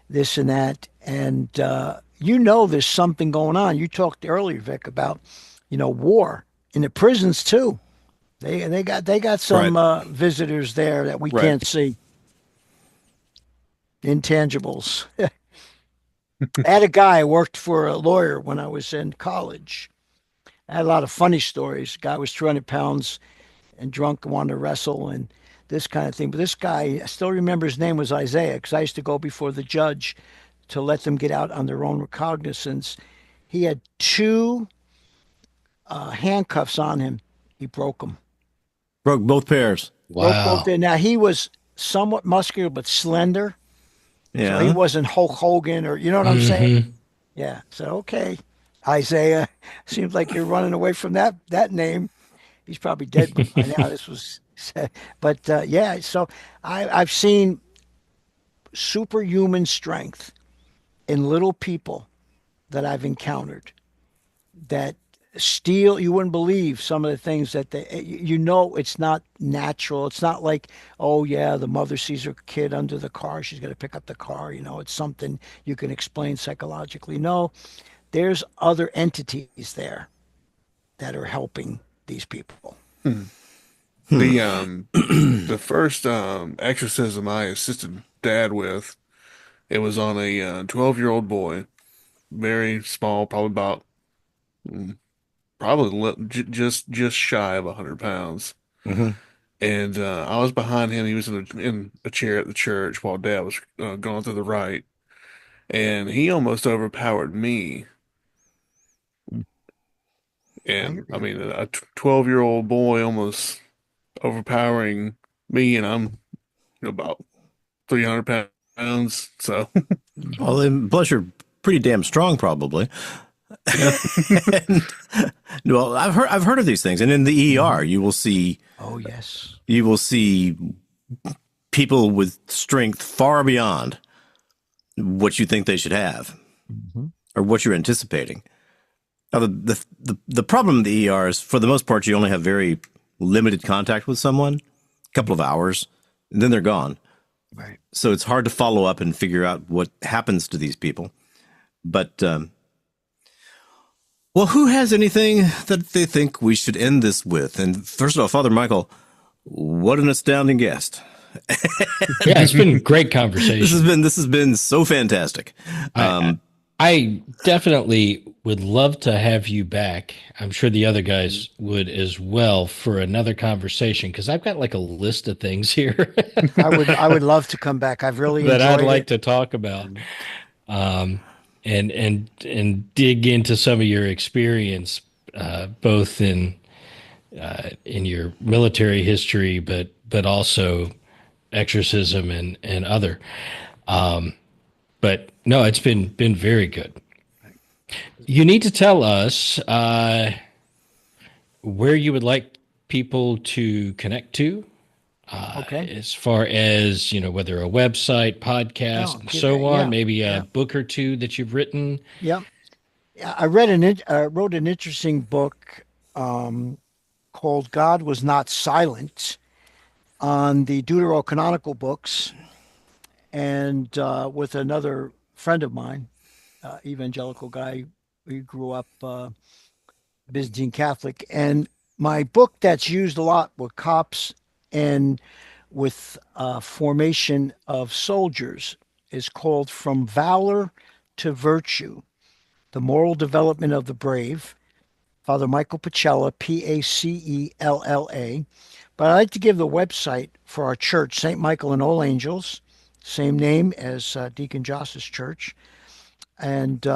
this and that. And, there's something going on. You talked earlier, Vic, about, war in the prisons too. They got some visitors there that we can't see. Intangibles. I had a guy who worked for a lawyer when I was in college. I had a lot of funny stories. Guy was 200 pounds and drunk and wanted to wrestle and this kind of thing. But this guy, I still remember his name was Isaiah because I used to go before the judge to let them get out on their own recognizance. He had two handcuffs on him. He broke them. Broke both pairs. Wow. Now, he was somewhat muscular but slender. Yeah. So he wasn't Hulk Hogan or, you know what I'm saying? Yeah. So, okay, Isaiah, seems like you're running away from that name. He's probably dead by now. This was, but yeah. So I've seen superhuman strength in little people that I've encountered that you wouldn't believe some of the things that it's not natural. It's not like, oh yeah, the mother sees her kid under the car, she's going to pick up the car. It's something you can explain psychologically. No, there's other entities there that are helping these people. The first exorcism I assisted Dad with, it was on a 12-year-old boy, very small, just shy of 100 pounds. Mm-hmm. And I was behind him. He was in a chair at the church while Dad was going through the rite, and he almost overpowered me. And I mean, a 12-year-old boy almost overpowering me, and I'm about 300 pounds. So, well, and plus you're pretty damn strong, probably. And, well, I've heard of these things, and in the ER, you will see. Oh yes, you will see people with strength far beyond what you think they should have, or what you're anticipating. Now, the problem in the ER is, for the most part, you only have very limited contact with someone, a couple of hours, and then they're gone. Right. So it's hard to follow up and figure out what happens to these people. But, well, who has anything that they think we should end this with? And first of all, Father Michael, what an astounding guest. Yeah, it's been a great conversation. This has been so fantastic. I definitely would love to have you back. I'm sure the other guys would as well for another conversation because I've got like a list of things here I would love to come back. I've really that I'd enjoyed like it. to talk about, um, and dig into some of your experience, both in your military history, but also exorcism and other. But no, it's been very good. You need to tell us where you would like people to connect to, Okay. as far as whether a website, podcast, Oh, and okay. so on. Yeah. Maybe a Yeah. book or two that you've written. Yeah. I wrote an interesting book called "God Was Not Silent" on the Deuterocanonical books, and with another friend of mine, evangelical guy. We grew up Byzantine Catholic, and my book that's used a lot with cops and with formation of soldiers is called "From Valor to Virtue: The Moral Development of the Brave." Father Michael Pacella, Pacella. But I like to give the website for our church, St. Michael and All Angels, same name as Deacon Joss's church. And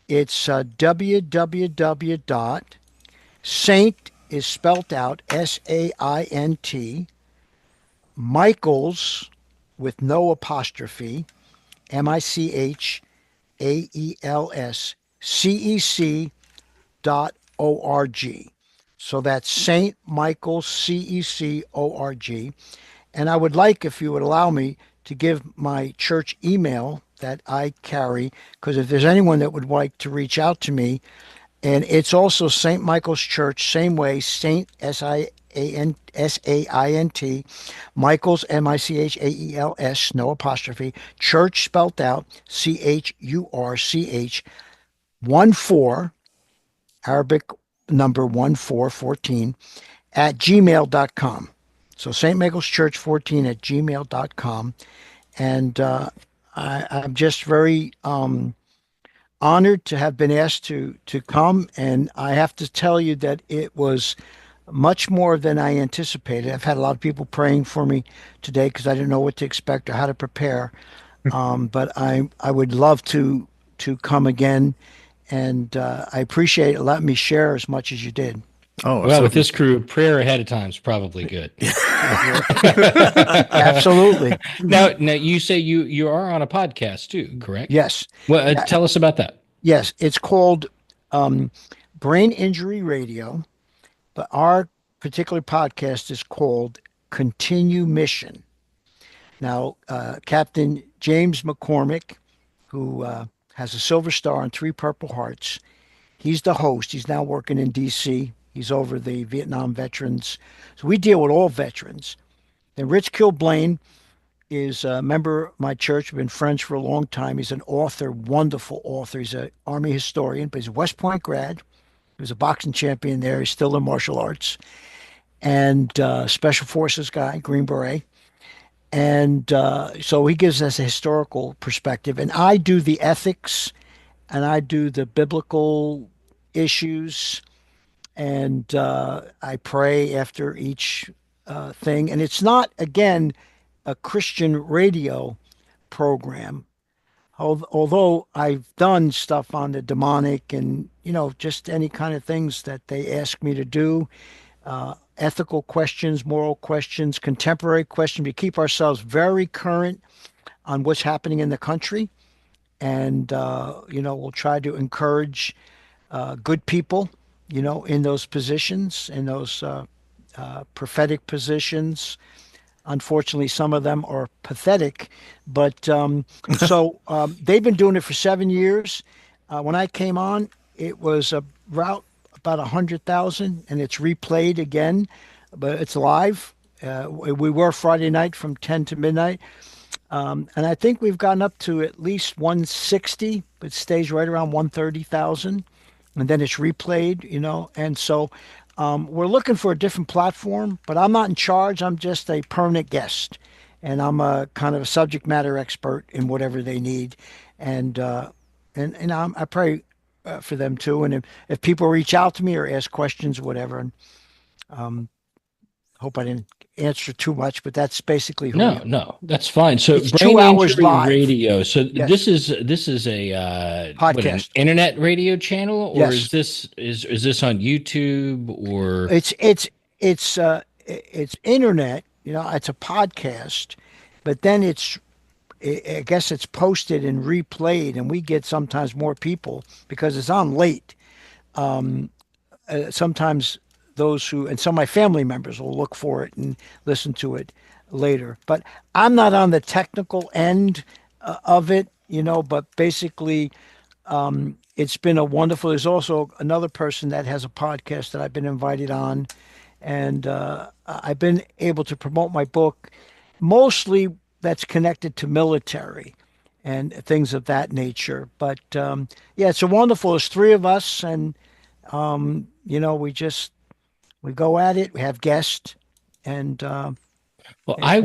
it's www.saint is spelt out SAINT, Michaels with no apostrophe, MICHAELSCEC.org. So that's St. Michael's CEC.org. And I would like, if you would allow me, to give my church email that I carry, because if there's anyone that would like to reach out to me, and it's also St. Michael's Church, same way, Saint SAINT, Michael's MICHAELS, no apostrophe, church spelt out CHURCH, 14, Arabic number 1414, at gmail.com. So St. Michael's Church 14 at gmail.com. And I'm just very honored to have been asked to come. And I have to tell you that it was much more than I anticipated. I've had a lot of people praying for me today because I didn't know what to expect or how to prepare. But I would love to come again. And I appreciate it letting me share as much as you did. Oh, Well, so with this crew, prayer ahead of time is probably good. Absolutely. Now you say you are on a podcast too, correct? Yes. Well, Yeah. tell us about that. Yes. It's called Brain Injury Radio, but our particular podcast is called Continue Mission. Now, Captain James McCormick, who has a Silver Star and 3 Purple Hearts, he's the host. He's now working in D.C. He's over the Vietnam veterans. So we deal with all veterans. Then Rich Kilblain is a member of my church. We've been friends for a long time. He's an author, wonderful author. He's an Army historian, but he's a West Point grad. He was a boxing champion there. He's still in martial arts. And Special Forces guy, Green Beret. And so he gives us a historical perspective. And I do the ethics and I do the biblical issues. And I pray after each thing. And it's not, again, a Christian radio program. Although I've done stuff on the demonic and, just any kind of things that they ask me to do, ethical questions, moral questions, contemporary questions. We keep ourselves very current on what's happening in the country. And, we'll try to encourage good people, in those positions, in those prophetic positions. Unfortunately, some of them are pathetic, but they've been doing it for 7 years. When I came on, it was about 100,000, and it's replayed again, but it's live. We were Friday night from 10 to midnight, and I think we've gotten up to at least 160, but it stays right around 130,000, and then it's replayed, and so. We're looking for a different platform, but I'm not in charge. I'm just a permanent guest, and I'm a kind of a subject matter expert in whatever they need. And and I pray for them too. And if people reach out to me or ask questions or whatever, and hope I didn't answer too much, but that's basically who we are. No, that's fine. So It's Brain 2 hours Injury live. Radio. So Yes. this is a what, an Podcast. internet radio channel, or Yes. is this on YouTube or? It's internet, it's a podcast, but then I guess it's posted and replayed, and we get sometimes more people because it's on late. Sometimes and some of my family members will look for it and listen to it later. But I'm not on the technical end of it, but basically it's been a wonderful. There's also another person that has a podcast that I've been invited on, and I've been able to promote my book, mostly that's connected to military and things of that nature. But it's a wonderful. There's 3 of us, and we go at it. We have guests, and Well, I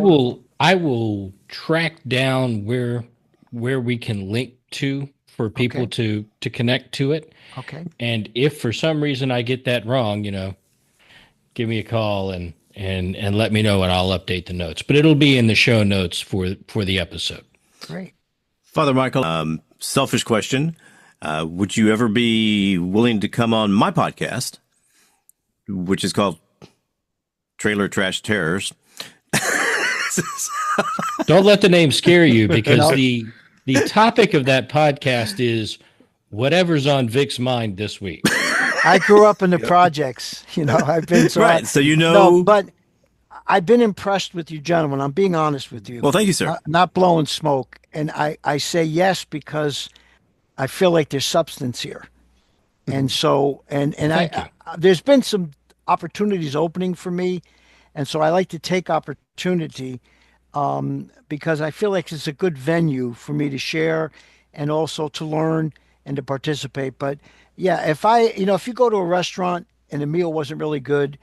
will track down where we can link to for people to connect to it. Okay. And if for some reason I get that wrong, give me a call and let me know, and I'll update the notes. But it'll be in the show notes for the episode. Great. Father Michael, selfish question. Would you ever be willing to come on my podcast, which is called Trailer Trash Terrors? Don't let the name scare you, because the topic of that podcast is whatever's on Vic's mind this week. I grew up in the projects, I've been right. So No, but I've been impressed with you, gentlemen. I'm being honest with you. Well, thank you, sir. Not blowing smoke. And I say yes because I feel like there's substance here. And so, and there's been some opportunities opening for me. And so I like to take opportunity because I feel like it's a good venue for me to share and also to learn and to participate. But yeah, if you go to a restaurant and the meal wasn't really good,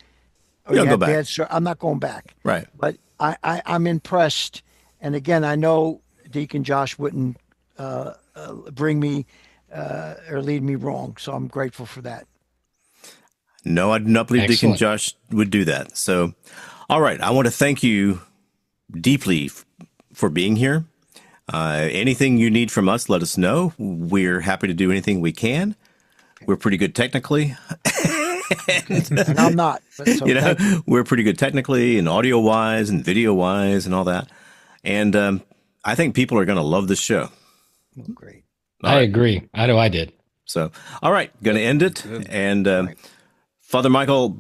or you had bad, I'm not going back. Right. But I'm impressed. And again, I know Deacon Josh wouldn't bring me or lead me wrong. So I'm grateful for that. No, I do not believe Excellent. Deacon Josh would do that. So, all right. I want to thank you deeply for being here. Anything you need from us, let us know. We're happy to do anything we can. We're pretty good technically. And I'm not. But so we're pretty good technically and audio wise and video wise and all that. And I think people are going to love this show. Great. I agree. I know I did. So, all right, going to end it. And Father Michael,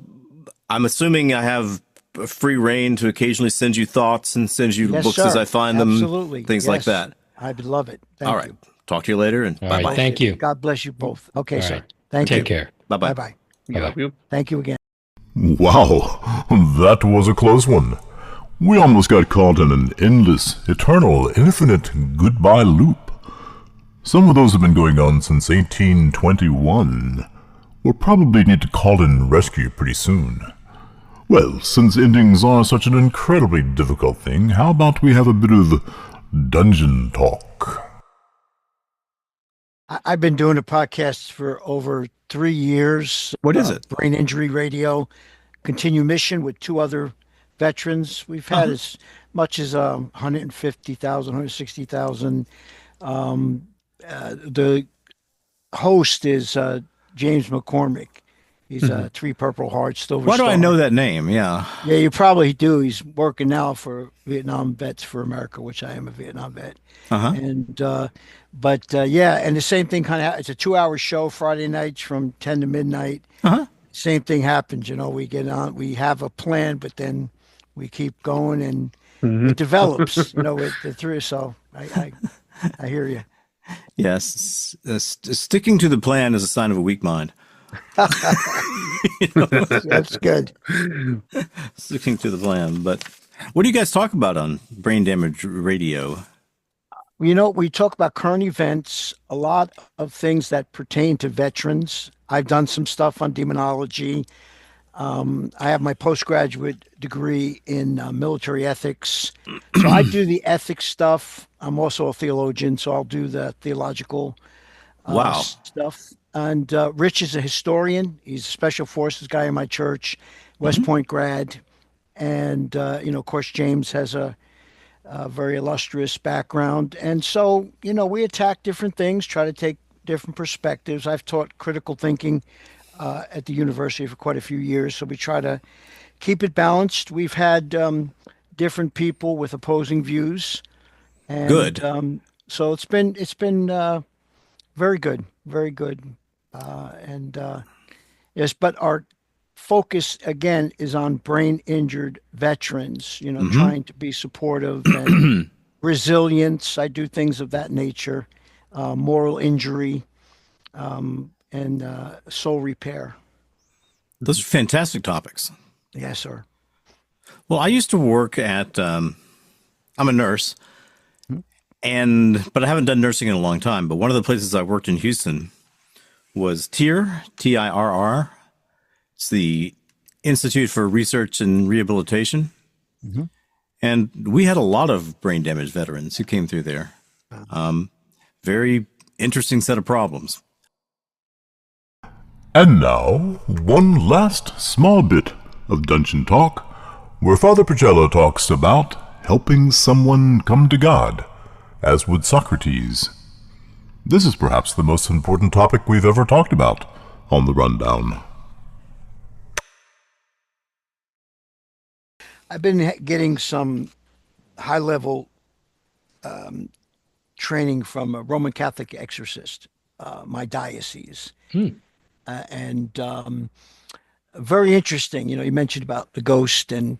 I'm assuming I have free reign to occasionally send you thoughts and send you Yes, books sir. as I find them. Absolutely. Things like Yes. that. I would love it. Thank All right. you. Talk to you later. And All bye-bye. right. Thank you. God bless you both. Okay, All sir. right. Thank you. Take care. Bye-bye. Bye-bye. Bye-bye. Thank you again. Wow, that was a close one. We almost got caught in an endless, eternal, infinite goodbye loop. Some of those have been going on since 1821. We'll probably need to call in rescue pretty soon. Well, since endings are such an incredibly difficult thing, how about we have a bit of dungeon talk? I've been doing a podcast for over 3 years. What is it? Brain Injury Radio, Continue Mission with 2 other veterans. We've had as much as 150,000, 160,000. The host is James McCormick. He's a 3 Purple Heart, Silver Why do Star. I know that name? Yeah. Yeah, you probably do. He's working now for Vietnam Vets for America, which I am a Vietnam vet. And and the same thing it's a 2-hour show Friday nights from 10 to midnight. Same thing happens, we get on, we have a plan, but then we keep going and it develops, with the 3. So I hear you. Yes. Sticking to the plan is a sign of a weak mind. That's good. Sticking to the plan. But what do you guys talk about on Brain Damage Radio? We talk about current events, a lot of things that pertain to veterans. I've done some stuff on demonology. I have my postgraduate degree in military ethics. So I do the ethics stuff. I'm also a theologian, so I'll do the theological Wow. stuff. And Rich is a historian. He's a special forces guy in my church, West Point grad. And, of course, James has a very illustrious background. And so, we attack different things, try to take different perspectives. I've taught critical thinking at the university for quite a few years, so we try to keep it balanced. We've had different people with opposing views, and Good. so it's been very good, very good, and yes. But our focus again is on brain injured veterans. Trying to be supportive and resilience. I do things of that nature, moral injury, and soul repair. Those are fantastic topics. Yes, sir. Well, I used to work at, I'm a nurse, but I haven't done nursing in a long time. But one of the places I worked in Houston was TIRR, TIRR. It's the Institute for Research and Rehabilitation. And we had a lot of brain damage veterans who came through there. Very interesting set of problems. And now, one last small bit of Dungeon Talk, where Father Pacella talks about helping someone come to God, as would Socrates. This is perhaps the most important topic we've ever talked about on the Rundown. I've been getting some high-level training from a Roman Catholic exorcist, my diocese. And very interesting. You mentioned about the ghost, and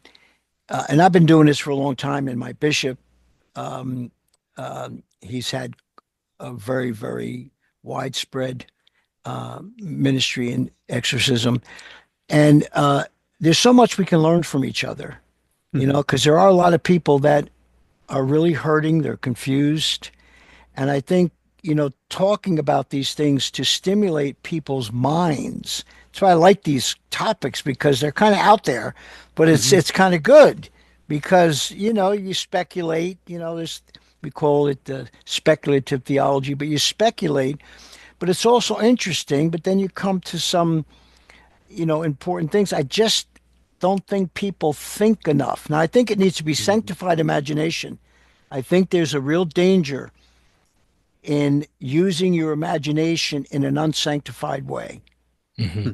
I've been doing this for a long time. And my bishop, he's had a very, very widespread ministry in exorcism, and there's so much we can learn from each other. Because there are a lot of people that are really hurting. They're confused, and I think talking about these things to stimulate people's minds. That's why I like these topics, because they're kind of out there, but it's kind of good because you speculate. We call it speculative theology, but you speculate. But it's also interesting. But then you come to some important things. I just don't think people think enough. Now I think it needs to be sanctified imagination. I think there's a real danger in using your imagination in an unsanctified way.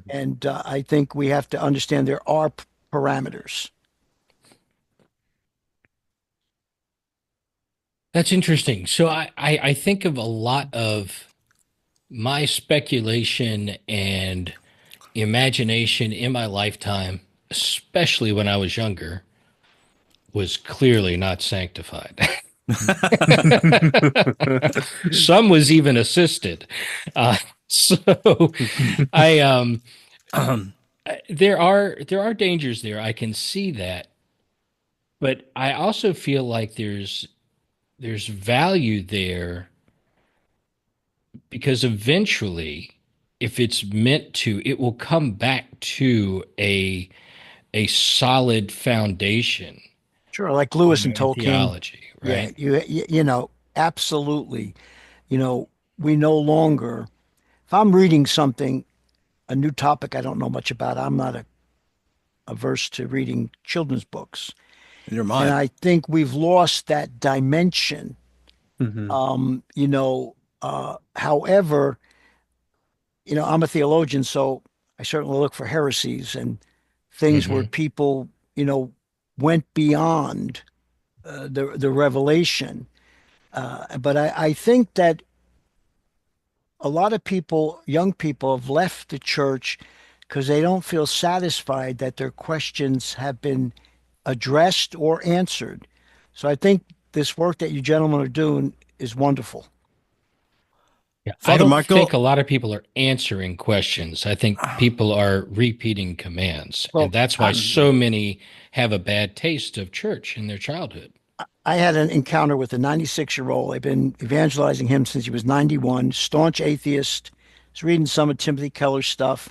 And I think we have to understand there are parameters. That's interesting. So I think of a lot of my speculation and imagination in my lifetime, especially when I was younger, was clearly not sanctified. Some was even assisted. So I there are dangers there. I can see that, but I also feel like there's value there, because eventually, if it's meant to, it will come back to a solid foundation. Sure, like Lewis and Tolkien. Theology, right? Yeah, absolutely. We no longer, if I'm reading something, a new topic I don't know much about, I'm not averse to reading children's books. In your mind. And I think we've lost that dimension. However, I'm a theologian, so I certainly look for heresies and things where people, went beyond the revelation. But I think that a lot of people, young people, have left the church because they don't feel satisfied that their questions have been addressed or answered. So I think this work that you gentlemen are doing is wonderful. Yeah, Father I don't Michael- think a lot of people are answering questions. I think people are repeating commands. Well, and that's why so many have a bad taste of church in their childhood. I had an encounter with a 96-year-old. I've been evangelizing him since he was 91, staunch atheist. Was reading some of Timothy Keller's stuff.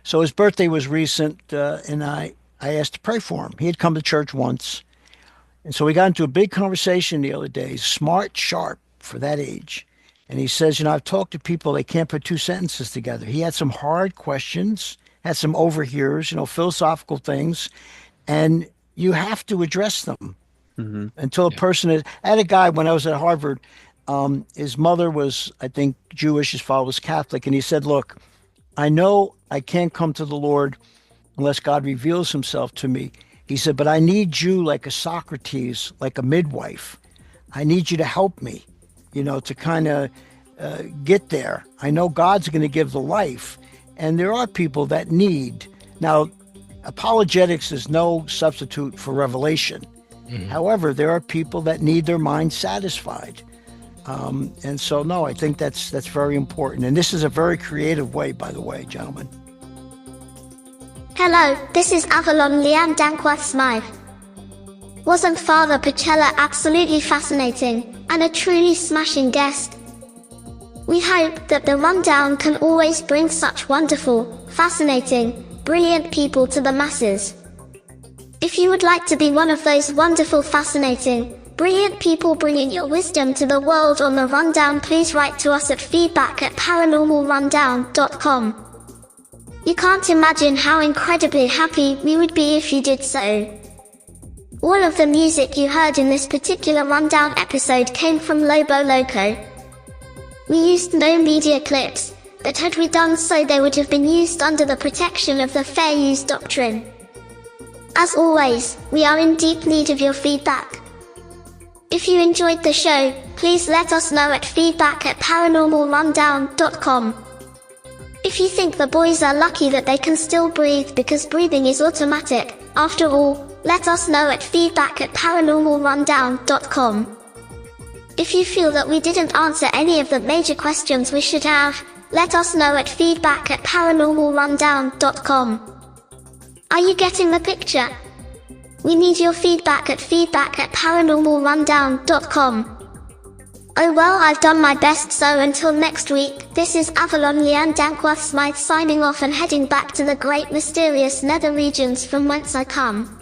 So his birthday was recent, and I asked to pray for him. He had come to church once. And so we got into a big conversation the other day, smart, sharp for that age. And he says, I've talked to people, they can't put two sentences together. He had some hard questions, had some overhears, philosophical things, and you have to address them until a person is. I had a guy when I was at Harvard, his mother was, I think, Jewish, his father was Catholic, and he said, look, I know I can't come to the Lord unless God reveals himself to me. He said, but I need you like a Socrates, like a midwife. I need you to help me, to kind of get there. I know God's going to give the life. And there are people that need. Now, apologetics is no substitute for revelation. However, there are people that need their mind satisfied. And so, no, I think that's very important. And this is a very creative way, by the way, gentlemen. Hello, this is Avalon Leanne Dankworth Smythe. Wasn't Father Pacella absolutely fascinating, and a truly smashing guest? We hope that the Rundown can always bring such wonderful, fascinating, brilliant people to the masses. If you would like to be one of those wonderful, fascinating, brilliant people bringing your wisdom to the world on the Rundown, please write to us at feedback@paranormalrundown.com. You can't imagine how incredibly happy we would be if you did so. All of the music you heard in this particular Rundown episode came from Lobo Loco. We used no media clips, but had we done so they would have been used under the protection of the Fair Use Doctrine. As always, we are in deep need of your feedback. If you enjoyed the show, please let us know at feedback@paranormalrundown.com. If you think the boys are lucky that they can still breathe because breathing is automatic, after all, let us know at feedback@paranormalrundown.com. If you feel that we didn't answer any of the major questions we should have, let us know at feedback@paranormalrundown.com. Are you getting the picture? We need your feedback at feedback@paranormalrundown.com. Oh well, I've done my best, so until next week, this is Avalon Leanne Dankworth Smythe signing off and heading back to the great mysterious nether regions from whence I come.